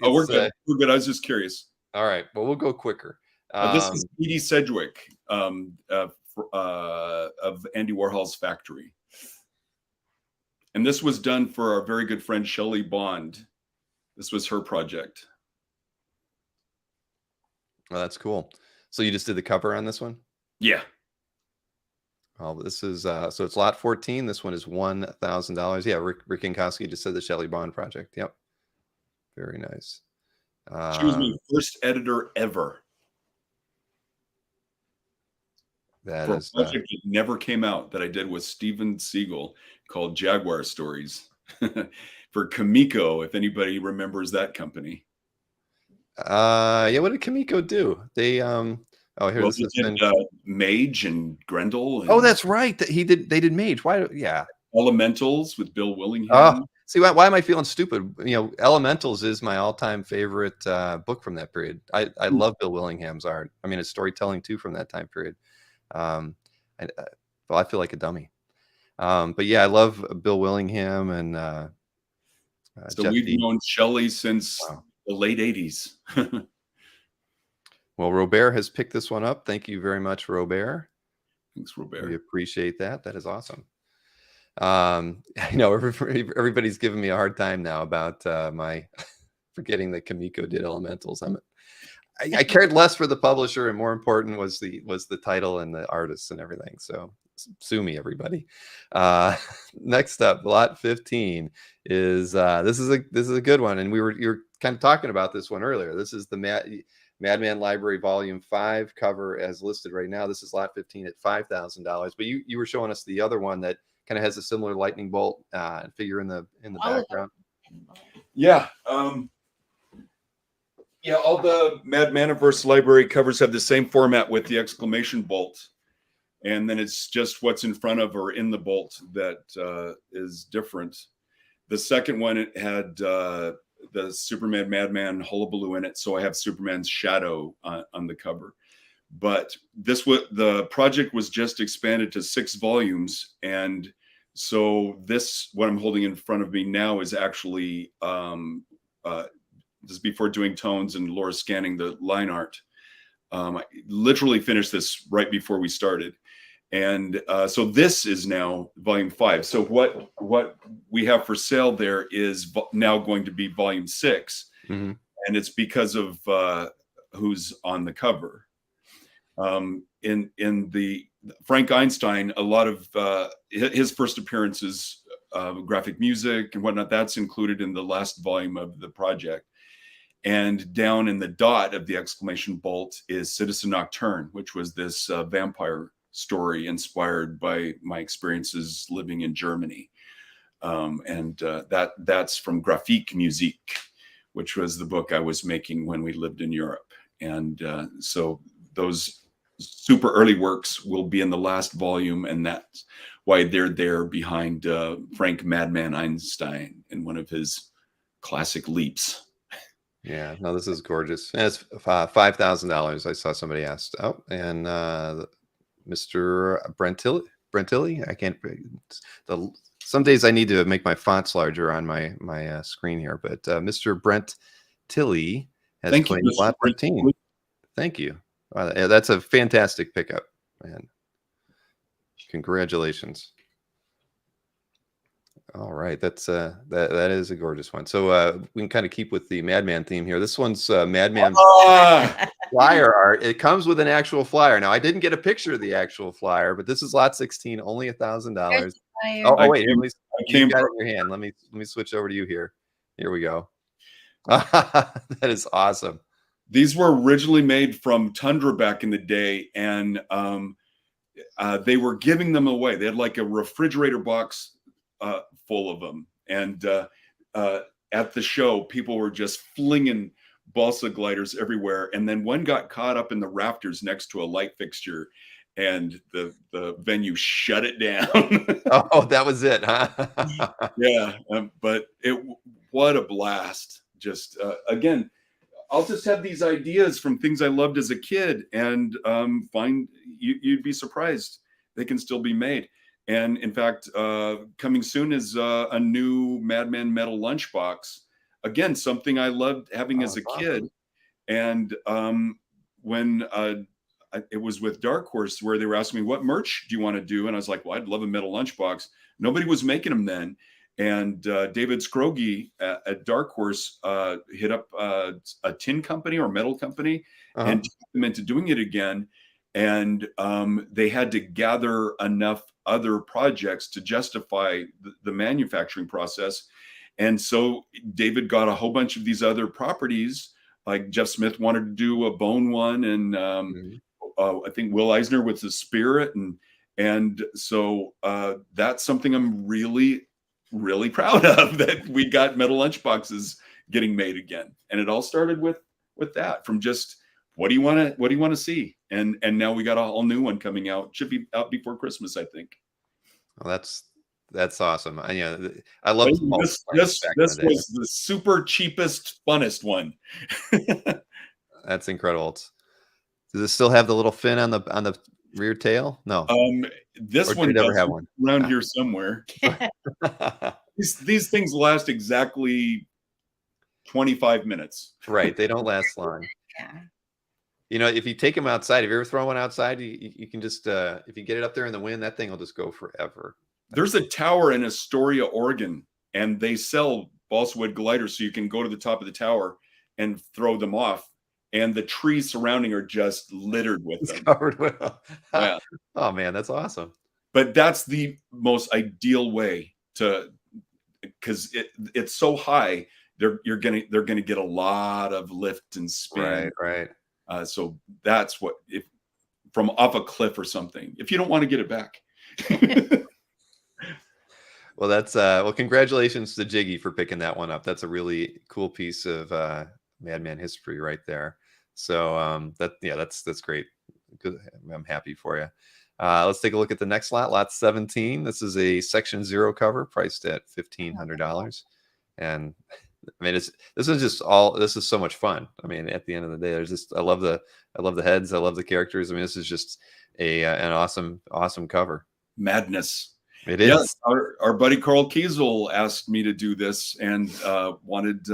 we're good. We're good. I was just curious. All right, well, we'll go quicker. This is Edie Sedgwick of Andy Warhol's Factory. And this was done for our very good friend Shelley Bond. This was her project. Oh, that's cool. So you just did the cover on this one? Yeah. Oh, this is so it's lot 14. This one is $1,000. Yeah, Rick Inkowski just said the Shelley Bond project. Yep. Very nice. She was my first editor ever. That for is a project that never came out that I did with Steven Siegel called Jaguar Stories for Kamiko, if anybody remembers that company. Yeah, what did Kamiko do? They oh, here, Well, this they has did, Mage and Grendel. And oh, that's right. They did Mage. Why? Yeah. Elementals with Bill Willingham. Oh, see, why am I feeling stupid? You know, Elementals is my all-time favorite book from that period. I love Bill Willingham's art. I mean, his storytelling too from that time period. Well, I feel like a dummy. But yeah, I love Bill Willingham and so Jeff we've D. known Shelley since the late 80s. Well, Robert has picked this one up. Thank you very much, Robert. Thanks, Robert. We appreciate that. That is awesome. I know everybody's giving me a hard time now about my forgetting that Kamiko did Elementals. I cared less for the publisher, and more important was the title and the artists and everything. So sue me, everybody. Next up, lot 15 is this is a good one, and you were kind of talking about this one earlier. This is the Madman Library Volume 5 cover as listed right now. This is lot 15 at $5,000. But you were showing us the other one that kind of has a similar lightning bolt figure in the background. Yeah. Yeah, all the Madmaniverse library covers have the same format with the exclamation bolt. And then it's just what's in front of or in the bolt that is different. The second one, it had the Superman Madman hullabaloo in it. So I have Superman's shadow on the cover. But the project was just expanded to 6 volumes. And so what I'm holding in front of me now is actually this is before doing tones and Laura scanning the line art. I literally finished this right before we started. And so this is now volume 5. So what we have for sale there is now going to be volume 6. Mm-hmm. And it's because of who's on the cover. In the Frank Einstein, a lot of his first appearances, graphic music and whatnot, that's included in the last volume of the project. And down in the dot of the exclamation bolt is Citizen Nocturne, which was this vampire story inspired by my experiences living in Germany. That's from Graphique Musique, which was the book I was making when we lived in Europe. And so those super early works will be in the last volume, and that's why they're there behind Frank Madman Einstein in one of his classic leaps. Yeah, no, this is gorgeous. And it's $5,000. I saw somebody asked. Oh, and Mr. Brentilli. I can't. Some days I need to make my fonts larger on my screen here. But Mr. Brent Tilley has claimed lot 14. Thank you. Yeah, that's a fantastic pickup, man. Congratulations. All right, that's that is a gorgeous one. So we can kind of keep with the Madman theme here. This one's Madman flyer art. It comes with an actual flyer. Now I didn't get a picture of the actual flyer, but this is lot 16, only $1,000. Oh wait, here, you got it in your hand. Let me switch over to you here. Here we go. That is awesome. These were originally made from Tundra back in the day, and they were giving them away. They had like a refrigerator box full of them, and at the show, people were just flinging balsa gliders everywhere. And then one got caught up in the rafters next to a light fixture, and the venue shut it down. Oh, that was it, huh? Yeah, but what a blast! Just again, I'll just have these ideas from things I loved as a kid, and you'd be surprised they can still be made. And in fact, coming soon is a new Madman metal lunchbox. Again, something I loved having as a kid. And when it was with Dark Horse, where they were asking me, what merch do you want to do? And I was like, well, I'd love a metal lunchbox. Nobody was making them then. And David Scroggie at Dark Horse hit up a tin company or metal company and talked them into doing it again. And they had to gather enough other projects to justify the manufacturing process. And so David got a whole bunch of these other properties, like Jeff Smith wanted to do a bone one, and I think Will Eisner with the spirit. And so that's something I'm really, really proud of, that we got metal lunchboxes getting made again. And it all started with that, from just, what do you want to see? And now we got a whole new one coming out. Should be out before Christmas, I think. Well, that's awesome. I love this was the super cheapest, funnest one. That's incredible. Does it still have the little fin on the rear tail? No. This one does have one around here somewhere. These things last exactly 25 minutes. Right. They don't last long. Yeah. You know, if you take them outside, if you ever throw one outside, you can just, if you get it up there in the wind, that thing will just go forever. There's a tower in Astoria, Oregon, and they sell balsa wood gliders, so you can go to the top of the tower and throw them off. And the trees surrounding are just littered with them. Covered with them. Yeah. Oh man, that's awesome. But that's the most ideal way to, because it's so high, they're gonna get a lot of lift and spin. Right. So that's what, if from off a cliff or something, if you don't want to get it back. Well, that's well, congratulations to Jiggy for picking that one up. That's a really cool piece of Madman history right there. So that's great. Good. I'm happy for you. Let's take a look at the next lot 17. This is a Section 0 cover priced at $1,500. And I mean, this is so much fun. I mean, at the end of the day, I love the heads. I love the characters. I mean, this is just an awesome cover. Madness. It is. Yes, our buddy Carl Kiesel asked me to do this and wanted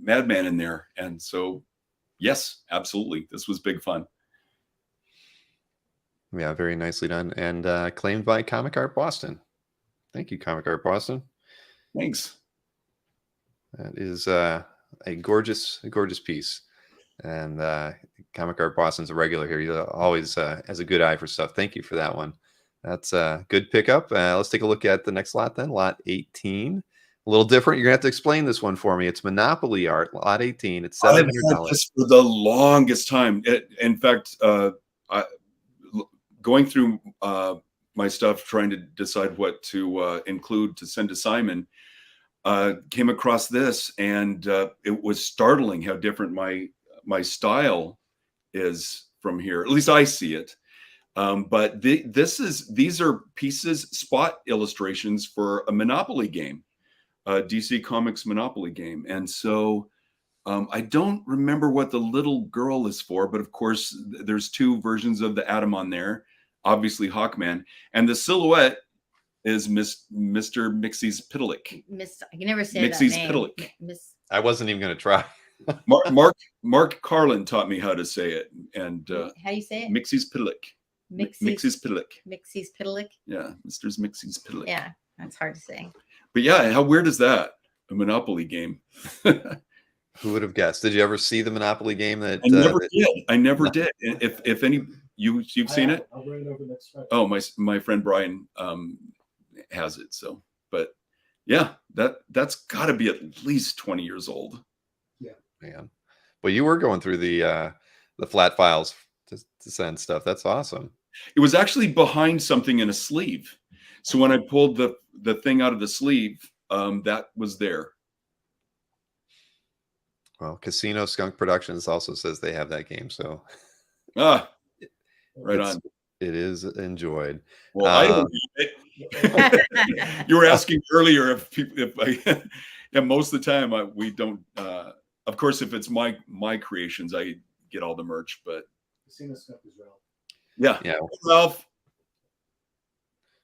Madman in there. And so, yes, absolutely. This was big fun. Yeah, very nicely done. And claimed by Comic Art Boston. Thank you, Comic Art Boston. Thanks. That is a gorgeous piece. And Comic Art Boston's a regular here. He always has a good eye for stuff. Thank you for that one. That's a good pickup. Let's take a look at the next lot then, lot 18. A little different. You're going to have to explain this one for me. It's Monopoly art, lot 18. It's $700. I've had this for the longest time. In fact, going through my stuff, trying to decide what to include to send to Simon, came across this, and it was startling how different my style is from here. At least I see it. But these are spot illustrations for a Monopoly game, DC Comics Monopoly game. And so I don't remember what the little girl is for, but of course there's two versions of the Atom on there, obviously Hawkman, and the silhouette is Mr. Mixie's Pitalik. I can never say Mixie's that name. Pitalik. I wasn't even going to try. Mark Carlin taught me how to say it, and how do you say it? Mixie's Pitalik. Mixie's Pitalik. Mixie's Pitalik. Yeah, Mr. Mixie's Pitalik. Yeah. That's hard to say. But yeah, how weird is that? A Monopoly game. Who would have guessed? Did you ever see the Monopoly game? That I never did. I never did. If any you've seen it? I'll bring it over next Friday. Oh, my friend Brian has it. So, but yeah, that's got to be at least 20 years old. Yeah, man. Well, you were going through the flat files to send stuff. That's awesome. It was actually behind something in a sleeve. So when I pulled the thing out of the sleeve, that was there. Well, Casino Skunk Productions also says they have that game. So right on. It is enjoyed. Well, I don't have it. You were asking earlier if yeah, most of the time we don't. Of course, if it's my creations, I get all the merch. But Casino Skunk is Ralph. Yeah, Ralph.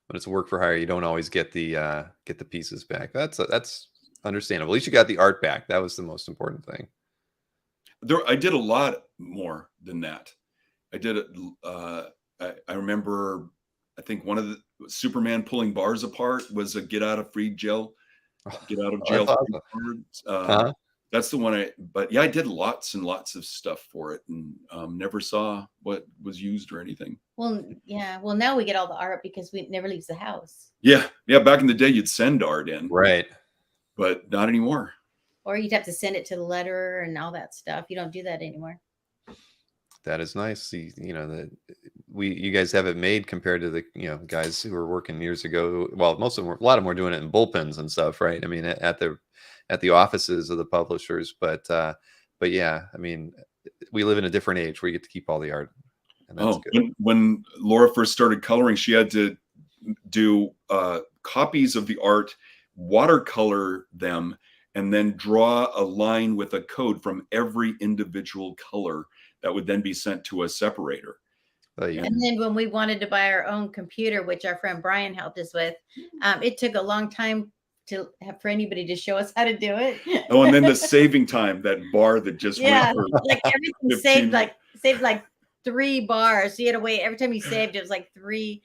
When it's work for hire, you don't always get the pieces back. That's understandable. At least you got the art back. That was the most important thing. I did a lot more than that. I did it. I remember. I think one of the Superman pulling bars apart was a get out of jail card. That's the one but yeah, I did lots and lots of stuff for it, and never saw what was used or anything. Well, yeah. Well, now we get all the art because we never leaves the house. Yeah. Back in the day, you'd send art in, right? But not anymore. Or you'd have to send it to the letterer and all that stuff. You don't do that anymore. That is nice. You know, you guys have it made compared to the guys who were working years ago. Well, a lot of them were doing it in bullpens and stuff, right? I mean, at the offices of the publishers, but yeah, I mean, we live in a different age where you get to keep all the art. And that's good. When Laura first started coloring, she had to do copies of the art, watercolor them, and then draw a line with a code from every individual color that would then be sent to a separator. And then when we wanted to buy our own computer, which our friend Brian helped us with, it took a long time for anybody to show us how to do it. Oh, and then the saving time, that bar that just went for like everything saved like 3 bars. So you had to wait every time you saved. It was like 3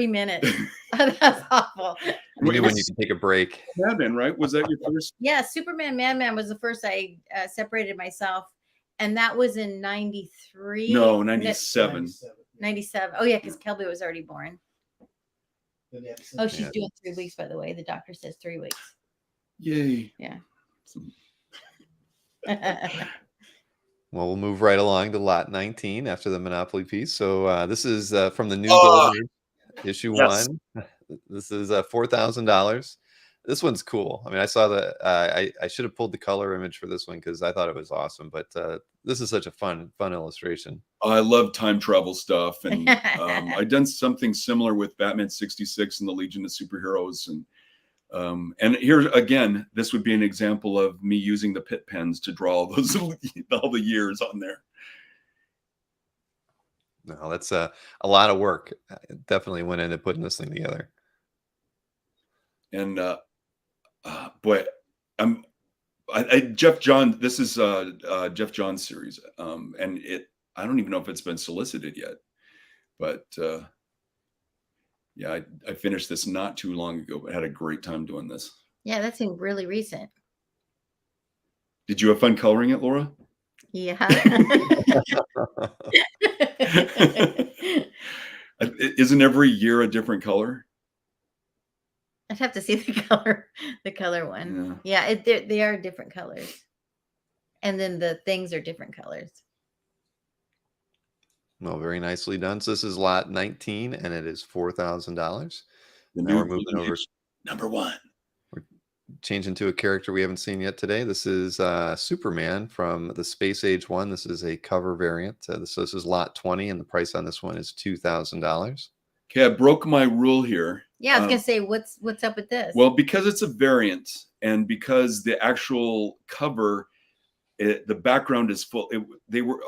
minutes. That's awful. When you can take a break. Madman, right? Was that your first? Yeah, Superman Madman was the first I separated myself, and that was in 93. No, 97. 97. Oh yeah, because Kelby was already born. Oh, she's doing 3 weeks, by the way. The doctor says 3 weeks. Yay. Yeah. Well, we'll move right along to lot 19 after the Monopoly piece. So this is from the new Golden Age, issue 1. This is $4,000. This one's cool. I mean, I saw I should have pulled the color image for this one because I thought it was awesome. But this is such a fun illustration. I love time travel stuff, and I've done something similar with Batman 66 and the Legion of Superheroes, and here again, this would be an example of me using the pit pens to draw all the years on there. No, that's a lot of work. It definitely went into putting this thing together. And boy, Jeff John. This is Jeff John's series, and I don't even know if it's been solicited yet, but yeah, I finished this not too long ago, but had a great time doing this. Yeah, that seemed really recent. Did you have fun coloring it, Laura? Yeah. Isn't every year a different color? I'd have to see the color one. Yeah, they are different colors. And then the things are different colors. Well, very nicely done. So this is lot 19, and it is $4,000. Now we're moving over. Number 1. We're changing to a character we haven't seen yet today. This is Superman from the Space Age 1. This is a cover variant. So this is lot 20, and the price on this one is $2,000. Okay, I broke my rule here. Yeah, I was gonna say, what's up with this? Well, because it's a variant, and because the actual cover, the background is full. They were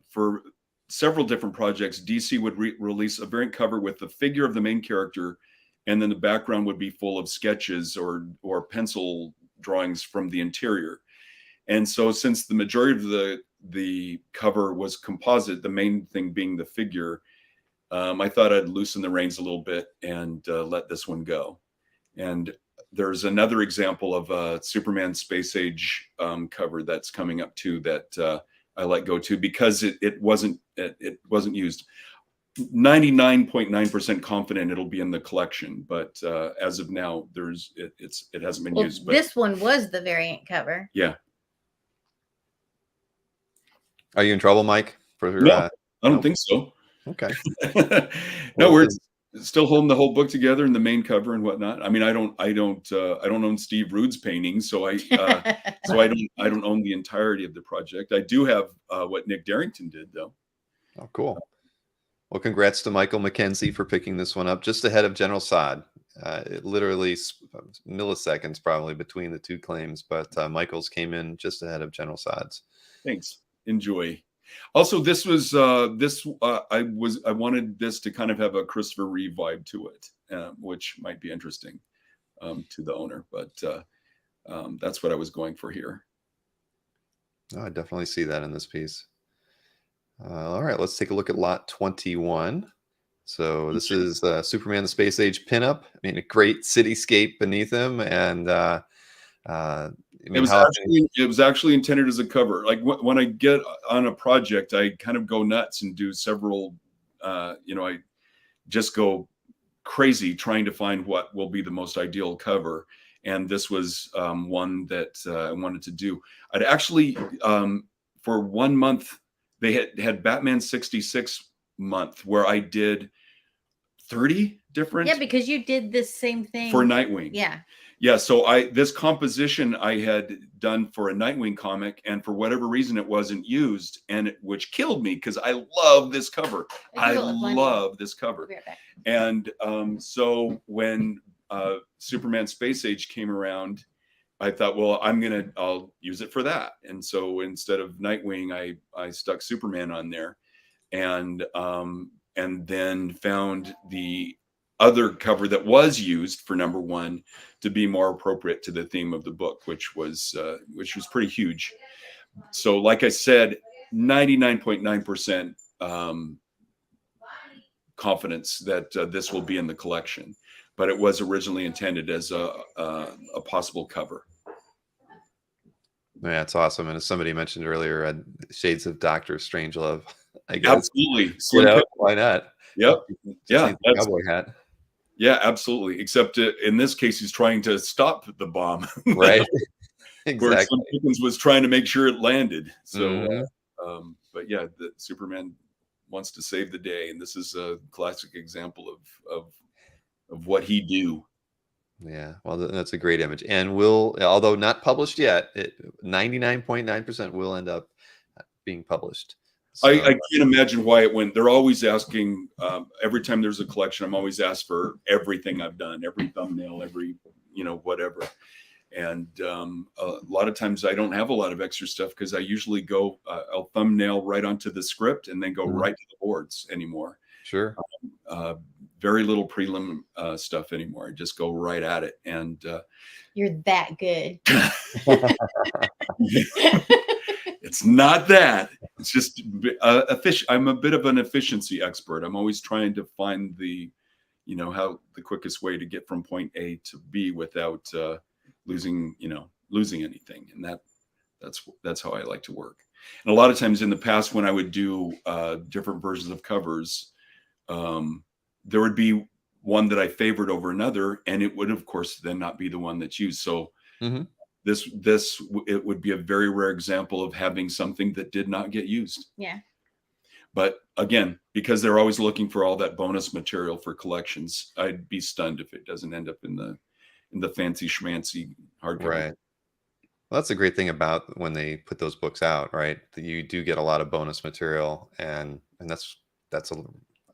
for several different projects. DC would release a variant cover with the figure of the main character, and then the background would be full of sketches or pencil drawings from the interior. And so, since the majority of the cover was composite, the main thing being the figure, I thought I'd loosen the reins a little bit and let this one go. And there's another example of a Superman Space Age cover that's coming up too that I let go to because it wasn't used. 99.9% confident it'll be in the collection, but as of now, it hasn't been used. But this one was the variant cover. Yeah. Are you in trouble, Mike? No, I don't think so. Okay. No, we're still holding the whole book together in the main cover and whatnot. I mean, I don't own Steve Rude's paintings, so I don't own the entirety of the project. I do have what Nick Darrington did, though. Oh, cool. Well, congrats to Michael McKenzie for picking this one up just ahead of General Sod. It literally milliseconds probably between the two claims, but Michael's came in just ahead of General Sod's. Thanks. Enjoy. Also, this was I wanted this to kind of have a Christopher Reeve vibe to it, which might be interesting to the owner, but that's what I was going for here. Oh, I definitely see that in this piece. All right, let's take a look at lot 21. So this is Superman the Space Age pinup. I mean, a great cityscape beneath him, and it was actually intended as a cover. Like when I get on a project, I kind of go nuts and do several. I just go crazy trying to find what will be the most ideal cover, and this was one that I wanted to do. I'd actually for 1 month. They had Batman 66 month where I did 30 different. Yeah, because you did this same thing for Nightwing. Yeah. Yeah. So this composition I had done for a Nightwing comic, and for whatever reason it wasn't used, which killed me because I love this cover. I love this cover. Be right back. And so when Superman Space Age came around, I thought, well, I'll use it for that. And so instead of Nightwing, I stuck Superman on there, and then found the other cover that was used for #1 to be more appropriate to the theme of the book, which was pretty huge. So like I said, 99.9% confidence that this will be in the collection, but it was originally intended as a possible cover. Yeah, it's awesome. And as somebody mentioned earlier, shades of Dr. Strangelove, I guess. Absolutely. Why not? Yep. Yeah. Cowboy hat. Yeah, absolutely. Except in this case, he's trying to stop the bomb. Right. Where Exactly. Slim Pickens was trying to make sure it landed. So, but yeah, the Superman wants to save the day, and this is a classic example of what he do. Yeah, well, that's a great image, and although not published yet, 99.9% will end up being published. So, I can't imagine why it went. They're always asking, every time there's a collection, I'm always asked for everything I've done, every thumbnail, every, whatever. And a lot of times I don't have a lot of extra stuff because I usually go, I'll thumbnail right onto the script and then go right to the boards anymore. Sure. Very little prelim stuff anymore. I just go right at it. And you're that good. It's not that. It's just I'm a bit of an efficiency expert. I'm always trying to find the quickest way to get from point A to B without losing anything. And that's how I like to work. And a lot of times in the past, when I would do different versions of covers, there would be one that I favored over another, and it would, of course, then not be the one that's used. So it would be a very rare example of having something that did not get used. Yeah. But again, because they're always looking for all that bonus material for collections, I'd be stunned if it doesn't end up in the fancy schmancy hardcover. Right. Well, that's a great thing about when they put those books out, right? That you do get a lot of bonus material, and that's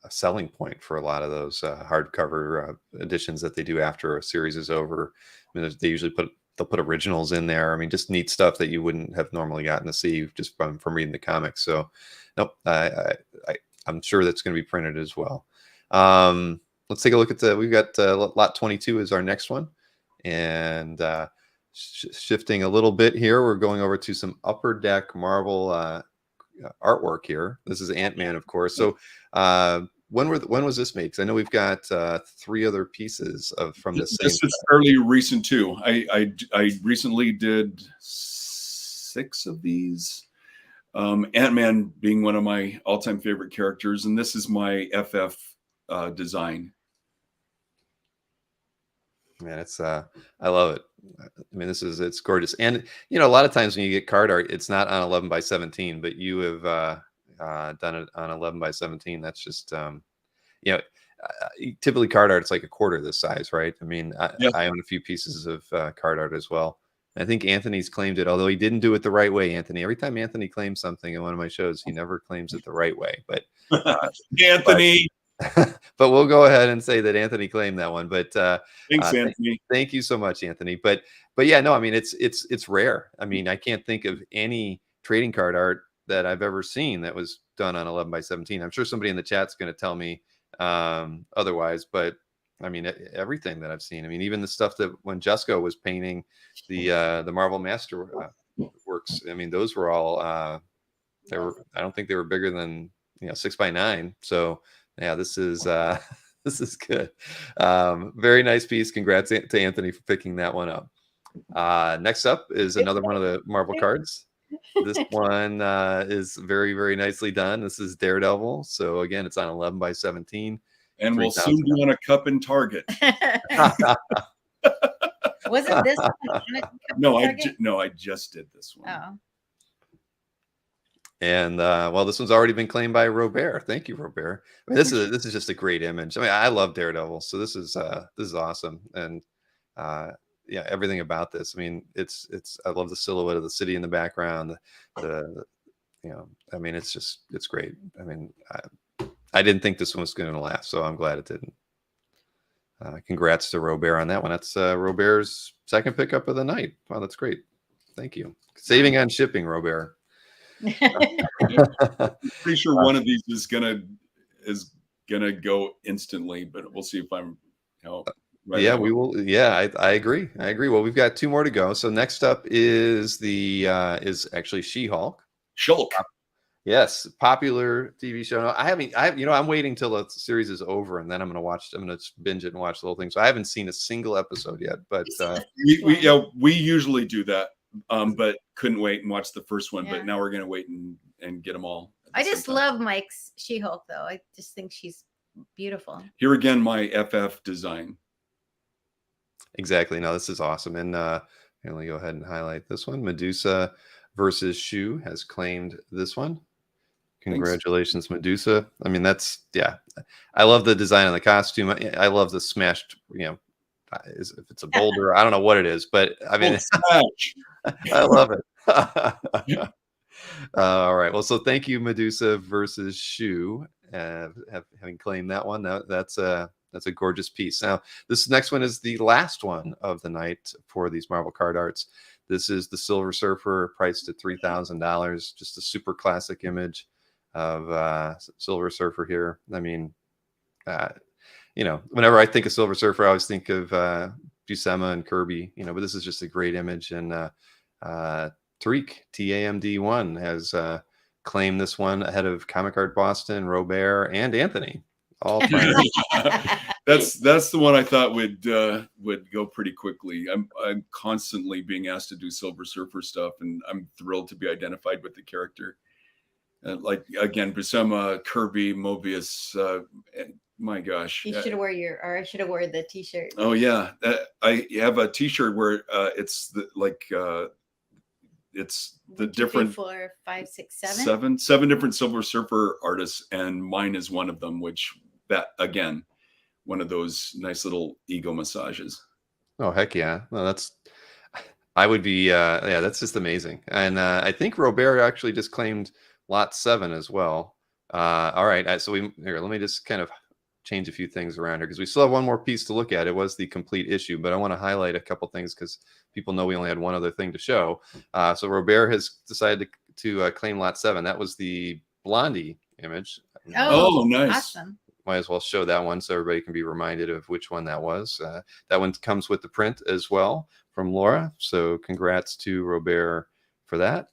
a selling point for a lot of those hardcover editions that they do after a series is over. I mean, they usually they'll put originals in there. I mean, just neat stuff that you wouldn't have normally gotten to see just from reading the comics. So, nope, I'm sure that's going to be printed as well. Let's take a look at we've got lot 22 is our next one, and shifting a little bit here, we're going over to some Upper Deck Marvel artwork here. This is Ant-Man, of course. So when was this made? Because I know we've got 3 other pieces from the same. This is fairly recent too. I recently did 6 of these. Ant-Man being one of my all-time favorite characters, and this is my FF design. Man, it's I love it. I mean, it's gorgeous. And you know, a lot of times when you get card art, it's not on 11 by 17, but you have done it on 11 by 17. That's just you know, typically card art, it's like a quarter this size, right? I mean, I own a few pieces of card art as well. I think Anthony's claimed it, although he didn't do it the right way. Anthony, every time Anthony claims something in one of my shows, he never claims it the right way. But Anthony. But we'll go ahead and say that Anthony claimed that one. But thanks, Anthony. Thank you so much, Anthony. But yeah, no, I mean, it's rare. I mean, I can't think of any trading card art that I've ever seen that was done on 11 by 17. I'm sure somebody in the chat's going to tell me otherwise, but I mean, everything that I've seen. I mean, even the stuff that when Jesco was painting the Marvel Master works. I mean, those were all I don't think they were bigger than 6 by 9. So yeah, this is this is good. Very nice piece. Congrats to Anthony for picking that one up. Next up is another one of the Marvel cards. This one is very, very nicely done. This is Daredevil. So again, it's on 11 by 17. And we'll soon be on a cup in Target. Wasn't this one on a cup No, in Target? I just did this one. Oh. And well, this one's already been claimed by Robert. Thank you, Robert. I mean, this is just a great image. I mean, I love Daredevil, so this is awesome. And yeah, everything about this. I mean, it's I love the silhouette of the city in the background. The I mean, it's great. I mean, I didn't think this one was going to last, so I'm glad it didn't. Congrats to Robert on that one. That's Robert's second pickup of the night. Wow, that's great. Thank you. Saving on shipping, Robert. Pretty sure one of these is gonna go instantly, but we'll see if I'm right. Yeah, we will. Yeah, I agree. Well, we've got 2 more to go. So next up is is actually She-Hulk. Shulk. Yes, popular TV show. No, I'm waiting till the series is over, and then I'm going to binge it and watch the whole thing. So I haven't seen a single episode yet, but we usually do that, but couldn't wait and watch the first one. Yeah. But now we're going to wait and get them all. I just love Mike's She-Hulk, though. I just think she's beautiful. Here again, my FF design. Exactly. No, this is awesome. And let me go ahead and highlight this one. Medusa versus Shu has claimed this one. Congratulations, Thanks. Medusa. I mean, I love the design of the costume. I love the smashed, if it's a boulder, I don't know what it is, but I mean, I love it. All right. Well, so thank you, Medusa versus Shu, having claimed that one. That's a gorgeous piece. Now, this next one is the last one of the night for these Marvel card arts. This is the Silver Surfer, priced at $3,000. Just a super classic image of Silver Surfer here. I mean, whenever I think of Silver Surfer, I always think of Buscema and Kirby, but this is just a great image. And Tariq, TAMD1, has claimed this one ahead of Comic Art Boston, Robert, and Anthony. All that's the one I thought would go pretty quickly. I'm constantly being asked to do Silver Surfer stuff, and I'm thrilled to be identified with the character. Like again, Buscema, Kirby, Mobius. My gosh, you should wear I should have worn the T-shirt. Oh yeah, I have a T-shirt where it's it's the 1, 2, 3, different 4, 5, 6, 7. seven different Silver Surfer artists, and mine is one of them. Which that again, one of those nice little ego massages. Oh heck yeah! No, I would be that's just amazing. And I think Robert actually just claimed Lot 7 as well. All right, so let me just kind of change a few things around here because we still have one more piece to look at. It was the complete issue, but I want to highlight a couple things because people know we only had one other thing to show. So Robert has decided to claim Lot 7. That was the Blondie image. Oh, nice. Awesome. Might as well show that one so everybody can be reminded of which one that was. That one comes with the print as well from Laura. So congrats to Robert for that.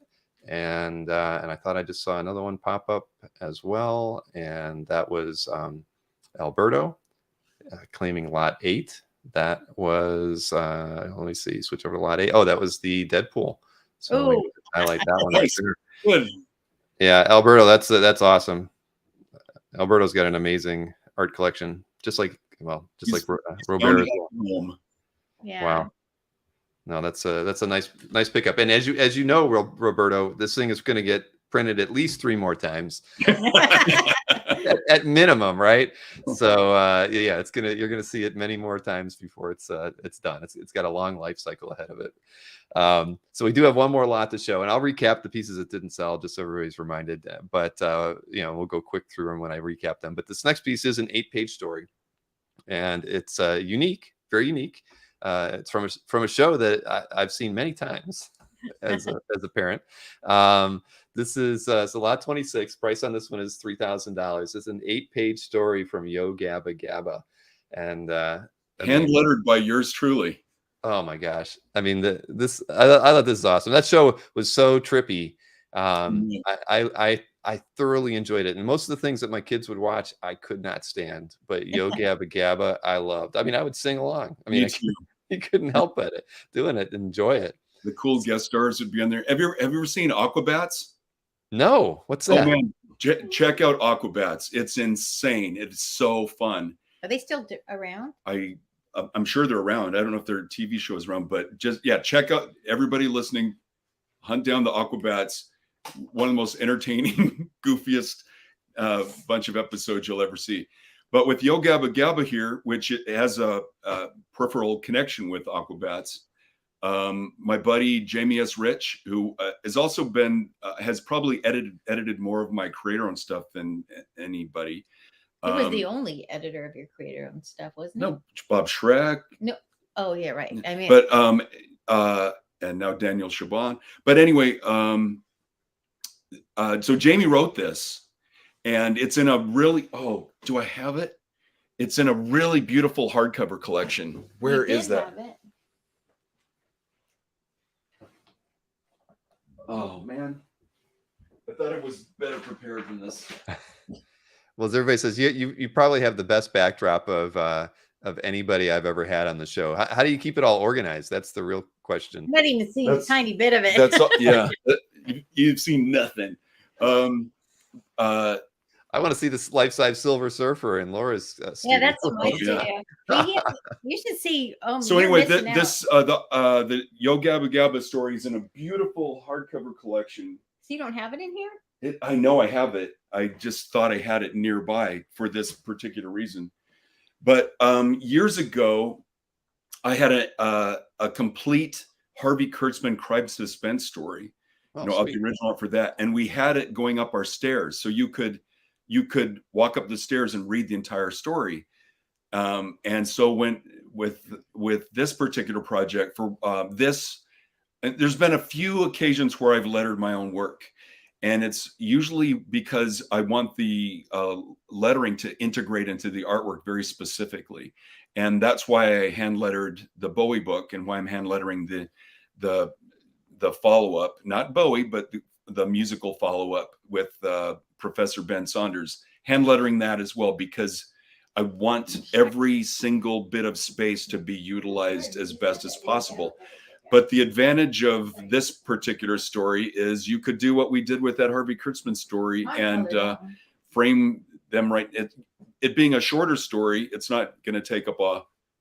and I thought I just saw another one pop up as well, and that was Alberto claiming lot 8. That was let me see, switch over to lot 8. Oh, that was the Deadpool. So let me highlight that one. Nice. Good. Yeah, Alberto, that's awesome. Alberto's got an amazing art collection, just like Robert as well. Yeah. Wow. No, that's a nice pickup. And as you know, Roberto, this thing is going to get printed at least 3 more times at minimum, right? So yeah, you're gonna see it many more times before it's done. It's got a long life cycle ahead of it. So we do have one more lot to show, and I'll recap the pieces that didn't sell just so everybody's reminded. But we'll go quick through them when I recap them. But this next piece is an 8-page story, and it's unique, very unique. It's from a show that I've seen many times as a parent. This is so lot 26. Price on this one is $3,000. It's an 8-page story from Yo Gabba Gabba, and hand lettered by yours truly. Oh my gosh! I mean, I thought this is awesome. That show was so trippy. I thoroughly enjoyed it, and most of the things that my kids would watch, I could not stand. But Yo Gabba Gabba, I loved. I mean, I would sing along. I mean, you couldn't help but doing it, enjoy it. The cool guest stars would be on there. Have you ever seen Aquabats? No, what's that? Oh man, check out Aquabats. It's insane. It's so fun. Are they still around? I'm sure they're around. I don't know if their TV show is around, but just check out, everybody listening, hunt down the Aquabats. One of the most entertaining, goofiest bunch of episodes you'll ever see. But with Yo Gabba Gabba here, which it has a peripheral connection with Aquabats, my buddy Jamie S. Rich, who has also been has probably edited more of my creator-owned stuff than anybody. He was the only editor of your creator-owned stuff, wasn't he? No, Bob Schreck. No. Oh yeah, right. I mean, but and now Daniel Shaban. But anyway, so Jamie wrote this, and it's in a really, do I have it? It's in a really beautiful hardcover collection. Where is that? Oh man, I thought I was better prepared than this. Well, as everybody says, you probably have the best backdrop of anybody I've ever had on the show. How do you keep it all organized? That's the real question. Not even seen a tiny bit of it. That's all, yeah. You've seen nothing. I want to see this life-size Silver Surfer in Laura's studio. Yeah, that's my studio. You should see. So anyway, the Yo Gabba Gabba story is in a beautiful hardcover collection. So you don't have it in here? I know I have it. I just thought I had it nearby for this particular reason. But years ago, I had a complete Harvey Kurtzman crime suspense story. Of the original art for that, and we had it going up our stairs, so you could walk up the stairs and read the entire story. And so when with this particular project for this, and there's been a few occasions where I've lettered my own work, and it's usually because I want the lettering to integrate into the artwork very specifically, and that's why I hand lettered the Bowie book, and why I'm hand lettering the follow-up, not Bowie, but the musical follow-up with Professor Ben Saunders, hand lettering that as well, because I want every single bit of space to be utilized as best as possible. But the advantage of this particular story is you could do what we did with that Harvey Kurtzman story and frame them right. It being a shorter story, it's not going to take up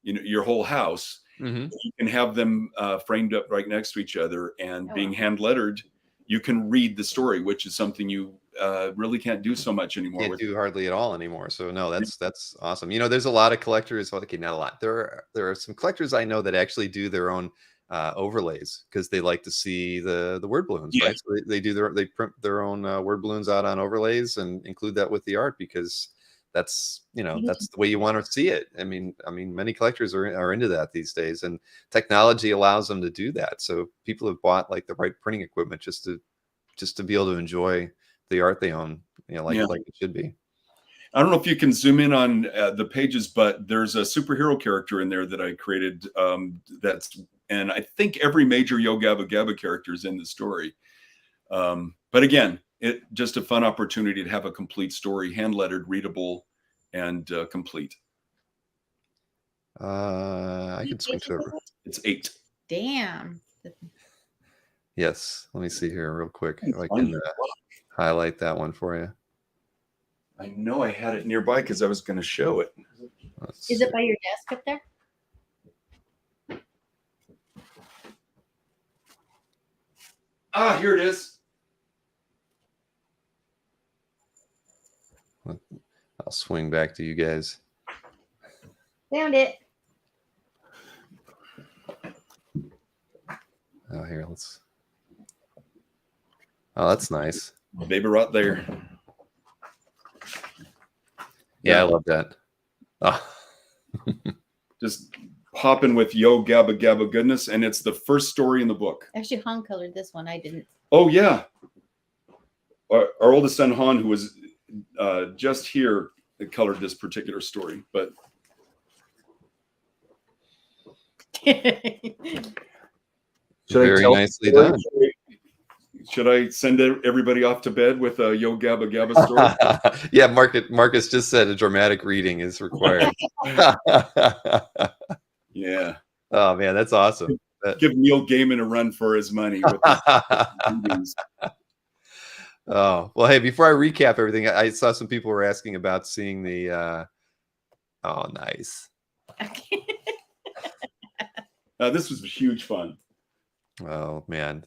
your whole house. Mm-hmm. You can have them framed up right next to each other, and being hand lettered, you can read the story, which is something you really can't do so much anymore. Can't do hardly at all anymore. So no, that's awesome. There's a lot of collectors. Okay, not a lot. There are some collectors I know that actually do their own overlays because they like to see the word balloons, right? So they print their own word balloons out on overlays and include that with the art because that's that's the way you want to see it. I mean, many collectors are into that these days, and technology allows them to do that. So people have bought like the right printing equipment just to be able to enjoy the art they own, like it should be. I don't know if you can zoom in on the pages, but there's a superhero character in there that I created. And I think every major Yo Gabba Gabba character is in the story. But again, it just a fun opportunity to have a complete story, hand lettered, readable, and complete. I can switch over. It's 8. Damn. Yes. Let me see here real quick. If I can highlight that one for you. I know I had it nearby because I was going to show it. Is it by your desk up there? Ah, here it is. I'll swing back to you guys. Found it. Oh, here, let's. Oh, that's nice. Baby right there. Yeah, I love that. Oh. Just popping with Yo Gabba Gabba goodness, and it's the first story in the book. Actually, Han colored this one. I didn't. Oh yeah, our oldest son Han, who was just here, colored this particular story. But very nicely done. Should I send everybody off to bed with a Yo Gabba Gabba story? Yeah, Marcus just said a dramatic reading is required. Yeah. Oh man, that's awesome. Give Neil Gaiman a run for his money. With Oh well, hey, before I recap everything, I saw some people were asking about seeing the. Oh, nice. This was huge fun. Oh man.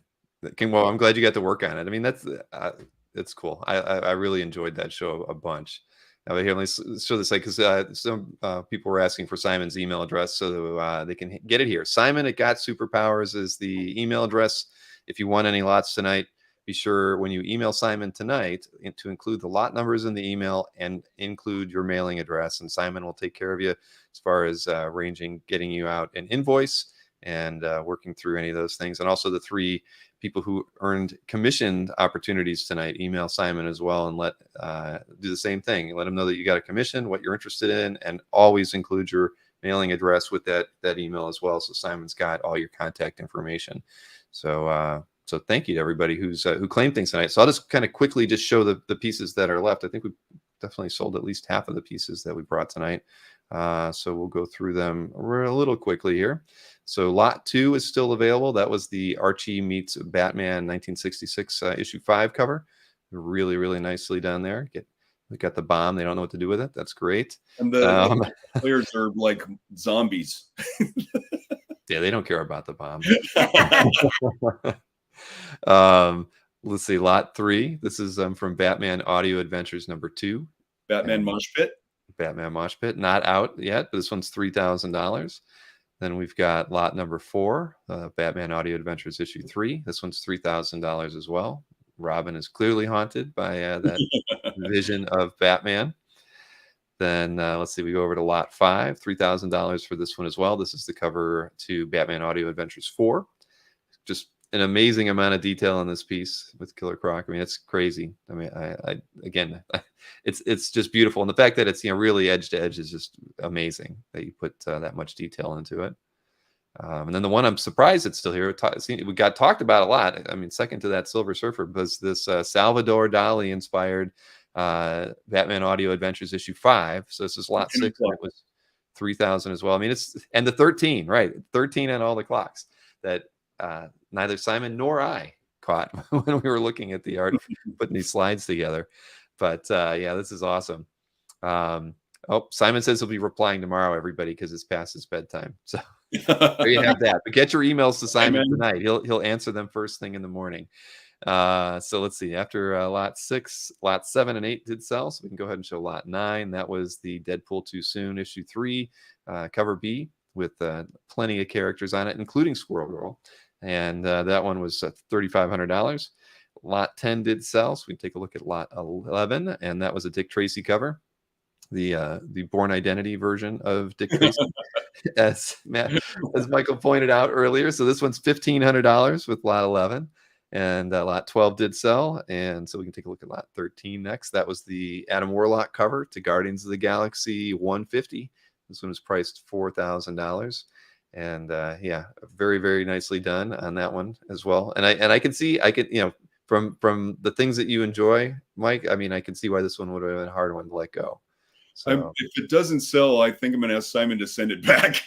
Well, I'm glad you got to work on it. I mean, it's cool. I really enjoyed that show a bunch. Now, here, let's show this like because some people were asking for Simon's email address so they can get it here. Simon@GotSuperpowers is the email address. If you want any lots tonight, be sure when you email Simon tonight to include the lot numbers in the email and include your mailing address, and Simon will take care of you as far as arranging getting you out an invoice and working through any of those things. And also the 3 people who earned commissioned opportunities tonight, email Simon as well and do the same thing. Let him know that you got a commission, what you're interested in, and always include your mailing address with that email as well. So Simon's got all your contact information. So thank you to everybody who claimed things tonight. So I'll just kind of quickly just show the pieces that are left. I think we definitely sold at least half of the pieces that we brought tonight. So we'll go through them a little quickly here. So lot 2 is still available. That was the Archie meets Batman 1966 issue 5 cover. Really, really nicely done there. We got the bomb. They don't know what to do with it. That's great. And the players are like zombies. Yeah, they don't care about the bomb. Let's see, lot 3. This is from Batman Audio Adventures number 2. Batman Mosh Pit. Batman Mosh Pit, not out yet, but this one's $3,000. Then we've got lot number 4, Batman Audio Adventures issue 3. This one's $3,000 as well. Robin is clearly haunted by that vision of Batman. Then let's see, we go over to lot 5, $3,000 for this one as well. This is the cover to Batman Audio Adventures 4. Just an amazing amount of detail in this piece with Killer Croc. I mean, it's crazy. I mean, again, it's just beautiful, and the fact that it's really edge to edge is just amazing that you put that much detail into it. And then the one I'm surprised it's still here. We got talked about a lot. I mean, second to that Silver Surfer was this Salvador Dali inspired Batman Audio Adventures issue 5. So this is lot 6. And it was $3,000 as well. I mean, and the 13, right? 13 on all the clocks that neither Simon nor I caught when we were looking at the art, putting these slides together. But yeah, this is awesome. Simon says he'll be replying tomorrow, everybody, because it's past his bedtime. So there you have that. But get your emails to Simon tonight. He'll answer them first thing in the morning. So let's see. After lot 6, lot 7 and 8 did sell. So we can go ahead and show lot 9. That was the Deadpool Too Soon issue 3, cover B, with plenty of characters on it, including Squirrel Girl. And that one was $3,500. Lot 10 did sell, so we can take a look at lot 11, and that was a Dick Tracy cover, the Born Identity version of Dick Tracy, as Michael pointed out earlier. So this one's $1,500 with lot 11, and lot 12 did sell, and so we can take a look at lot 13 next. That was the Adam Warlock cover to Guardians of the Galaxy 150. This one was priced $4,000. And yeah, very, very nicely done on that one as well. And I can see, from the things that you enjoy, Mike, I mean, I can see why this one would have been a hard one to let go. So If it doesn't sell, I think I'm going to ask Simon to send it back.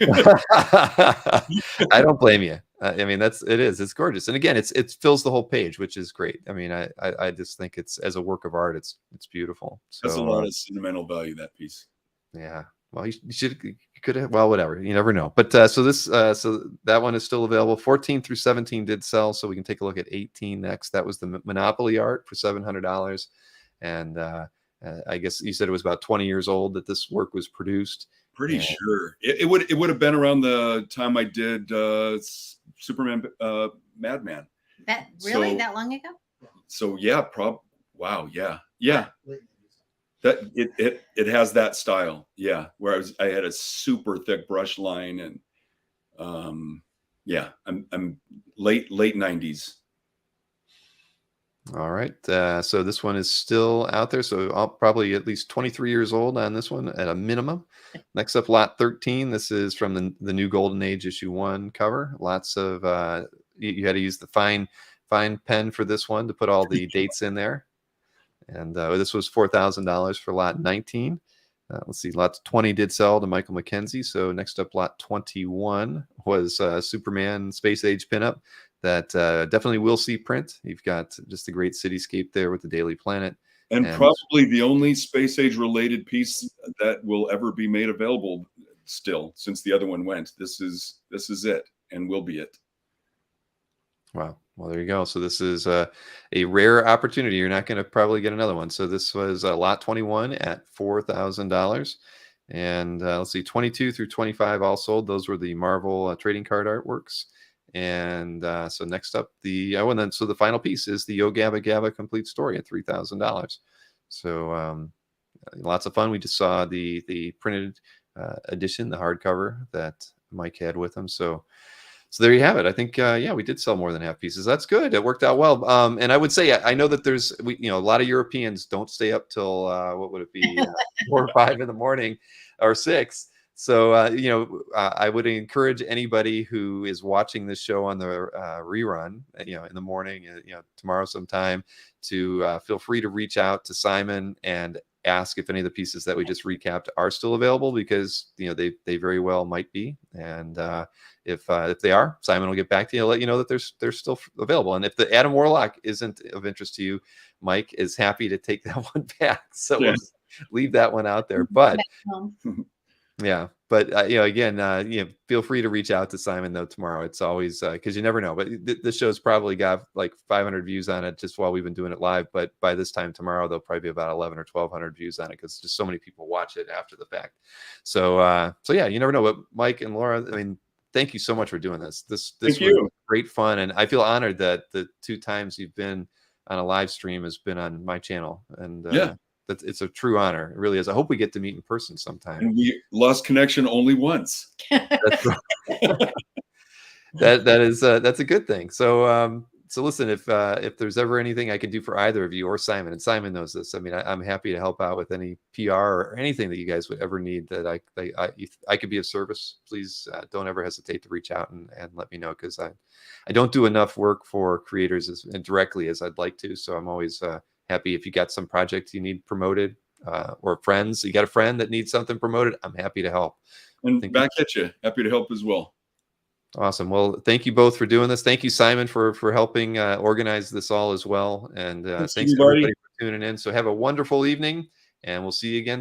I don't blame you. I mean, it's gorgeous. And again, it fills the whole page, which is great. I mean, I just think it's, as a work of art, it's beautiful. So that's a lot of sentimental value, that piece. Yeah. Well, you could have, well, whatever, you never know. But so that one is still available. 14 through 17 did sell, so we can take a look at 18 next. That was the Monopoly art for $700. And I guess you said it was about 20 years old that this work was produced. Pretty sure it would have been around the time I did Superman Madman. That really that long ago? So yeah, wow, yeah. That it has that style, yeah. Where I had a super thick brush line, and yeah, I'm late 90s. All right. So this one is still out there. So I'll probably at least 23 years old on this one at a minimum. Next up, lot 13. This is from the new Golden Age issue 1 cover. Lots of you had to use the fine pen for this one to put all the dates in there. And this was $4,000 for lot 19. Let's see, lot 20 did sell to Michael McKenzie. So next up, lot 21 was Superman Space Age pinup. That definitely will see print. You've got just a great cityscape there with the Daily Planet. And probably the only Space Age related piece that will ever be made available still, since the other one went. This is it, and will be it. Wow. Well, there you go. So this is a rare opportunity. You're not going to probably get another one. So this was lot 21 at $4,000. And let's see, 22 through 25 all sold. Those were the Marvel trading card artworks. And so next up, so the final piece is the Yo Gabba Gabba complete story at $3,000. So lots of fun. We just saw the printed edition, the hardcover that Mike had with him. So there you have it. I think we did sell more than half pieces. That's good. It worked out well. And I would say I know that there's a lot of Europeans don't stay up till what would it be 4 or 5 in the morning or 6. So, I would encourage anybody who is watching this show on the rerun, in the morning, tomorrow sometime, to feel free to reach out to Simon and ask if any of the pieces that we just recapped are still available, because, they very well might be. And if they are, Simon will get back to you and let you know that they're still available. And if the Adam Warlock isn't of interest to you, Mike is happy to take that one back. So we'll leave that one out there. But yeah, but again, feel free to reach out to Simon though tomorrow. It's always because you never know. But this show's probably got like 500 views on it just while we've been doing it live. But by this time tomorrow, there'll probably be about 11 or 1,200 views on it, because just so many people watch it after the fact. So yeah, you never know. But Mike and Laura, I mean, thank you so much for doing this. This was great fun, and I feel honored that the 2 times you've been on a live stream has been on my channel. And it's a true honor. It really is. I hope we get to meet in person sometime. And we lost connection only once. That's right. That's a good thing. So listen, if there's ever anything I can do for either of you or Simon, and Simon knows this, I mean, I'm happy to help out with any PR or anything that you guys would ever need that I could be of service. Please don't ever hesitate to reach out and let me know, because I don't do enough work for creators directly as I'd like to. So I'm always happy if you got some projects you need promoted, or friends, you got a friend that needs something promoted, I'm happy to help. And back at you, happy to help as well. Awesome. Well, thank you both for doing this. Thank you, Simon, for helping organize this all as well. And thanks everybody for tuning in. So have a wonderful evening, and we'll see you again soon.